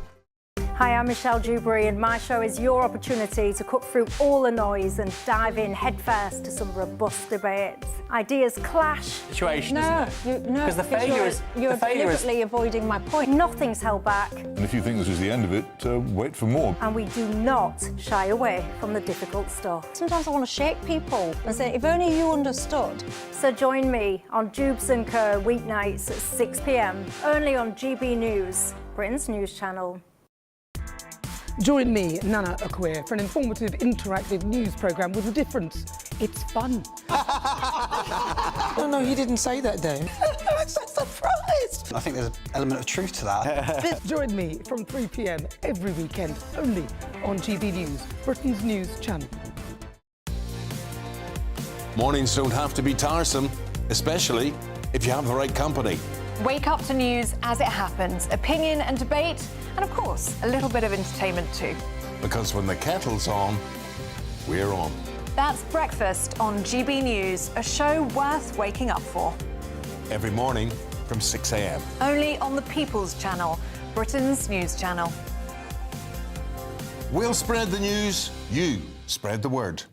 Hi, I'm Michelle Dewberry, and my show is your opportunity to cut through all the noise and dive in headfirst to some robust debates. Ideas clash. Situation, no, isn't it? No, because the failure is you're deliberately avoiding my point. Nothing's held back. And if you think this is the end of it, wait for more. And we do not shy away from the difficult stuff. Sometimes I want to shake people and say, if only you understood. So join me on Jubes & Co weeknights at 6 p.m. only on GB News, Britain's news channel. Join me, Nana Akwe, for an informative, interactive news programme with a difference. It's fun. No, he didn't say that, Dave. I'm so surprised. I think there's an element of truth to that. Join me from 3 p.m. every weekend, only on GB News, Britain's news channel. Mornings don't have to be tiresome, especially if you have the right company. Wake up to news as it happens, opinion and debate, and of course, a little bit of entertainment too. Because when the kettle's on, we're on. That's Breakfast on GB News, a show worth waking up for. Every morning from 6 a.m. Only on the People's Channel, Britain's news channel. We'll spread the news, you spread the word.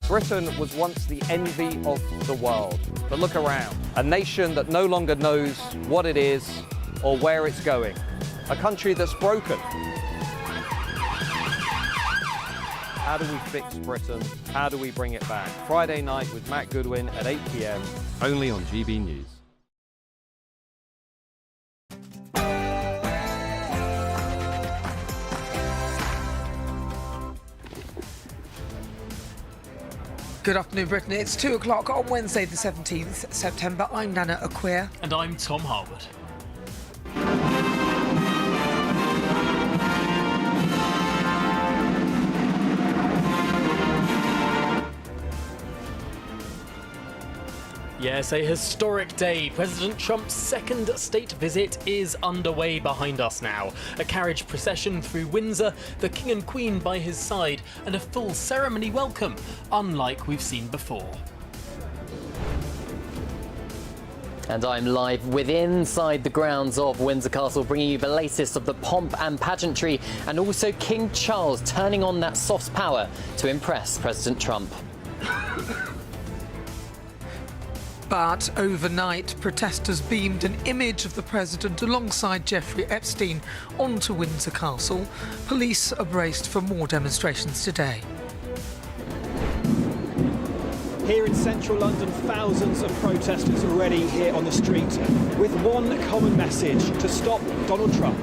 Britain was once the envy of the world. But look around. A nation that no longer knows what it is or where it's going. a country that's broken. How do we fix Britain? How do we bring it back? Friday night with Matt Goodwin at 8 p.m, only on GB News. Good afternoon, Britain. It's 2 o'clock on Wednesday, the 17th September. I'm Nana Acquia. And I'm Tom Harwood. Yes, a historic day. President Trump's second state visit is underway behind us now. A carriage procession through Windsor, the King and Queen by his side, and a full ceremony welcome, unlike we've seen before. And I'm live inside the grounds of Windsor Castle, bringing you the latest of the pomp and pageantry, and also King Charles turning on that soft power to impress President Trump. But overnight, protesters beamed an image of the president alongside Jeffrey Epstein onto Windsor Castle. Police are braced for more demonstrations today. Here in central London, thousands of protesters already here on the street with one common message: to stop Donald Trump.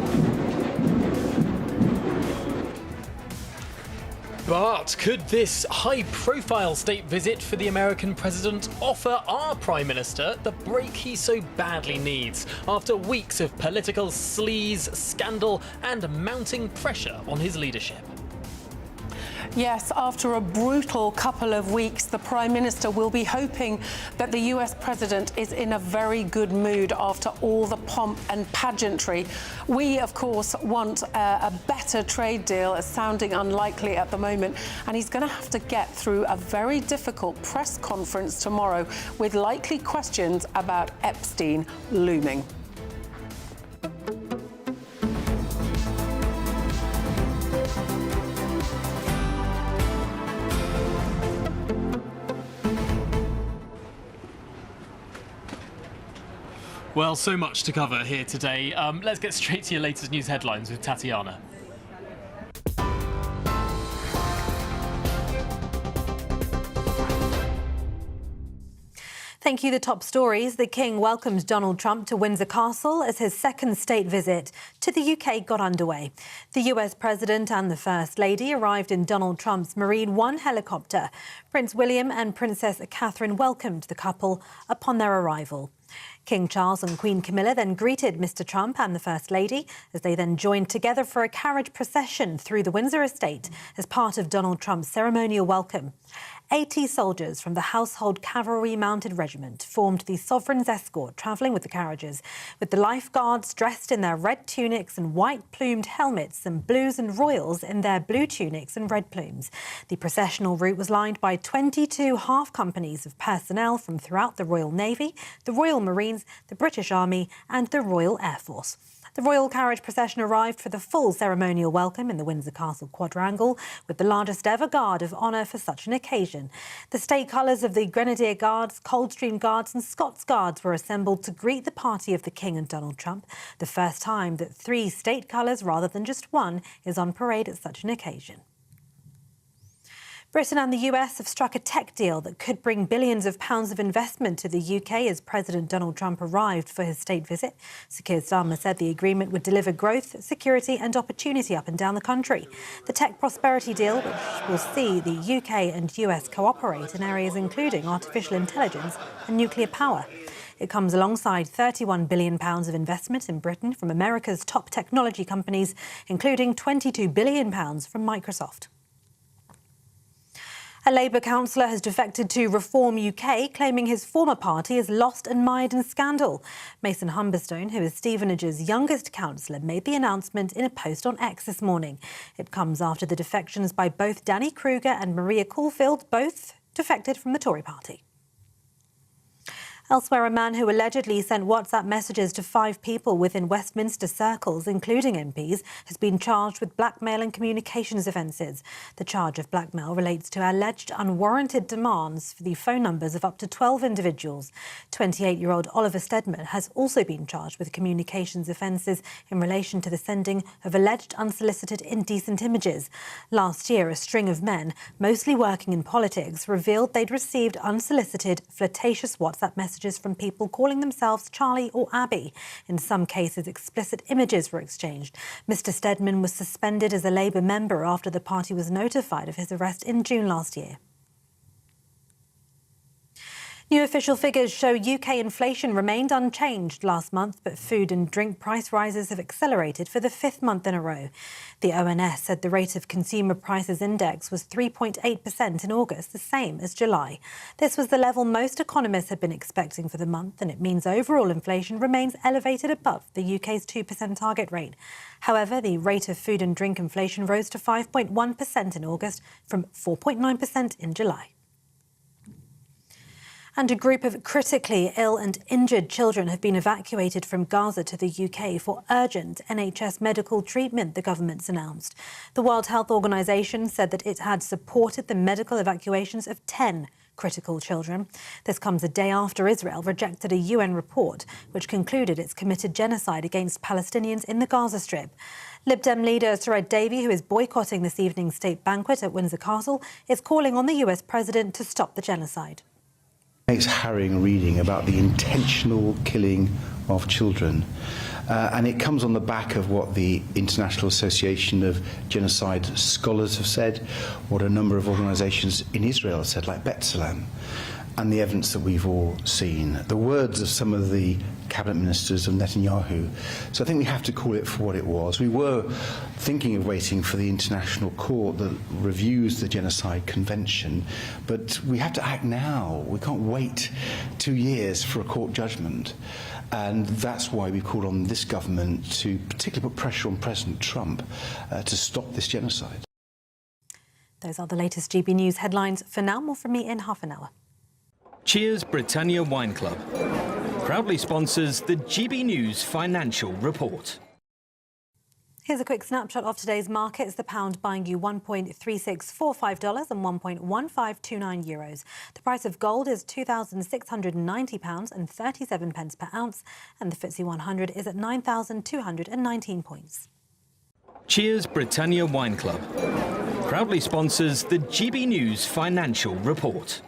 But could this high-profile state visit for the American president offer our Prime Minister the break he so badly needs after weeks of political sleaze, scandal and mounting pressure on his leadership? Yes, after a brutal couple of weeks, the Prime Minister will be hoping that the US President is in a very good mood after all the pomp and pageantry. We, of course, want a better trade deal. It's sounding unlikely at the moment, and he's going to have to get through a very difficult press conference tomorrow with likely questions about Epstein looming. Well, so much to cover here today. Let's get straight to your latest news headlines with Tatiana. Thank you. The top stories. The King welcomed Donald Trump to Windsor Castle as his second state visit to the UK got underway. The US President and the First Lady arrived in Donald Trump's Marine One helicopter. Prince William and Princess Catherine welcomed the couple upon their arrival. King Charles and Queen Camilla then greeted Mr Trump and the First Lady as they then joined together for a carriage procession through the Windsor estate as part of Donald Trump's ceremonial welcome. 80 soldiers from the Household Cavalry Mounted Regiment formed the Sovereign's escort travelling with the carriages, with the lifeguards dressed in their red tunics and white-plumed helmets and Blues and Royals in their blue tunics and red plumes. The processional route was lined by 22 half companies of personnel from throughout the Royal Navy, the Royal Marines, the British Army and the Royal Air Force. The royal carriage procession arrived for the full ceremonial welcome in the Windsor Castle Quadrangle, with the largest ever guard of honour for such an occasion. The state colours of the Grenadier Guards, Coldstream Guards and Scots Guards were assembled to greet the party of the King and Donald Trump, the first time that 3 state colours rather than just one is on parade at such an occasion. Britain and the US have struck a tech deal that could bring billions of pounds of investment to the UK as President Donald Trump arrived for his state visit. Sir Keir Starmer said the agreement would deliver growth, security and opportunity up and down the country. The tech prosperity deal, which will see the UK and US cooperate in areas including artificial intelligence and nuclear power. It comes alongside £31 billion of investment in Britain from America's top technology companies, including £22 billion from Microsoft. A Labour councillor has defected to Reform UK, claiming his former party is lost and mired in scandal. Mason Humberstone, who is Stevenage's youngest councillor, made the announcement in a post on X this morning. It comes after the defections by both Danny Kruger and Maria Caulfield, both defected from the Tory party. Elsewhere, a man who allegedly sent WhatsApp messages to 5 people within Westminster circles, including MPs, has been charged with blackmail and communications offences. The charge of blackmail relates to alleged unwarranted demands for the phone numbers of up to 12 individuals. 28-year-old Oliver Stedman has also been charged with communications offences in relation to the sending of alleged unsolicited indecent images. Last year, a string of men, mostly working in politics, revealed they'd received unsolicited, flirtatious WhatsApp messages from people calling themselves Charlie or Abby. In some cases, explicit images were exchanged. Mr. Stedman was suspended as a Labour member after the party was notified of his arrest in June last year. New official figures show UK inflation remained unchanged last month, but food and drink price rises have accelerated for the 5th month in a row. The ONS said the rate of consumer prices index was 3.8% in August, the same as July. This was the level most economists had been expecting for the month, and it means overall inflation remains elevated above the UK's 2% target rate. However, the rate of food and drink inflation rose to 5.1% in August from 4.9% in July. And a group of critically ill and injured children have been evacuated from Gaza to the UK for urgent NHS medical treatment, the government's announced. The World Health Organization said that it had supported the medical evacuations of 10 critical children. This comes a day after Israel rejected a UN report which concluded it's committed genocide against Palestinians in the Gaza Strip. Lib Dem leader Sured Davey, who is boycotting this evening's state banquet at Windsor Castle, is calling on the US president to stop the genocide. It's harrowing reading about the intentional killing of children. And it comes on the back of what the International Association of Genocide Scholars have said, what a number of organisations in Israel have said, like B'Tselem, and the evidence that we've all seen, the words of some of the cabinet ministers of Netanyahu. So I think we have to call it for what it was. We were thinking of waiting for the international court that reviews the Genocide Convention, but we have to act now. We can't wait 2 years for a court judgment. And that's why we called on this government to particularly put pressure on President Trump to stop this genocide. Those are the latest GB News headlines. For now, more from me in half an hour. Cheers Britannia Wine Club proudly sponsors the GB News Financial Report. Here's a quick snapshot of today's markets. The pound buying you $1.3645 and €1.1529. The price of gold is £2,690 and 37 pence per ounce, and the FTSE 100 is at 9,219 points. Cheers Britannia Wine Club proudly sponsors the GB News Financial Report.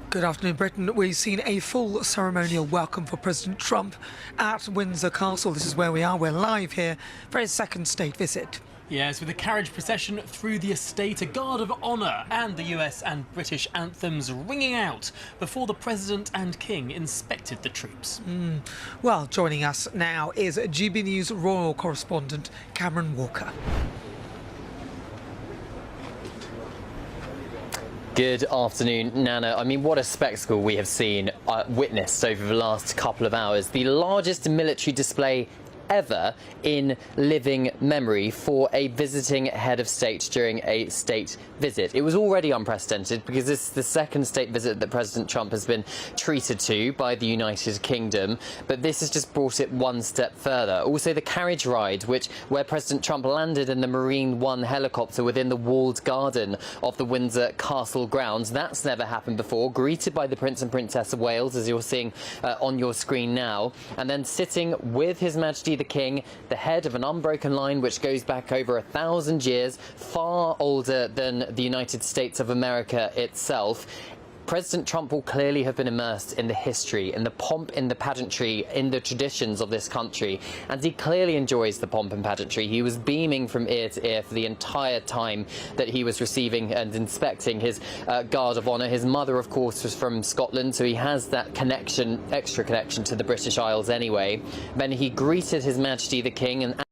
Good afternoon, Britain. We've seen a full ceremonial welcome for President Trump at Windsor Castle. This is where we are. We're live here for his second state visit. Yes, with a carriage procession through the estate, a guard of honour and the US and British anthems ringing out before the President and King inspected the troops. Well, joining us now is GB News royal correspondent Cameron Walker. Good afternoon, Nana. I mean, what a spectacle we have seen, witnessed over the last couple of hours. The largest military display ever in living memory for a visiting head of state during a state visit. It was already unprecedented because this is the second state visit that President Trump has been treated to by the United Kingdom, but this has just brought it one step further. Also, the carriage ride, where President Trump landed in the Marine One helicopter within the walled garden of the Windsor Castle grounds. That's never happened before. Greeted by the Prince and Princess of Wales, as you're seeing on your screen now, and then sitting with His Majesty the King, the head of an unbroken line which goes back over 1,000 years, far older than the United States of America itself. President Trump will clearly have been immersed in the history, in the pomp, in the pageantry, in the traditions of this country, and he clearly enjoys the pomp and pageantry. He was beaming from ear to ear for the entire time that he was receiving and inspecting his Guard of Honour. His mother, of course, was from Scotland, so he has that connection, extra connection to the British Isles anyway. Then he greeted His Majesty the King and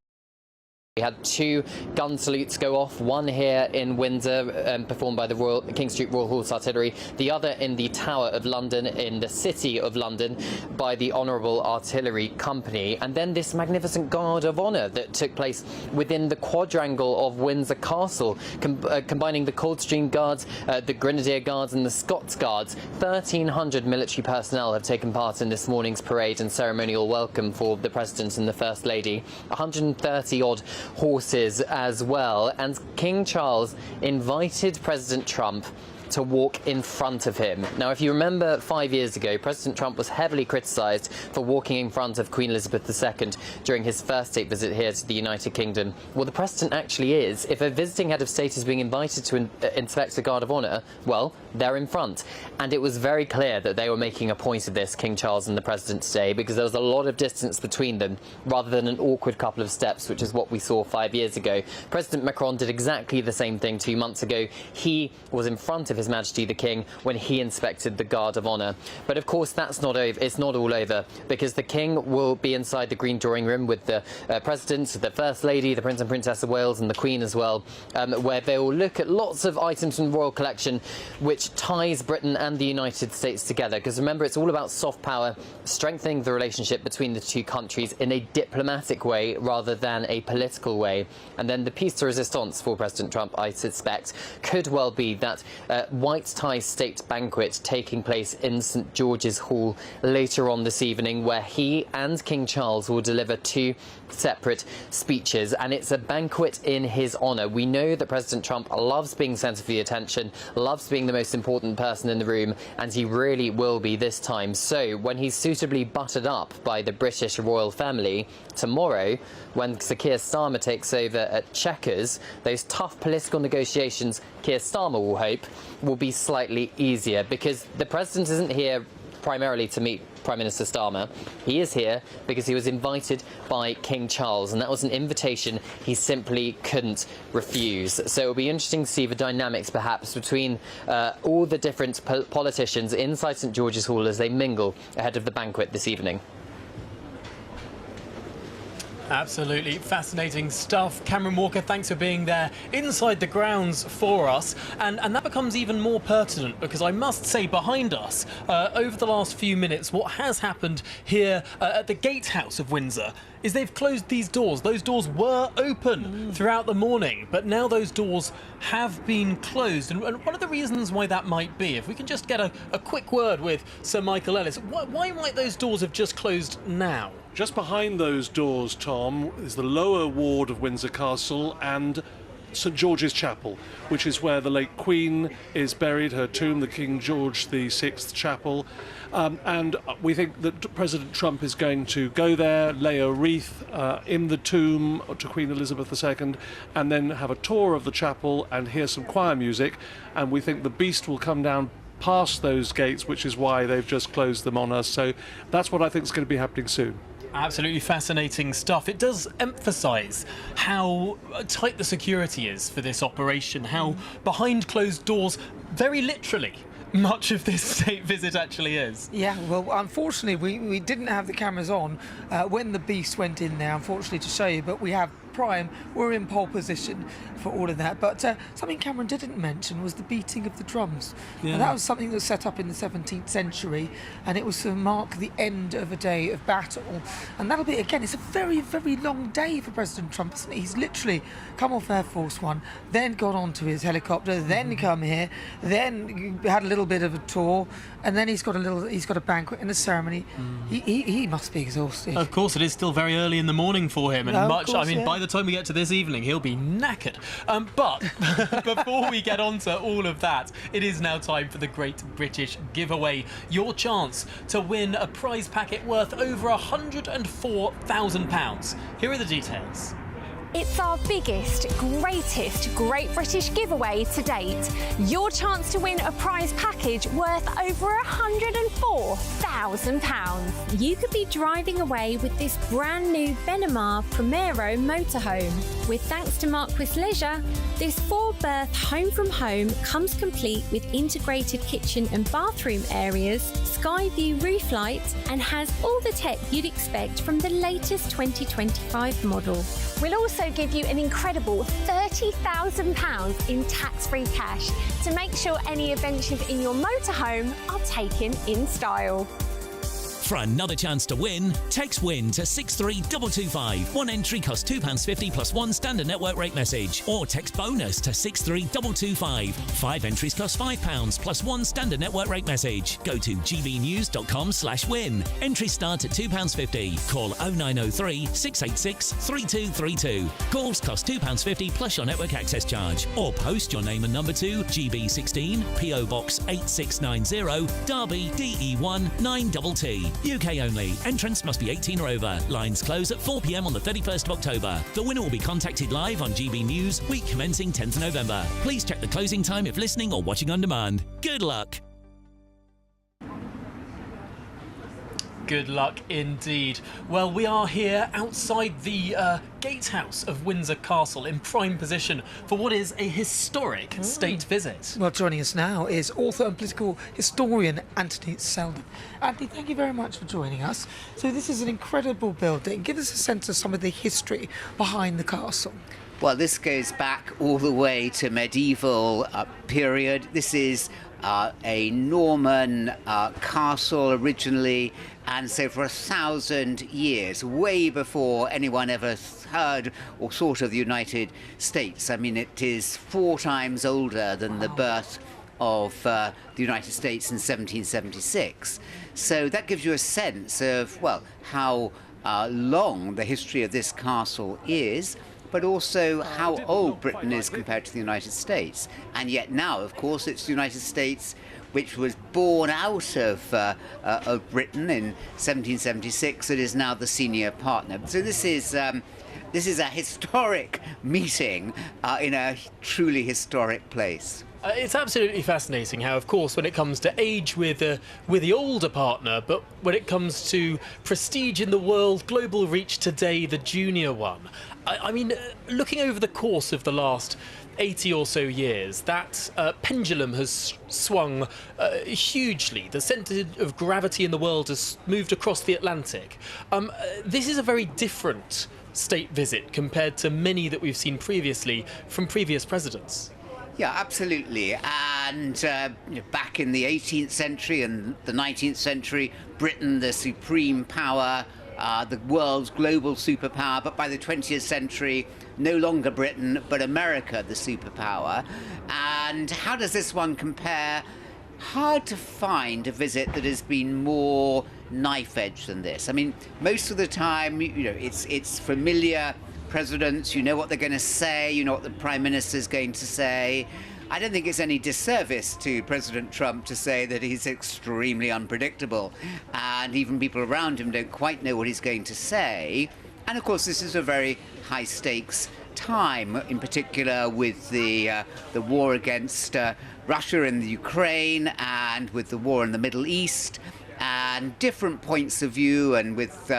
We had 2 gun salutes go off, one here in Windsor, performed by the King Street Royal Horse Artillery, the other in the Tower of London, in the City of London, by the Honourable Artillery Company, and then this magnificent Guard of Honour that took place within the Quadrangle of Windsor Castle, combining the Coldstream Guards, the Grenadier Guards and the Scots Guards. 1,300 military personnel have taken part in this morning's parade and ceremonial welcome for the President and the First Lady. 130-odd horses as well, and King Charles invited President Trump to walk in front of him. Now, if you remember 5 years ago, President Trump was heavily criticised for walking in front of Queen Elizabeth II during his first state visit here to the United Kingdom. Well, the precedent actually is, if a visiting head of state is being invited to inspect a Guard of Honour, well, they're in front. And it was very clear that they were making a point of this, King Charles and the President today, because there was a lot of distance between them, rather than an awkward couple of steps, which is what we saw 5 years ago. President Macron did exactly the same thing 2 months ago. He was in front of His Majesty the King when he inspected the Guard of Honour. But of course that's not over. It's not all over, because the King will be inside the Green Drawing Room with the President, the First Lady, the Prince and Princess of Wales and the Queen as well, where they will look at lots of items from the royal collection which ties Britain and the United States together. Because remember, it's all about soft power, strengthening the relationship between the two countries in a diplomatic way rather than a political way. And then the piece de resistance for President Trump, I suspect, could well be that white tie state banquet taking place in St George's Hall later on this evening, where he and King Charles will deliver 2 separate speeches, and it's a banquet in his honour. We know that President Trump loves being centre of the attention, loves being the most important person in the room, and he really will be this time. So when he's suitably buttered up by the British royal family, tomorrow, when Sir Keir Starmer takes over at Chequers, those tough political negotiations, Keir Starmer will hope, will be slightly easier, because the President isn't here primarily to meet Prime Minister Starmer. He is here because he was invited by King Charles, and that was an invitation he simply couldn't refuse. So it'll be interesting to see the dynamics perhaps between all the different politicians inside St George's Hall as they mingle ahead of the banquet this evening. Absolutely fascinating stuff. Cameron Walker, thanks for being there inside the grounds for us. And that becomes even more pertinent because I must say, behind us, over the last few minutes, what has happened here at the Gatehouse of Windsor is they've closed these doors. Those doors were open throughout the morning, but now those doors have been closed. And one of the reasons why that might be, if we can just get a quick word with Sir Michael Ellis, why might those doors have just closed now? Just behind those doors, Tom, is the lower ward of Windsor Castle and St George's Chapel, which is where the late Queen is buried, her tomb, the King George VI Chapel. And we think that President Trump is going to go there, lay a wreath in the tomb to Queen Elizabeth II, and then have a tour of the chapel and hear some choir music. And we think the beast will come down past those gates, which is why they've just closed them on us. So that's what I think is going to be happening soon. Absolutely fascinating stuff. It does emphasise how tight the security is for this operation, how behind closed doors, very literally, much of this state visit actually is. Yeah, well, unfortunately, we didn't have the cameras on when the beast went in there, unfortunately, to show you, but we have Prime. We're in pole position for all of that. But something Cameron didn't mention was the beating of the drums. Yeah. And that was something that was set up in the 17th century, and it was to mark the end of a day of battle. And that'll be, again, it's a very, very long day for President Trump, isn't it? He's literally come off Air Force One, then gone on to his helicopter, then come here, then had a little bit of a tour, and then he's got a banquet and a ceremony. He must be exhausted. Of course, it is still very early in the morning for him, and by the time we get to this evening, he'll be knackered. But before we get on to all of that, it is now time for the Great British Giveaway. Your chance to win a prize packet worth over £104,000. Here are the details. It's our biggest, greatest Great British giveaway to date. Your chance to win a prize package worth over £104,000. You could be driving away with this brand new Benamar Primero motorhome. With thanks to Marquis Leisure, this 4-berth home from home comes complete with integrated kitchen and bathroom areas, sky view roof lights, and has all the tech you'd expect from the latest 2025 model. We'll also also give you an incredible £30,000 in tax-free cash to make sure any adventures in your motorhome are taken in style. For another chance to win, text WIN to 63225. One entry costs £2.50 plus one standard network rate message. Or text BONUS to 63225. 5 entries cost £5 plus one standard network rate message. Go to gbnews.com/win. Entries start at £2.50. Call 0903 686 3232. Calls cost £2.50 plus your network access charge. Or post your name and number to GB16 PO Box 8690 Derby DE1 9TT. UK only. Entrance must be 18 or over. Lines close at 4 p.m. on the 31st of October. The winner will be contacted live on GB News, week commencing 10th November. Please check the closing time if listening or watching on demand. Good luck. Good luck indeed. Well, we are here outside the gatehouse of Windsor Castle in prime position for what is a historic state visit. Well, joining us now is author and political historian Anthony Selden. Anthony, thank you very much for joining us. So this is an incredible building. Give us a sense of some of the history behind the castle. Well, this goes back all the way to medieval period. This is a Norman castle originally, and so for 1,000 years, way before anyone ever heard or thought of the United States. I mean, it is 4 times older than the birth of the United States in 1776. So that gives you a sense of, well, how long the history of this castle is, but also how old Britain is compared to the United States. And yet now, of course, it's the United States which was born out of Britain in 1776 that is now the senior partner. So this is a historic meeting in a truly historic place. It's absolutely fascinating how, of course, when it comes to age with the older partner, but when it comes to prestige in the world, global reach today, the junior one. I mean, looking over the course of the last 80 or so years, that pendulum has swung hugely. The centre of gravity in the world has moved across the Atlantic. This is a very different state visit compared to many that we've seen previously from previous presidents. Yeah, absolutely. And back in the 18th century and the 19th century, Britain, the supreme power, the world's global superpower, but by the 20th century, no longer Britain, but America, the superpower. And how does this one compare? Hard to find a visit that has been more knife-edge than this. I mean, most of the time, it's familiar presidents, you know what they're going to say, you know what the Prime Minister's going to say. I don't think it's any disservice to President Trump to say that he's extremely unpredictable, and even people around him don't quite know what he's going to say. And of course, this is a very high-stakes time, in particular with the war against Russia and the Ukraine, and with the war in the Middle East, and different points of view, and with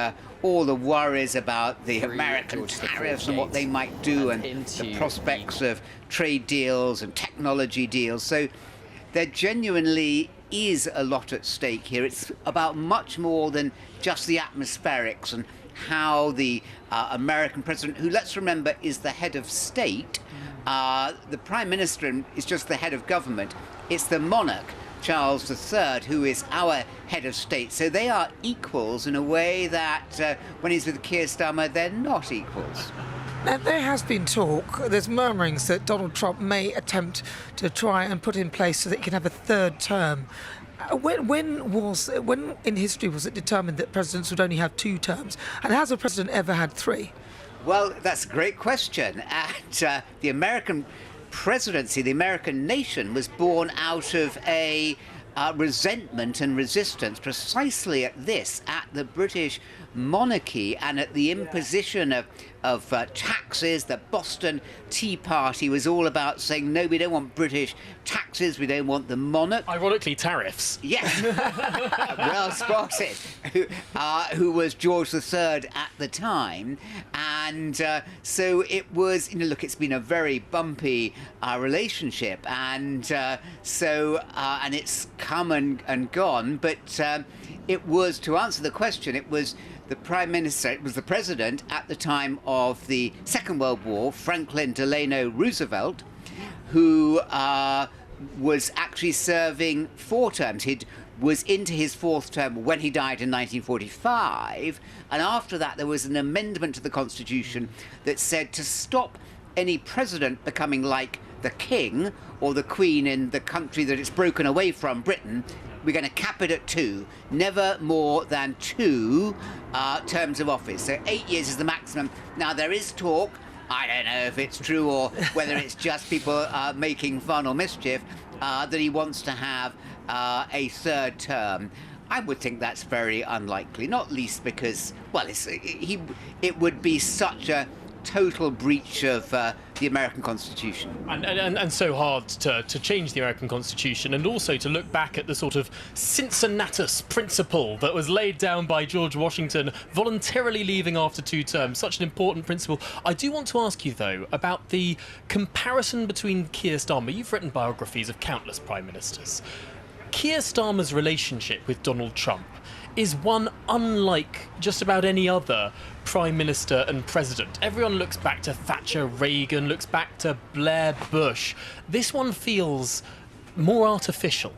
all the worries about the American tariffs and what they might do, and the prospects of trade deals and technology deals. So there genuinely is a lot at stake here. It's about much more than just the atmospherics and how the American president, who, let's remember, is the head of state, the Prime Minister is just the head of government. It's the monarch, Charles III, who is our head of state. So they are equals in a way that when he's with Keir Starmer, they're not equals. Now, there has been talk, there's murmurings that Donald Trump may attempt to try and put in place so that he can have a third term. When in history was it determined that presidents would only have 2 terms? And has a president ever had 3? Well, that's a great question. And the American presidency, the American nation, was born out of a resentment and resistance precisely at the British monarchy and at the imposition of taxes. The Boston Tea Party was all about saying, no, we don't want British taxes, we don't want the monarch. Ironically, tariffs. Yes, well spotted. Who was George III at the time. And so it was, look, it's been a very bumpy relationship. And and it's come and gone. But it was, to answer the question, it was the Prime Minister, it was the President at the time of the Second World War, Franklin Delano Roosevelt, who was actually serving 4 terms. He was into his 4th term when he died in 1945, and after that there was an amendment to the Constitution that said to stop any president becoming like the King or the Queen in the country that it's broken away from, Britain, we're going to cap it at 2, never more than 2 terms of office. So 8 years is the maximum. Now there is talk, I don't know if it's true or whether it's just people making fun or mischief, that he wants to have a 3rd term. I would think that's very unlikely, not least because, well, it would be such a total breach of the American Constitution. And so hard to change the American Constitution, and also to look back at the sort of Cincinnatus principle that was laid down by George Washington, voluntarily leaving after 2 terms, such an important principle. I do want to ask you, though, about the comparison between Keir Starmer. You've written biographies of countless prime ministers. Keir Starmer's relationship with Donald Trump is one unlike just about any other Prime Minister and President. Everyone looks back to Thatcher, Reagan, looks back to Blair, Bush. This one feels more artificial.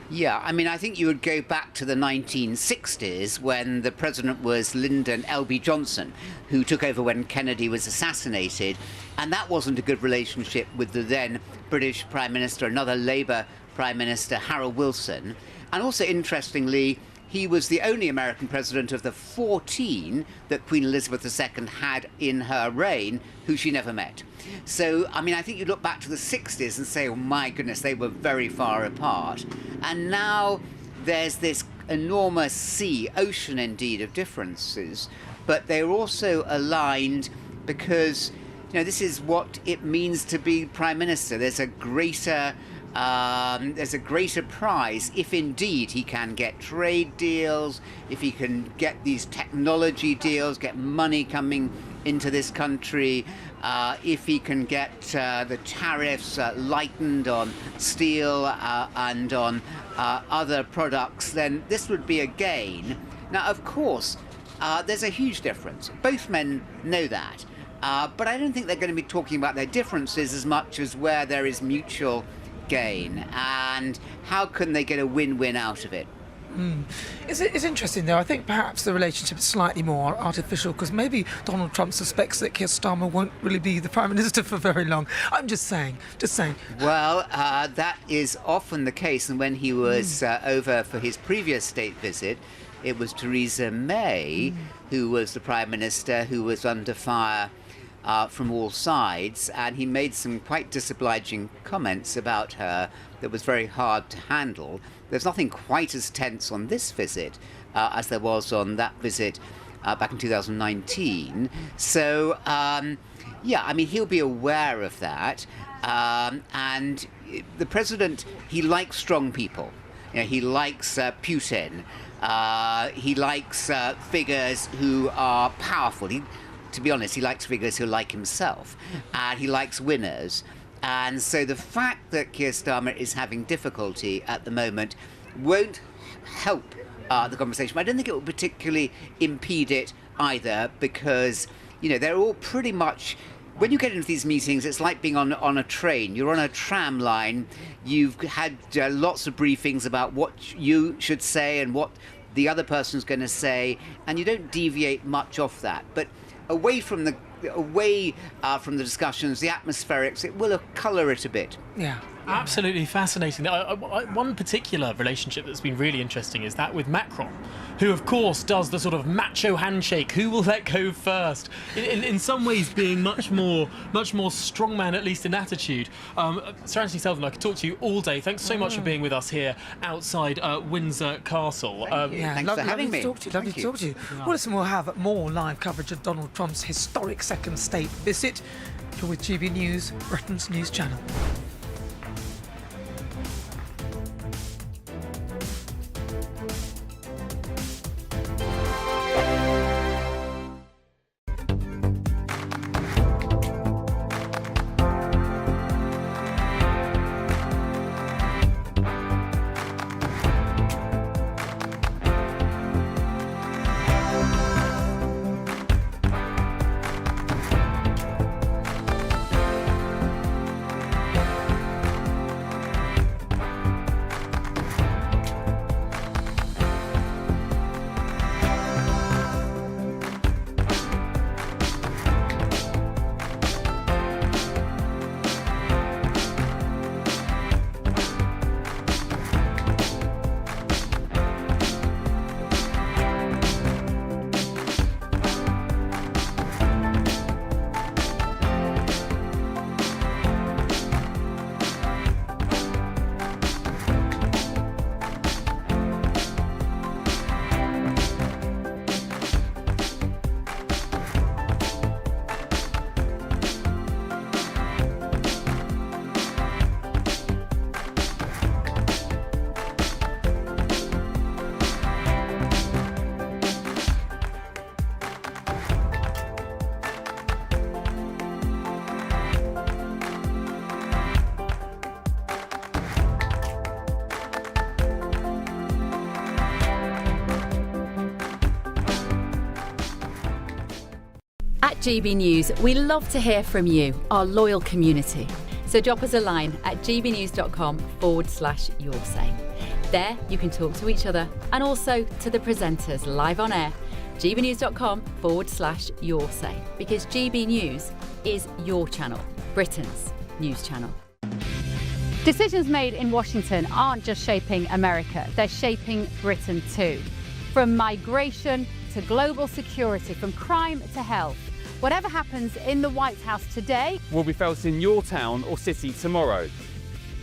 Yeah, I mean, I think you would go back to the 1960s when the president was Lyndon L.B. Johnson, who took over when Kennedy was assassinated, and that wasn't a good relationship with the then British Prime Minister, another Labour Prime Minister, Harold Wilson. And also, interestingly, he was the only American president of the 14 that Queen Elizabeth II had in her reign, who she never met. So, I mean, I think you look back to the 60s and say, oh my goodness, they were very far apart. And now there's this enormous ocean indeed, of differences, but they're also aligned because, you know, this is what it means to be Prime Minister. There's a greater prize if indeed he can get trade deals, if he can get these technology deals, get money coming into this country, if he can get the tariffs lightened on steel and on other products, then this would be a gain. Now, of course, there's a huge difference. Both men know that. But I don't think they're going to be talking about their differences as much as where there is mutual gain and how can they get a win-win out of it. It's interesting, though. I think perhaps the relationship is slightly more artificial because maybe Donald Trump suspects that Keir Starmer won't really be the Prime Minister for very long. I'm just saying. Well, that is often the case, and when he was over for his previous state visit, it was Theresa May who was the Prime Minister who was under fire from all sides, and he made some quite disobliging comments about her that was very hard to handle. There's nothing quite as tense on this visit as there was on that visit back in 2019. So, yeah, I mean, he'll be aware of that. And the president, he likes strong people. You know, he likes Putin. He likes figures who are powerful. To be honest, he likes figures who are like himself, and he likes winners. And so the fact that Keir Starmer is having difficulty at the moment won't help the conversation. I don't think it will particularly impede it either, because, you know, they're all pretty much... When you get into these meetings, it's like being on a train. You're on a tram line. You've had lots of briefings about what you should say and what the other person's going to say, and you don't deviate much off that. But away from the discussions, the atmospherics, it will colour it a bit. Yeah. Absolutely fascinating. One particular relationship that's been really interesting is that with Macron, who of course does the sort of macho handshake, who will let go first, in some ways being much more strongman, at least in attitude. Sir Anthony Selden, I could talk to you all day. Thanks so much for being with us here outside Windsor Castle. Thanks for having me. Lovely to talk to you. Well, listen, we'll have more live coverage of Donald Trump's historic second state visit. You're with GB News, Britain's news channel. At GB News, we love to hear from you, our loyal community. So drop us a line at gbnews.com/your say. There you can talk to each other and also to the presenters live on air. gbnews.com/your say, because GB News is your channel, Britain's news channel. Decisions made in Washington aren't just shaping America, they're shaping Britain too. From migration to global security, from crime to health. Whatever happens in the White House today will be felt in your town or city tomorrow.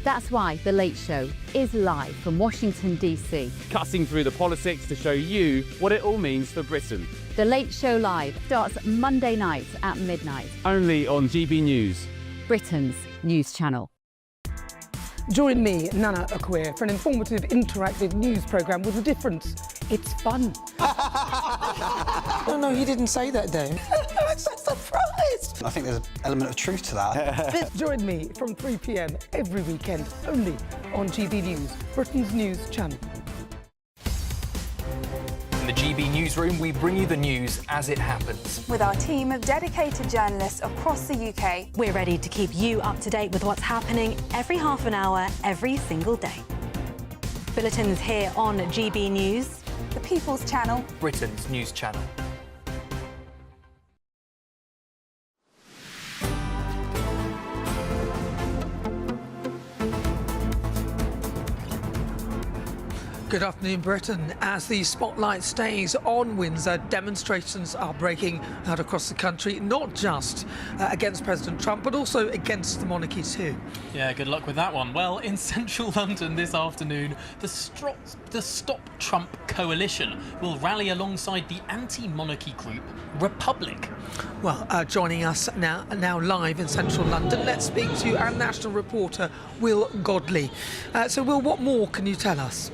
That's why The Late Show is live from Washington, DC. Cutting through the politics to show you what it all means for Britain. The Late Show Live starts Monday night at midnight. Only on GB News, Britain's news channel. Join me, Nana Akweer, for an informative, interactive news programme with a difference. It's fun. No, he didn't say that, Dave. I'm so surprised. I think there's an element of truth to that. Join me from 3 p.m. every weekend, only on GB News, Britain's news channel. In the GB Newsroom, we bring you the news as it happens. With our team of dedicated journalists across the UK. We're ready to keep you up to date with what's happening every half an hour, every single day. Bulletins here on GB News, the People's Channel, Britain's news channel. Good afternoon, Britain. As the spotlight stays on Windsor, demonstrations are breaking out across the country, not just against President Trump, but also against the monarchy too. Yeah, good luck with that one. Well, in central London this afternoon, the Stop Trump Coalition will rally alongside the anti-monarchy group Republic. Well, joining us now live in central London, let's speak to our national reporter, Will Godley. So, Will, what more can you tell us?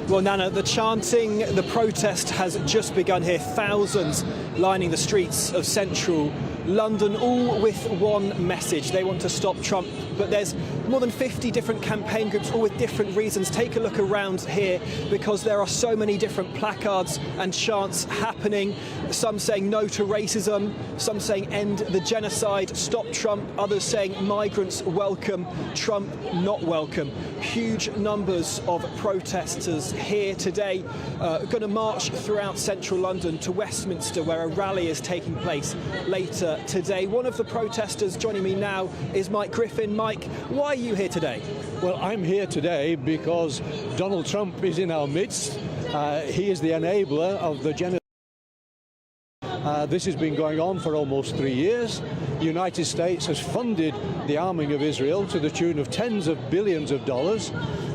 Well, Nana, the chanting, the protest has just begun here. Thousands lining the streets of central London, all with one message. They want to stop Trump, but there's more than 50 different campaign groups, all with different reasons. Take a look around here, because there are so many different placards and chants happening. Some saying no to racism, some saying end the genocide, stop Trump, others saying migrants welcome, Trump not welcome. Huge numbers of protesters here today, going to march throughout central London to Westminster, where a rally is taking place later today. One of the protesters joining me now is Mike Griffin. Mike, why are you here today? Well, I'm here today because Donald Trump is in our midst. He is the enabler of the genocide. This has been going on for almost 3 years. The United States has funded the arming of Israel to the tune of tens of billions of dollars.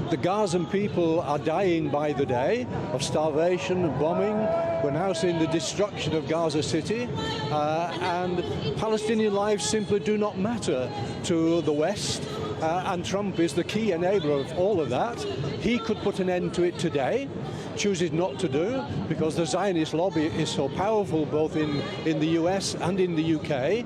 The Gazan people are dying by the day of starvation and bombing. We're now seeing the destruction of Gaza City, and Palestinian lives simply do not matter to the West. And Trump is the key enabler of all of that. He could put an end to it today, chooses not to do, because the Zionist lobby is so powerful both in the US and in the UK,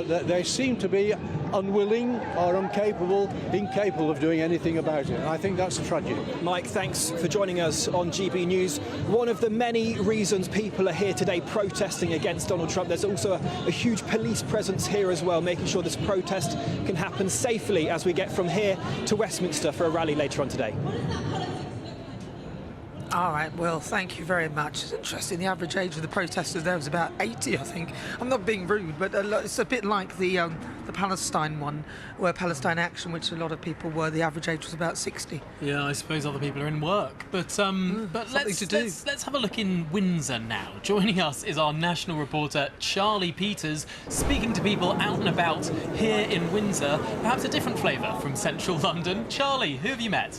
that they seem to be unwilling or incapable of doing anything about it. And I think that's tragic. Mike, thanks for joining us on GB News. One of the many reasons people are here today protesting against Donald Trump, there's also a huge police presence here as well, making sure this protest can happen safely as we get from here to Westminster for a rally later on today. All right, well, thank you very much. It's interesting, the average age of the protesters there was about 80, I think. I'm not being rude, but it's a bit like the Palestine one, where Palestine Action, which a lot of people were, the average age was about 60. Yeah, I suppose other people are in work. But let's have a look in Windsor now. Joining us is our national reporter, Charlie Peters, speaking to people out and about here in Windsor. Perhaps a different flavour from central London. Charlie, who have you met?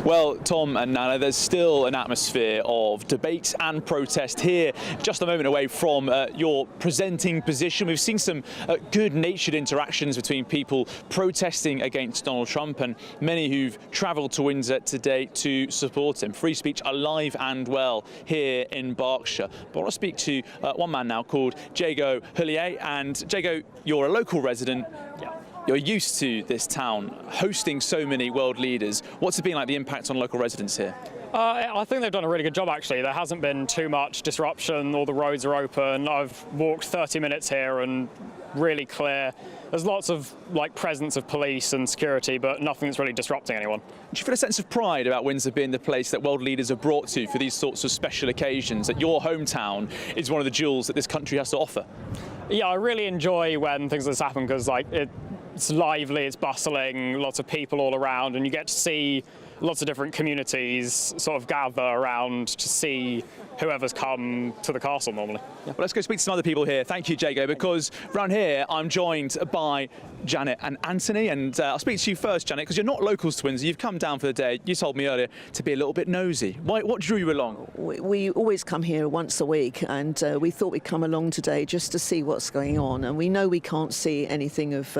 Well, Tom and Nana, there's still an atmosphere of debate and protest here, just a moment away from your presenting position. We've seen some good-natured interactions between people protesting against Donald Trump and many who've travelled to Windsor today to support him. Free speech alive and well here in Berkshire. But I want to speak to one man now called Jago Hullier. And Jago, you're a local resident. You're used to this town hosting so many world leaders. What's it been like, the impact on local residents here? I think they've done a really good job, actually. There hasn't been too much disruption. All the roads are open. I've walked 30 minutes here and really clear. There's lots of presence of police and security, but nothing that's really disrupting anyone. Do you feel a sense of pride about Windsor being the place that world leaders are brought to for these sorts of special occasions, that your hometown is one of the jewels that this country has to offer? Yeah, I really enjoy when things like this happen because it's lively, it's bustling, lots of people all around, and you get to see lots of different communities sort of gather around to see whoever's come to the castle normally. Well, let's go speak to some other people here. Thank you, Jago, because round here I'm joined by Janet and Anthony, and I'll speak to you first, Janet, because you're not locals to Windsor. You've come down for the day, you told me earlier, to be a little bit nosy. What drew you along? We always come here once a week, and we thought we'd come along today just to see what's going on. And we know we can't see anything of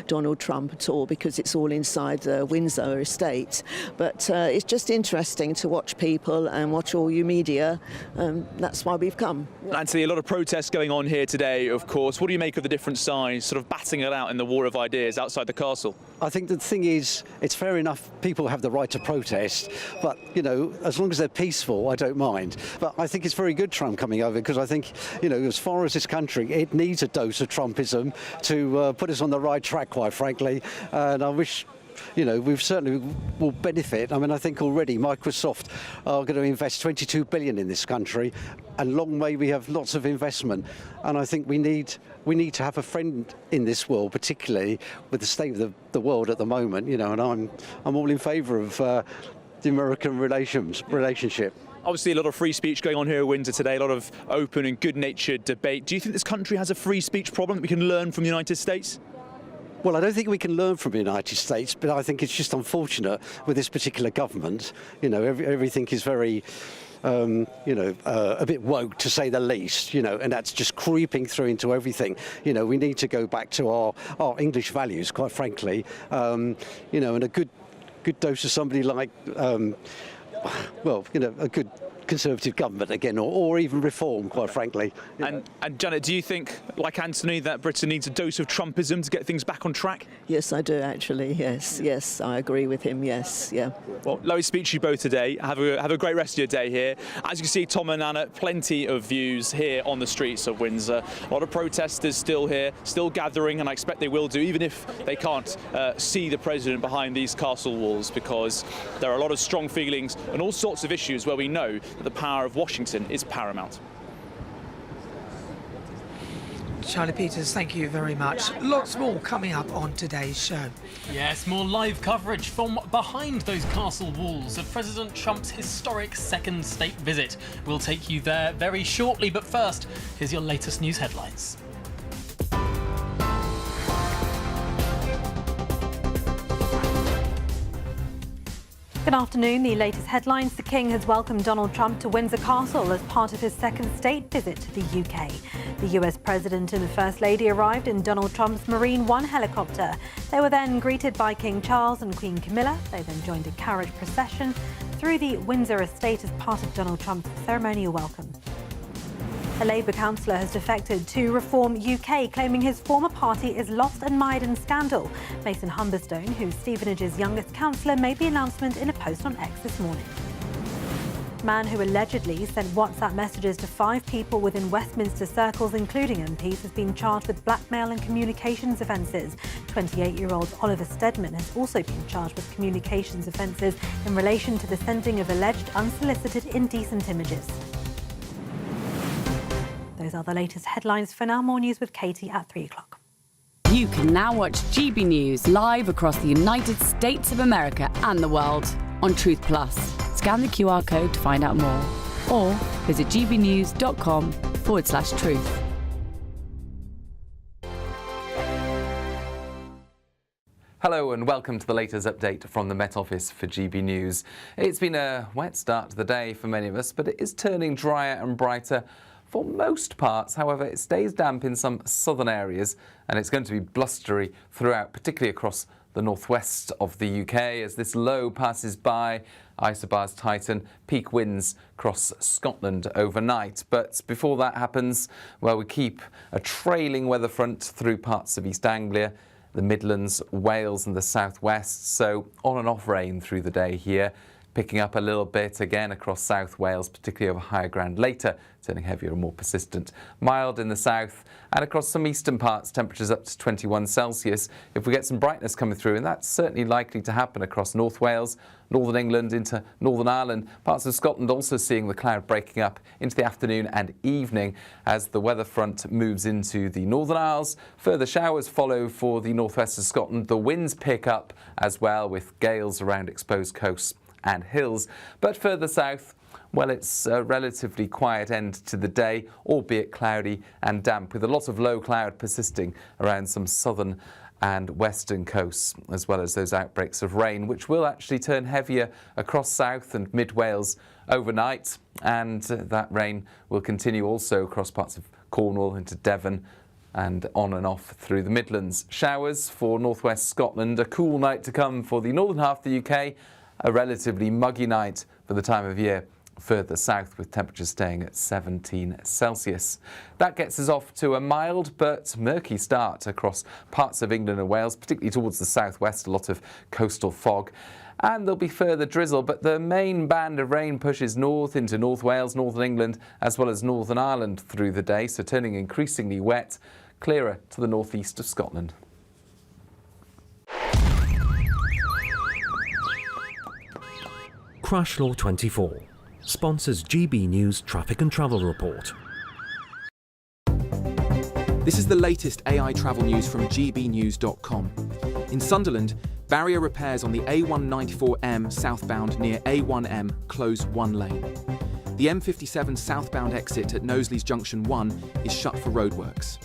Donald Trump at all because it's all inside the Windsor estate. But it's just interesting to watch people and watch all you media. That's why we've come. Anthony, a lot of protests going on here today, of course. What do you make of the different sides sort of batting it out in the war of ideas outside the castle? I think the thing is, it's fair enough, people have the right to protest, but, you know, as long as they're peaceful, I don't mind. But I think it's very good Trump coming over, because I think, you know, as far as this country, it needs a dose of Trumpism to put us on the right track, quite frankly. And I wish, you know, we've certainly will benefit. I mean, I think already Microsoft are going to invest 22 billion in this country, and long may we have lots of investment. And I think we need to have a friend in this world, particularly with the state of the world at the moment. You know, and I'm all in favour of the American relationship. Obviously, a lot of free speech going on here at Windsor today, a lot of open and good-natured debate. Do you think this country has a free speech problem that we can learn from the United States? Well, I don't think we can learn from the United States, but I think it's just unfortunate with this particular government. You know, everything is very, you know, a bit woke, to say the least, you know, and that's just creeping through into everything. You know, we need to go back to our English values, quite frankly, you know, and a good dose of somebody like, well, you know, a good Conservative government again, or even reform, quite frankly. And Janet, do you think, like Anthony, that Britain needs a dose of Trumpism to get things back on track? Yes, I do, actually. Yes, I agree with him. Yes, yeah. Well, lovely speech to you both today. Have a great rest of your day here. As you can see, Tom and Anna, plenty of views here on the streets of Windsor. A lot of protesters still here, still gathering, and I expect they will do, even if they can't see the president behind these castle walls, because there are a lot of strong feelings and all sorts of issues where we know that the power of Washington is paramount. Charlie Peters, thank you very much. Lots more coming up on today's show. Yes, more live coverage from behind those castle walls of President Trump's historic second state visit. We'll take you there very shortly, but first, here's your latest news headlines. Good afternoon. The latest headlines. The King has welcomed Donald Trump to Windsor Castle as part of his second state visit to the UK. The US President and the First Lady arrived in Donald Trump's Marine One helicopter. They were then greeted by King Charles and Queen Camilla. They then joined a carriage procession through the Windsor estate as part of Donald Trump's ceremonial welcome. A Labour councillor has defected to Reform UK, claiming his former party is lost and mired in scandal. Mason Humberstone, who's Stevenage's youngest councillor, made the announcement in a post on X this morning. A man who allegedly sent WhatsApp messages to 5 people within Westminster circles, including MPs, has been charged with blackmail and communications offences. 28-year-old Oliver Steadman has also been charged with communications offences in relation to the sending of alleged unsolicited indecent images. Those are the latest headlines. For now, more news with Katie at 3 o'clock. You can now watch GB News live across the United States of America and the world on Truth Plus. Scan the QR code to find out more, or visit gbnews.com/truth. Hello and welcome to the latest update from the Met Office for GB News. It's been a wet start to the day for many of us, but it is turning drier and brighter for most parts. However, it stays damp in some southern areas, and it's going to be blustery throughout, particularly across the northwest of the UK as this low passes by. Isobars tighten, peak winds cross Scotland overnight. But before that happens, well, we keep a trailing weather front through parts of East Anglia, the Midlands, Wales and the southwest. So on and off rain through the day here. Picking up a little bit again across South Wales, particularly over higher ground later, turning heavier and more persistent. Mild in the south and across some eastern parts, temperatures up to 21 Celsius. If we get some brightness coming through, and that's certainly likely to happen across North Wales, Northern England into Northern Ireland, parts of Scotland also seeing the cloud breaking up into the afternoon and evening as the weather front moves into the Northern Isles. Further showers follow for the northwest of Scotland. The winds pick up as well with gales around exposed coasts and hills, but further south, well, it's a relatively quiet end to the day, albeit cloudy and damp, with a lot of low cloud persisting around some southern and western coasts, as well as those outbreaks of rain, which will actually turn heavier across South and Mid Wales overnight, and that rain will continue also across parts of Cornwall into Devon and on and off through the Midlands. Showers for northwest Scotland, a cool night to come for the northern half of the UK, a relatively muggy night for the time of year further south, with temperatures staying at 17 Celsius. That gets us off to a mild but murky start across parts of England and Wales, particularly towards the southwest, a lot of coastal fog. And there'll be further drizzle, but the main band of rain pushes north into North Wales, Northern England, as well as Northern Ireland through the day, so turning increasingly wet, clearer to the northeast of Scotland. Crash Law 24 sponsors GB News Traffic and Travel Report. This is the latest AI travel news from GBNews.com. In Sunderland, barrier repairs on the A194M southbound near A1M close one lane. The M57 southbound exit at Knowsley's Junction 1 is shut for roadworks.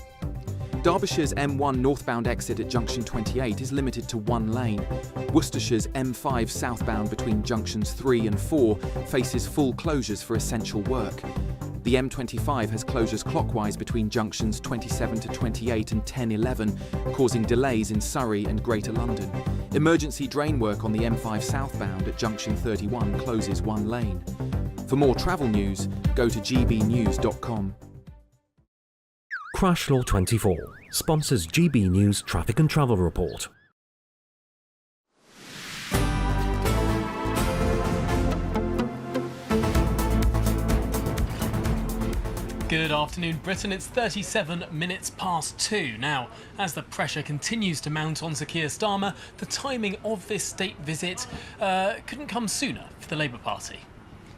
Derbyshire's M1 northbound exit at Junction 28 is limited to one lane. Worcestershire's M5 southbound between Junctions 3 and 4 faces full closures for essential work. The M25 has closures clockwise between Junctions 27 to 28 and 10-11, causing delays in Surrey and Greater London. Emergency drain work on the M5 southbound at Junction 31 closes one lane. For more travel news, go to gbnews.com. Crash Law 24 sponsors GB News Traffic and Travel Report. Good afternoon, Britain. It's 37 minutes past 2. Now, as the pressure continues to mount on Sir Keir Starmer, the timing of this state visit couldn't come sooner for the Labour Party.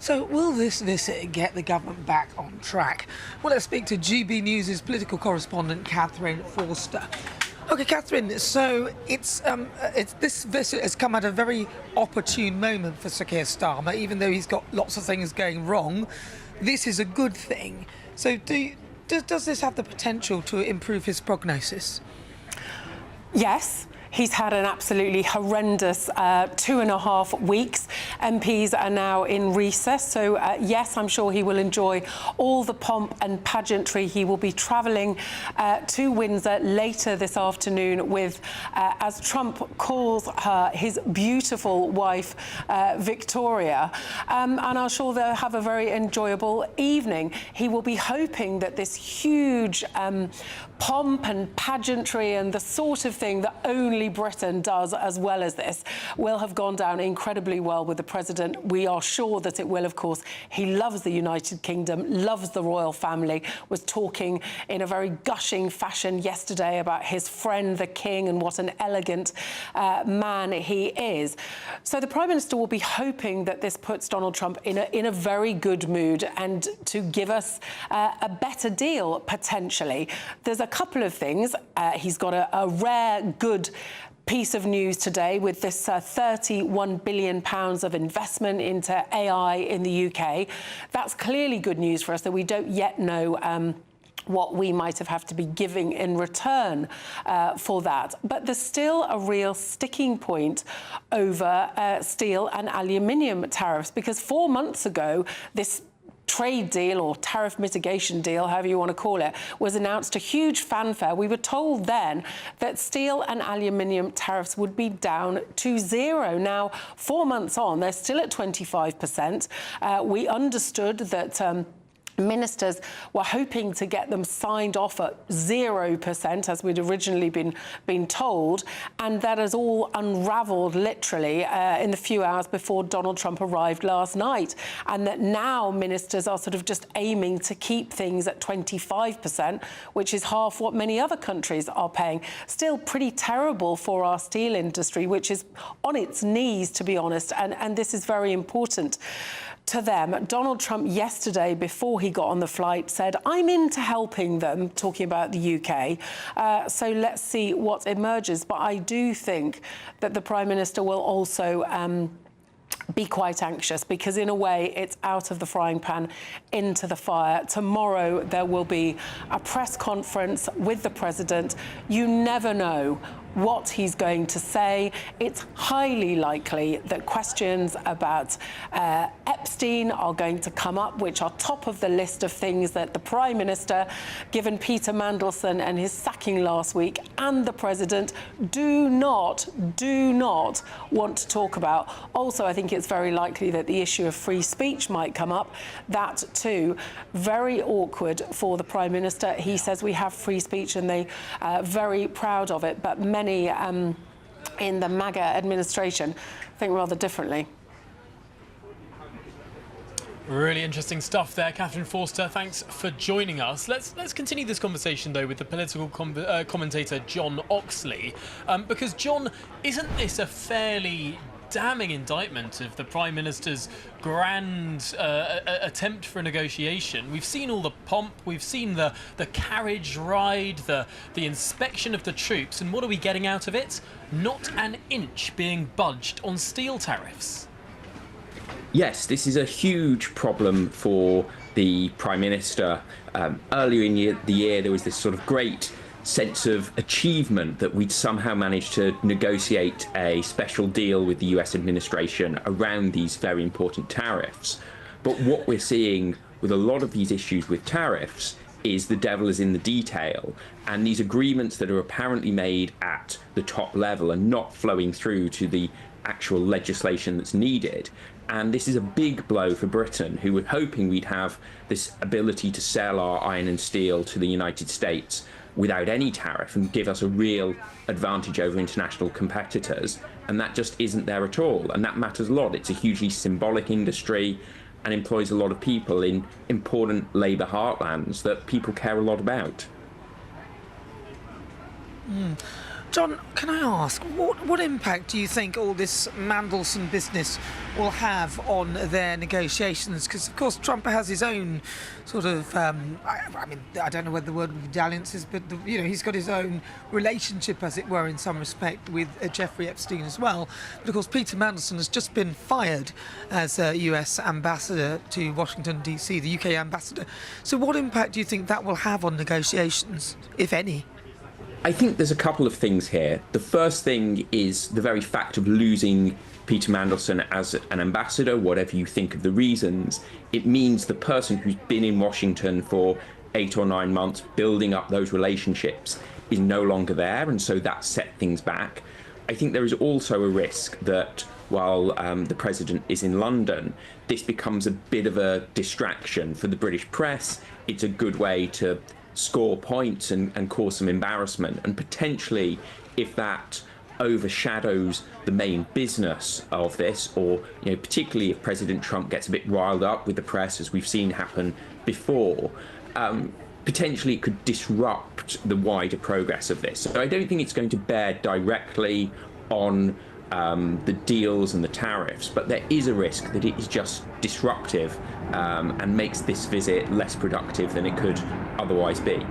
So will this visit get the government back on track? Well, let's speak to GB News' political correspondent Catherine Forster. Okay, Catherine, so it's this visit has come at a very opportune moment for Sir Keir Starmer, even though he's got lots of things going wrong. This is a good thing. So does this have the potential to improve his prognosis? Yes. He's had an absolutely horrendous 2.5 weeks. MPs are now in recess, so yes, I'm sure he will enjoy all the pomp and pageantry. He will be travelling to Windsor later this afternoon with, as Trump calls her, his beautiful wife, Victoria. And I'm sure they'll have a very enjoyable evening. He will be hoping that this huge pomp and pageantry and the sort of thing that only Britain does as well as this will have gone down incredibly well with the president. We are sure that it will, of course. He loves the United Kingdom, loves the royal family, was talking in a very gushing fashion yesterday about his friend, the king, and what an elegant man he is. So the Prime Minister will be hoping that this puts Donald Trump in a very good mood and to give us a better deal, potentially. There's a couple of things. He's got a rare, good piece of news today with this £31 billion of investment into AI in the UK. That's clearly good news for us, that we don't yet know what we might have to be giving in return for that. But there's still a real sticking point over steel and aluminium tariffs, because 4 months ago, this trade deal or tariff mitigation deal, however you want to call it, was announced to huge fanfare. We were told then that steel and aluminium tariffs would be down to zero. Now, 4 months on, they're still at 25%. We understood that Ministers were hoping to get them signed off at 0%, as we'd originally been told, and that has all unravelled literally in the few hours before Donald Trump arrived last night, and that now ministers are sort of just aiming to keep things at 25%, which is half what many other countries are paying. Still pretty terrible for our steel industry, which is on its knees, to be honest, and this is very important to them. Donald Trump yesterday, before he got on the flight, said, I'm into helping them, talking about the UK. So let's see what emerges. But I do think that the Prime Minister will also be quite anxious, because in a way it's out of the frying pan into the fire. Tomorrow there will be a press conference with the President. You never know what he's going to say. It's highly likely that questions about Epstein are going to come up, which are top of the list of things that the Prime Minister, given Peter Mandelson and his sacking last week, and the President do not want to talk about. Also, I think it's very likely that the issue of free speech might come up. That too, very awkward for the Prime Minister. He says we have free speech and they are very proud of it, but many in the MAGA administration think rather differently. Really interesting stuff there, Catherine Forster. Thanks for joining us. Let's continue this conversation, though, with the political commentator John Oxley, because, John, isn't this a fairly damning indictment of the Prime Minister's grand attempt for a negotiation? We've seen all the pomp, we've seen the carriage ride, the inspection of the troops, and what are we getting out of it? Not an inch being budged on steel tariffs. Yes, this is a huge problem for the Prime Minister. Earlier in the year, there was this sort of great sense of achievement that we'd somehow managed to negotiate a special deal with the US administration around these very important tariffs. But what we're seeing with a lot of these issues with tariffs is the devil is in the detail, and these agreements that are apparently made at the top level are not flowing through to the actual legislation that's needed. And this is a big blow for Britain, who were hoping we'd have this ability to sell our iron and steel to the United States without any tariff and give us a real advantage over international competitors. And that just isn't there at all. And that matters a lot. It's a hugely symbolic industry and employs a lot of people in important labour heartlands that people care a lot about. John, can I ask, what impact do you think all this Mandelson business will have on their negotiations? Because, of course, Trump has his own sort of, I mean, I don't know whether the word medalliance is, but, he's got his own relationship, as it were, in some respect, with Jeffrey Epstein as well. But, of course, Peter Mandelson has just been fired as US ambassador to Washington, D.C., the UK ambassador. So what impact do you think that will have on negotiations, if any? I think there's a couple of things here. The first thing is the very fact of losing Peter Mandelson as an ambassador, whatever you think of the reasons. It means the person who's been in Washington for 8 or 9 months building up those relationships is no longer there, and so that set things back. I think there is also a risk that while the president is in London, this becomes a bit of a distraction for the British press. It's a good way to score points and cause some embarrassment, and potentially, if that overshadows the main business of this, or particularly if President Trump gets a bit riled up with the press, as we've seen happen before, potentially it could disrupt the wider progress of this. So I don't think it's going to bear directly on the deals and the tariffs, but there is a risk that it is just disruptive and makes this visit less productive than it could otherwise be.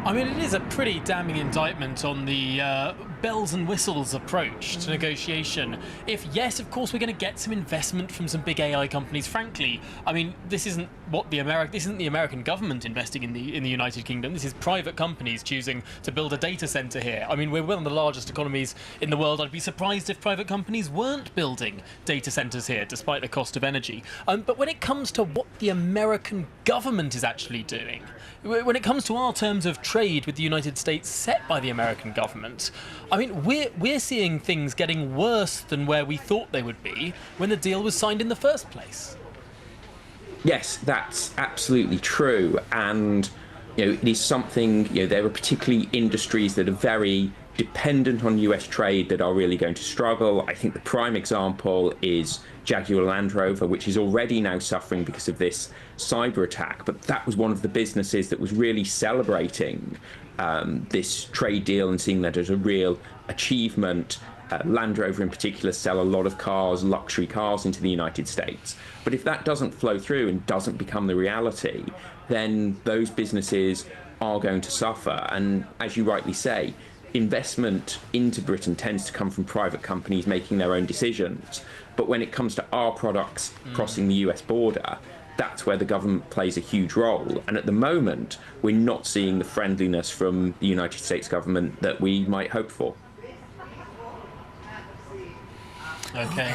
I mean, it is a pretty damning indictment on the bells and whistles approach to negotiation. If, yes, of course, we're going to get some investment from some big AI companies. Frankly, I mean, this isn't the American government investing in the United Kingdom. This is private companies choosing to build a data center here. I mean, we're one of the largest economies in the world. I'd be surprised if private companies weren't building data centers here, despite the cost of energy. But when it comes to what the American government is actually doing, when it comes to our terms of trade with the United States set by the American government, I mean, we're seeing things getting worse than where we thought they would be when the deal was signed in the first place. Yes, that's absolutely true. And, it is something, there are particularly industries that are very dependent on US trade that are really going to struggle. I think the prime example is Jaguar Land Rover, which is already now suffering because of this cyber attack. But that was one of the businesses that was really celebrating this trade deal and seeing that as a real achievement. Land Rover in particular sell a lot of cars, luxury cars, into the United States. But if that doesn't flow through and doesn't become the reality, then those businesses are going to suffer. And as you rightly say, investment into Britain tends to come from private companies making their own decisions. But when it comes to our products crossing the US border, that's where the government plays a huge role. And at the moment, we're not seeing the friendliness from the United States government that we might hope for. Okay.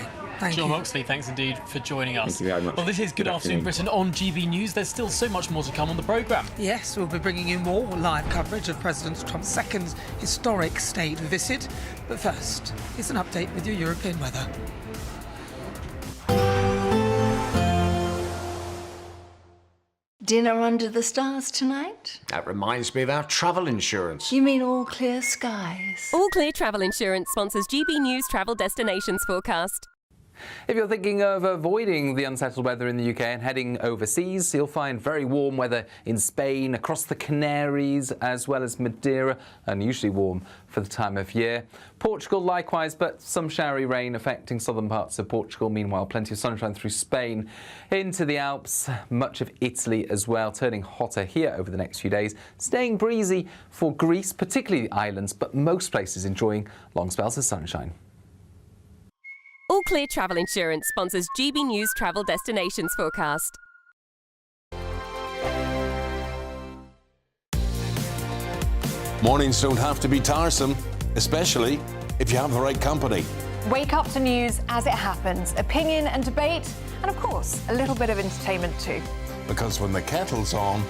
John Moxley, thanks indeed for joining us. Thank you very much. Well, this is Good Afternoon Britain on GB News. There's still so much more to come on the programme. Yes, we'll be bringing you more live coverage of President Trump's second historic state visit. But first, it's an update with your European weather. Dinner under the stars tonight? That reminds me of our travel insurance. You mean all clear skies? All Clear Travel Insurance sponsors GB News travel destinations forecast. If you're thinking of avoiding the unsettled weather in the UK and heading overseas, you'll find very warm weather in Spain, across the Canaries, as well as Madeira, unusually warm for the time of year. Portugal likewise, but some showery rain affecting southern parts of Portugal. Meanwhile, plenty of sunshine through Spain into the Alps, much of Italy as well, turning hotter here over the next few days. Staying breezy for Greece, particularly the islands, but most places enjoying long spells of sunshine. All Clear Travel Insurance sponsors GB News travel destinations forecast. Mornings don't have to be tiresome, especially if you have the right company. Wake up to news as it happens, opinion and debate, and of course, a little bit of entertainment too. Because when the kettle's on,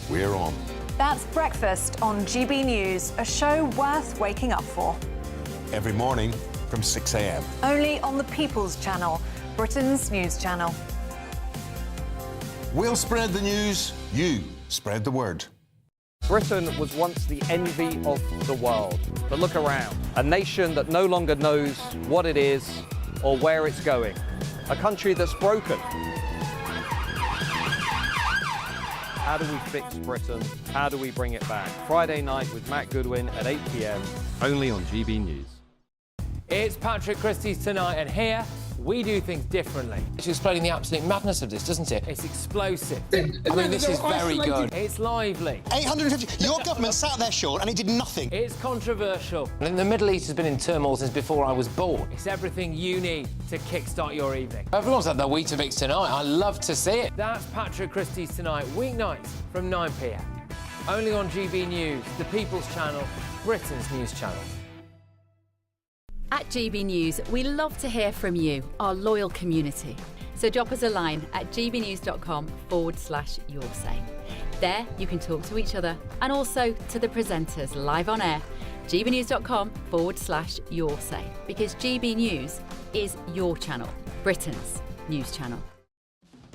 we're on. That's Breakfast on GB News, a show worth waking up for. Every morning from 6 a.m. Only on the People's Channel, Britain's news channel. We'll spread the news, you spread the word. Britain was once the envy of the world. But look around. A nation that no longer knows what it is or where it's going. A country that's broken. How do we fix Britain? How do we bring it back? Friday night with Matt Goodwin at 8 p.m. only on GB News. It's Patrick Christie's Tonight, and here we do things differently. It's explaining the absolute madness of this, doesn't it? It's explosive. I mean, this is very good. It's lively. 850. Your government sat there, Sean, and it did nothing. It's controversial. And the Middle East has been in turmoil since before I was born. It's everything you need to kickstart your evening. Everyone's had their Weetabix tonight. I love to see it. That's Patrick Christie's Tonight, weeknights from 9 p.m. Only on GB News, the People's Channel, Britain's news channel. At GB News, we love to hear from you, our loyal community. So drop us a line at gbnews.com/yoursay. There you can talk to each other and also to the presenters live on air. gbnews.com/yoursay, because GB News is your channel, Britain's news channel.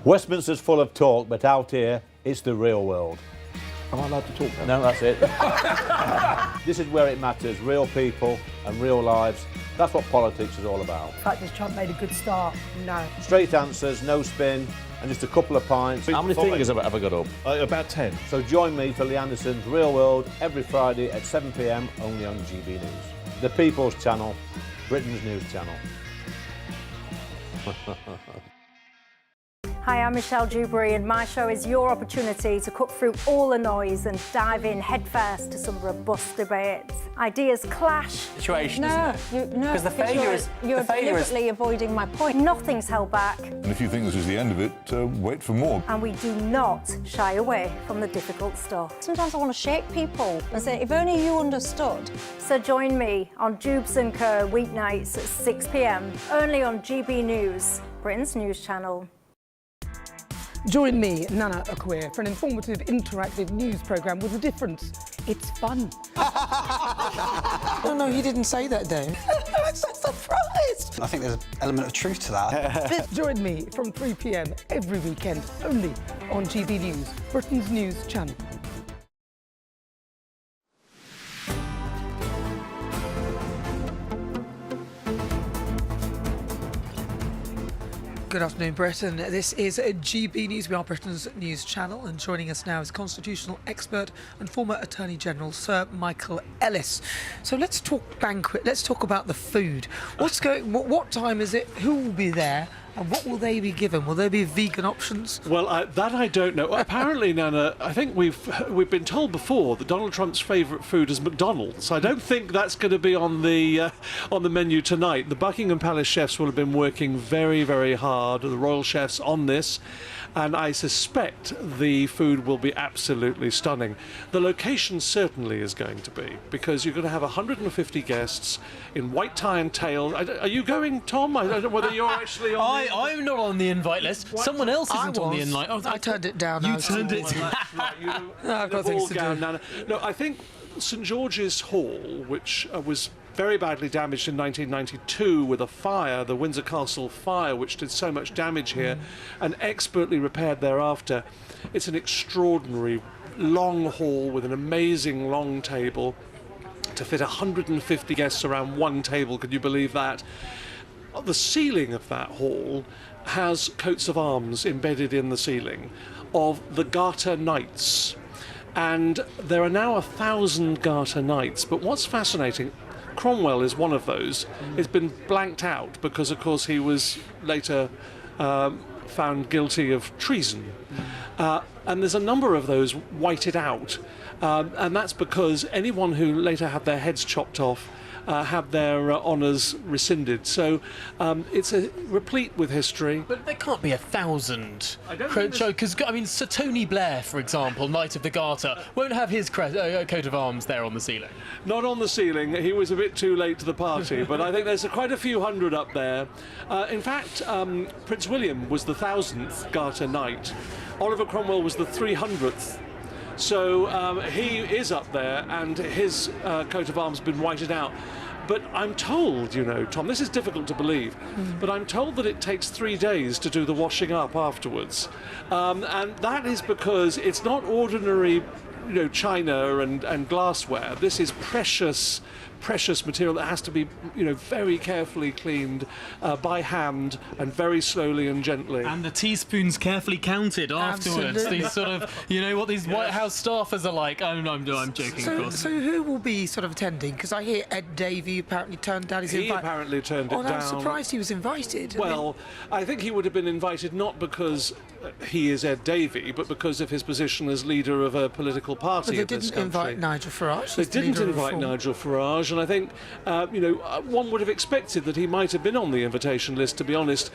Westminster's full of talk, but out here, it's the real world. Am I allowed to talk now? No, that's it. This is where it matters, real people and real lives. That's what politics is all about. In fact, has Trump made a good start? No. Straight answers, no spin, and just a couple of pints. How many fingers have I got up? About 10. So join me for Lee Anderson's Real World every Friday at 7 p.m. only on GB News. The People's Channel, Britain's news channel. Hi, I'm Michelle Dewberry, and my show is your opportunity to cut through all the noise and dive in headfirst to some robust debates. Ideas clash. Situation, no, Because the failure is... You're deliberately avoiding my point. Nothing's held back. And if you think this is the end of it, wait for more. And we do not shy away from the difficult stuff. Sometimes I want to shake people and say, if only you understood. So join me on Jubes & Co. weeknights at 6 p.m. only on GB News, Britain's news channel. Join me, Nana Akwe, for an informative, interactive news programme with a difference. It's fun. No, he didn't say that, Dave. I'm so surprised. exist. I think there's an element of truth to that. Join me from 3 p.m. every weekend, only on GB News, Britain's news channel. Good afternoon, Britain. This is GB News. We are Britain's news channel, and joining us now is constitutional expert and former Attorney General Sir Michael Ellis. So let's talk Banquet. Let's talk about the food. What time is it? Who will be there? And what will they be given? Will there be vegan options? Well, that I don't know. Apparently, Nana, I think we've been told before that Donald Trump's favourite food is McDonald's. I don't think that's going to be on the menu tonight. The Buckingham Palace chefs will have been working very, very hard, the royal chefs, on this. And I suspect the food will be absolutely stunning. The location certainly is going to be, because you're going to have 150 guests in white tie and tail. Are you going, Tom? I don't know whether you're actually on I'm not on the invite list. Someone else isn't on the invite. Oh, I turned it down. You turned it down. No, I've got things to do. Nana. No, I think St George's Hall, which was very badly damaged in 1992 with a fire, the Windsor Castle fire, which did so much damage here, and expertly repaired thereafter. It's an extraordinary long hall with an amazing long table to fit 150 guests around one table. Can you believe that? The ceiling of that hall has coats of arms embedded in the ceiling of the Garter Knights, and there are now 1,000 Garter Knights. But what's fascinating, Cromwell is one of those. It's been blanked out because, of course, he was later found guilty of treason. And there's a number of those whited out. And that's because anyone who later had their heads chopped off had their honours rescinded. So it's replete with history. But there can't be 1,000. Because, I mean, Sir Tony Blair, for example, Knight of the Garter, won't have his coat of arms there on the ceiling. Not on the ceiling. He was a bit too late to the party, but I think there's quite a few hundred up there. In fact, Prince William was the 1,000th Garter Knight. Oliver Cromwell was the 300th. So he is up there, and his coat of arms has been whited out. But I'm told, you know, Tom, this is difficult to believe, but I'm told that it takes 3 days to do the washing up afterwards. And that is because it's not ordinary, you know, china and glassware. This is precious material that has to be, you know, very carefully cleaned by hand and very slowly and gently. And the teaspoons carefully counted afterwards. Absolutely. These sort of, you know, what these White House staffers are like. I'm joking, of course. So who will be sort of attending? Because I hear Ed Davey apparently turned down his invite. He apparently turned it down. I'm surprised he was invited. Well, I think he would have been invited not because he is Ed Davey, but because of his position as leader of a political party But they of this didn't country. invite Nigel Farage. They didn't invite Nigel Farage, and I think, you know, one would have expected that he might have been on the invitation list, to be honest.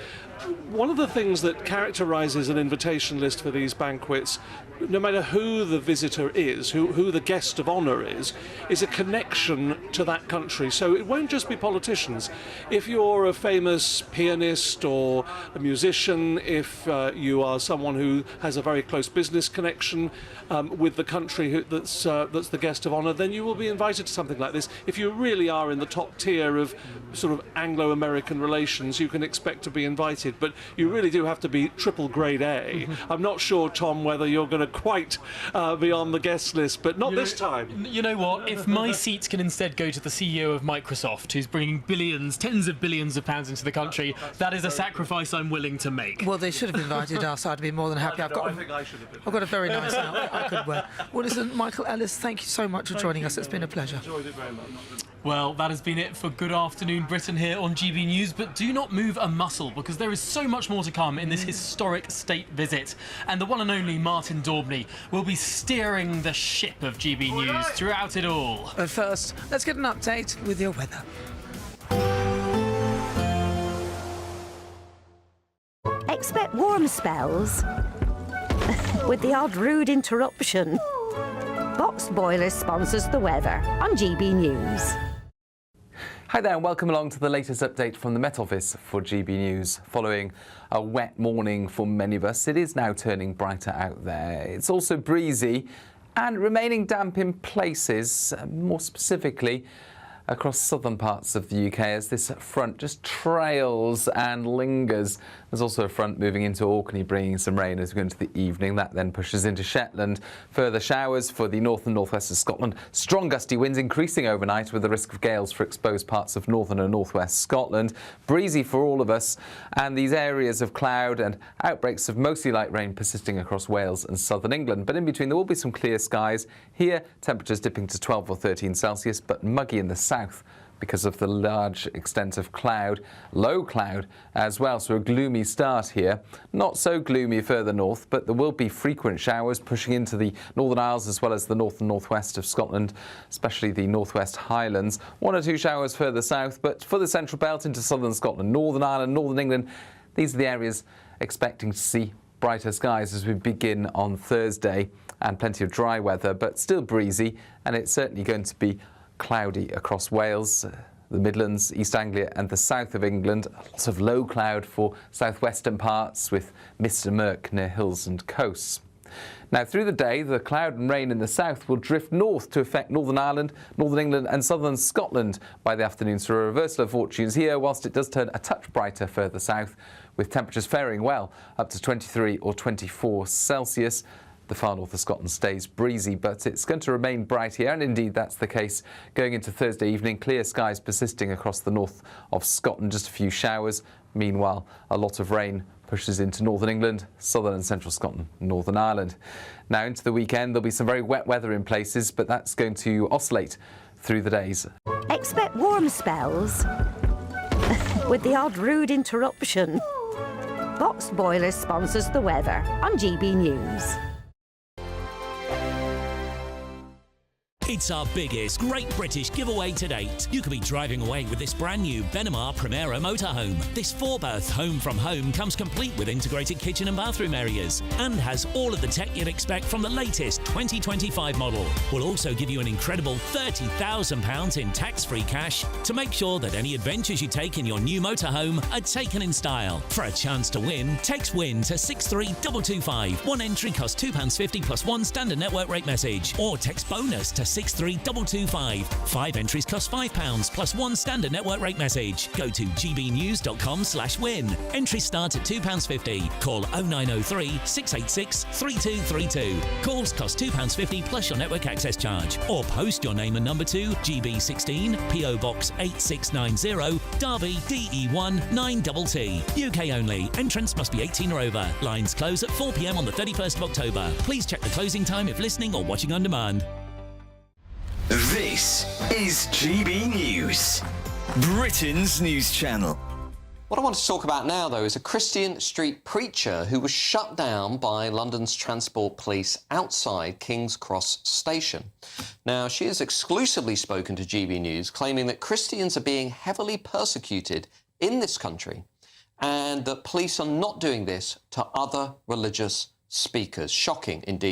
One of the things that characterises an invitation list for these banquets, no matter who the visitor is, who the guest of honour is a connection to that country. So it won't just be politicians. If you're a famous pianist or a musician, if you are someone who has a very close business connection with the country that's the guest of honour, then you will be invited to something like this. If you really are in the top tier of sort of Anglo-American relations, you can expect to be invited, but you really do have to be triple grade A. I'm not sure, Tom, whether you're going to quite be on the guest list, but not this time. You know what? If my seats can instead go to the CEO of Microsoft, who's bringing billions, tens of billions of pounds into the country, that is a sacrifice I'm willing to make. Well, they should have invited us. I'd be more than happy. I've got a very nice outfit I could wear. Well, listen, Michael Ellis, thank you so much for joining us. It's been a pleasure. Enjoyed it very much. Well, that has been it for Good Afternoon Britain here on GB News, but do not move a muscle, because there is so much more to come in this historic state visit, and the one and only Martin Daubney will be steering the ship of GB News throughout it all. But first, let's get an update with your weather. Expect warm spells with the odd rude interruption. Box Boiler sponsors the weather on GB News. Hi there and welcome along to the latest update from the Met Office for GB News. Following a wet morning for many of us, it is now turning brighter out there. It's also breezy and remaining damp in places, more specifically across southern parts of the UK as this front just trails and lingers. There's also a front moving into Orkney, bringing some rain as we go into the evening. That then pushes into Shetland. Further showers for the north and northwest of Scotland. Strong gusty winds increasing overnight with the risk of gales for exposed parts of northern and northwest Scotland. Breezy for all of us, and these areas of cloud and outbreaks of mostly light rain persisting across Wales and southern England. But in between there will be some clear skies. Here temperatures dipping to 12 or 13 Celsius, but muggy in the south because of the large extent of cloud, low cloud as well, so a gloomy start here. Not so gloomy further north, but there will be frequent showers pushing into the Northern Isles as well as the north and northwest of Scotland, especially the northwest Highlands. 1 or 2 showers further south, but for the central belt into southern Scotland, Northern Ireland, Northern England, these are the areas expecting to see brighter skies as we begin on Thursday, and plenty of dry weather, but still breezy, and it's certainly going to be cloudy across Wales, the Midlands, East Anglia and the south of England. Lots of low cloud for southwestern parts with mist and murk near hills and coasts. Now through the day, the cloud and rain in the south will drift north to affect Northern Ireland, Northern England and southern Scotland by the afternoon, so a reversal of fortunes here, whilst it does turn a touch brighter further south, with temperatures faring well up to 23 or 24 Celsius. The far north of Scotland stays breezy, but it's going to remain bright here, and indeed that's the case going into Thursday evening. Clear skies persisting across the north of Scotland, just a few showers. Meanwhile, a lot of rain pushes into northern England, southern and central Scotland, Northern Ireland. Now into the weekend, there'll be some very wet weather in places, but that's going to oscillate through the days. Expect warm spells with the odd rude interruption. Boxed Boiler sponsors the weather on GB News. It's our biggest Great British giveaway to date. You could be driving away with this brand new Benamar Primera motorhome. This 4-berth home from home comes complete with integrated kitchen and bathroom areas and has all of the tech you'd expect from the latest 2025 model. We'll also give you an incredible £30,000 in tax-free cash to make sure that any adventures you take in your new motorhome are taken in style. For a chance to win, text WIN to 63225. One entry costs £2.50 plus one standard network rate message, or text BONUS to 63225. 5 entries cost £5 plus one standard network rate message. Go to gbnews.com/win. Entries start at £2.50. Call 0903 686 3232. Calls cost £2.50 plus your network access charge. Or post your name and number to GB16 PO Box 8690 Derby DE1 9TT. UK only. Entrance must be 18 or over. Lines close at 4 p.m. on the 31st of October. Please check the closing time if listening or watching on demand. This is GB News, Britain's news channel. What I want to talk about now, though, is a Christian street preacher who was shut down by London's Transport Police outside King's Cross Station. Now, she has exclusively spoken to GB News, claiming that Christians are being heavily persecuted in this country and that police are not doing this to other religious speakers. Shocking indeed.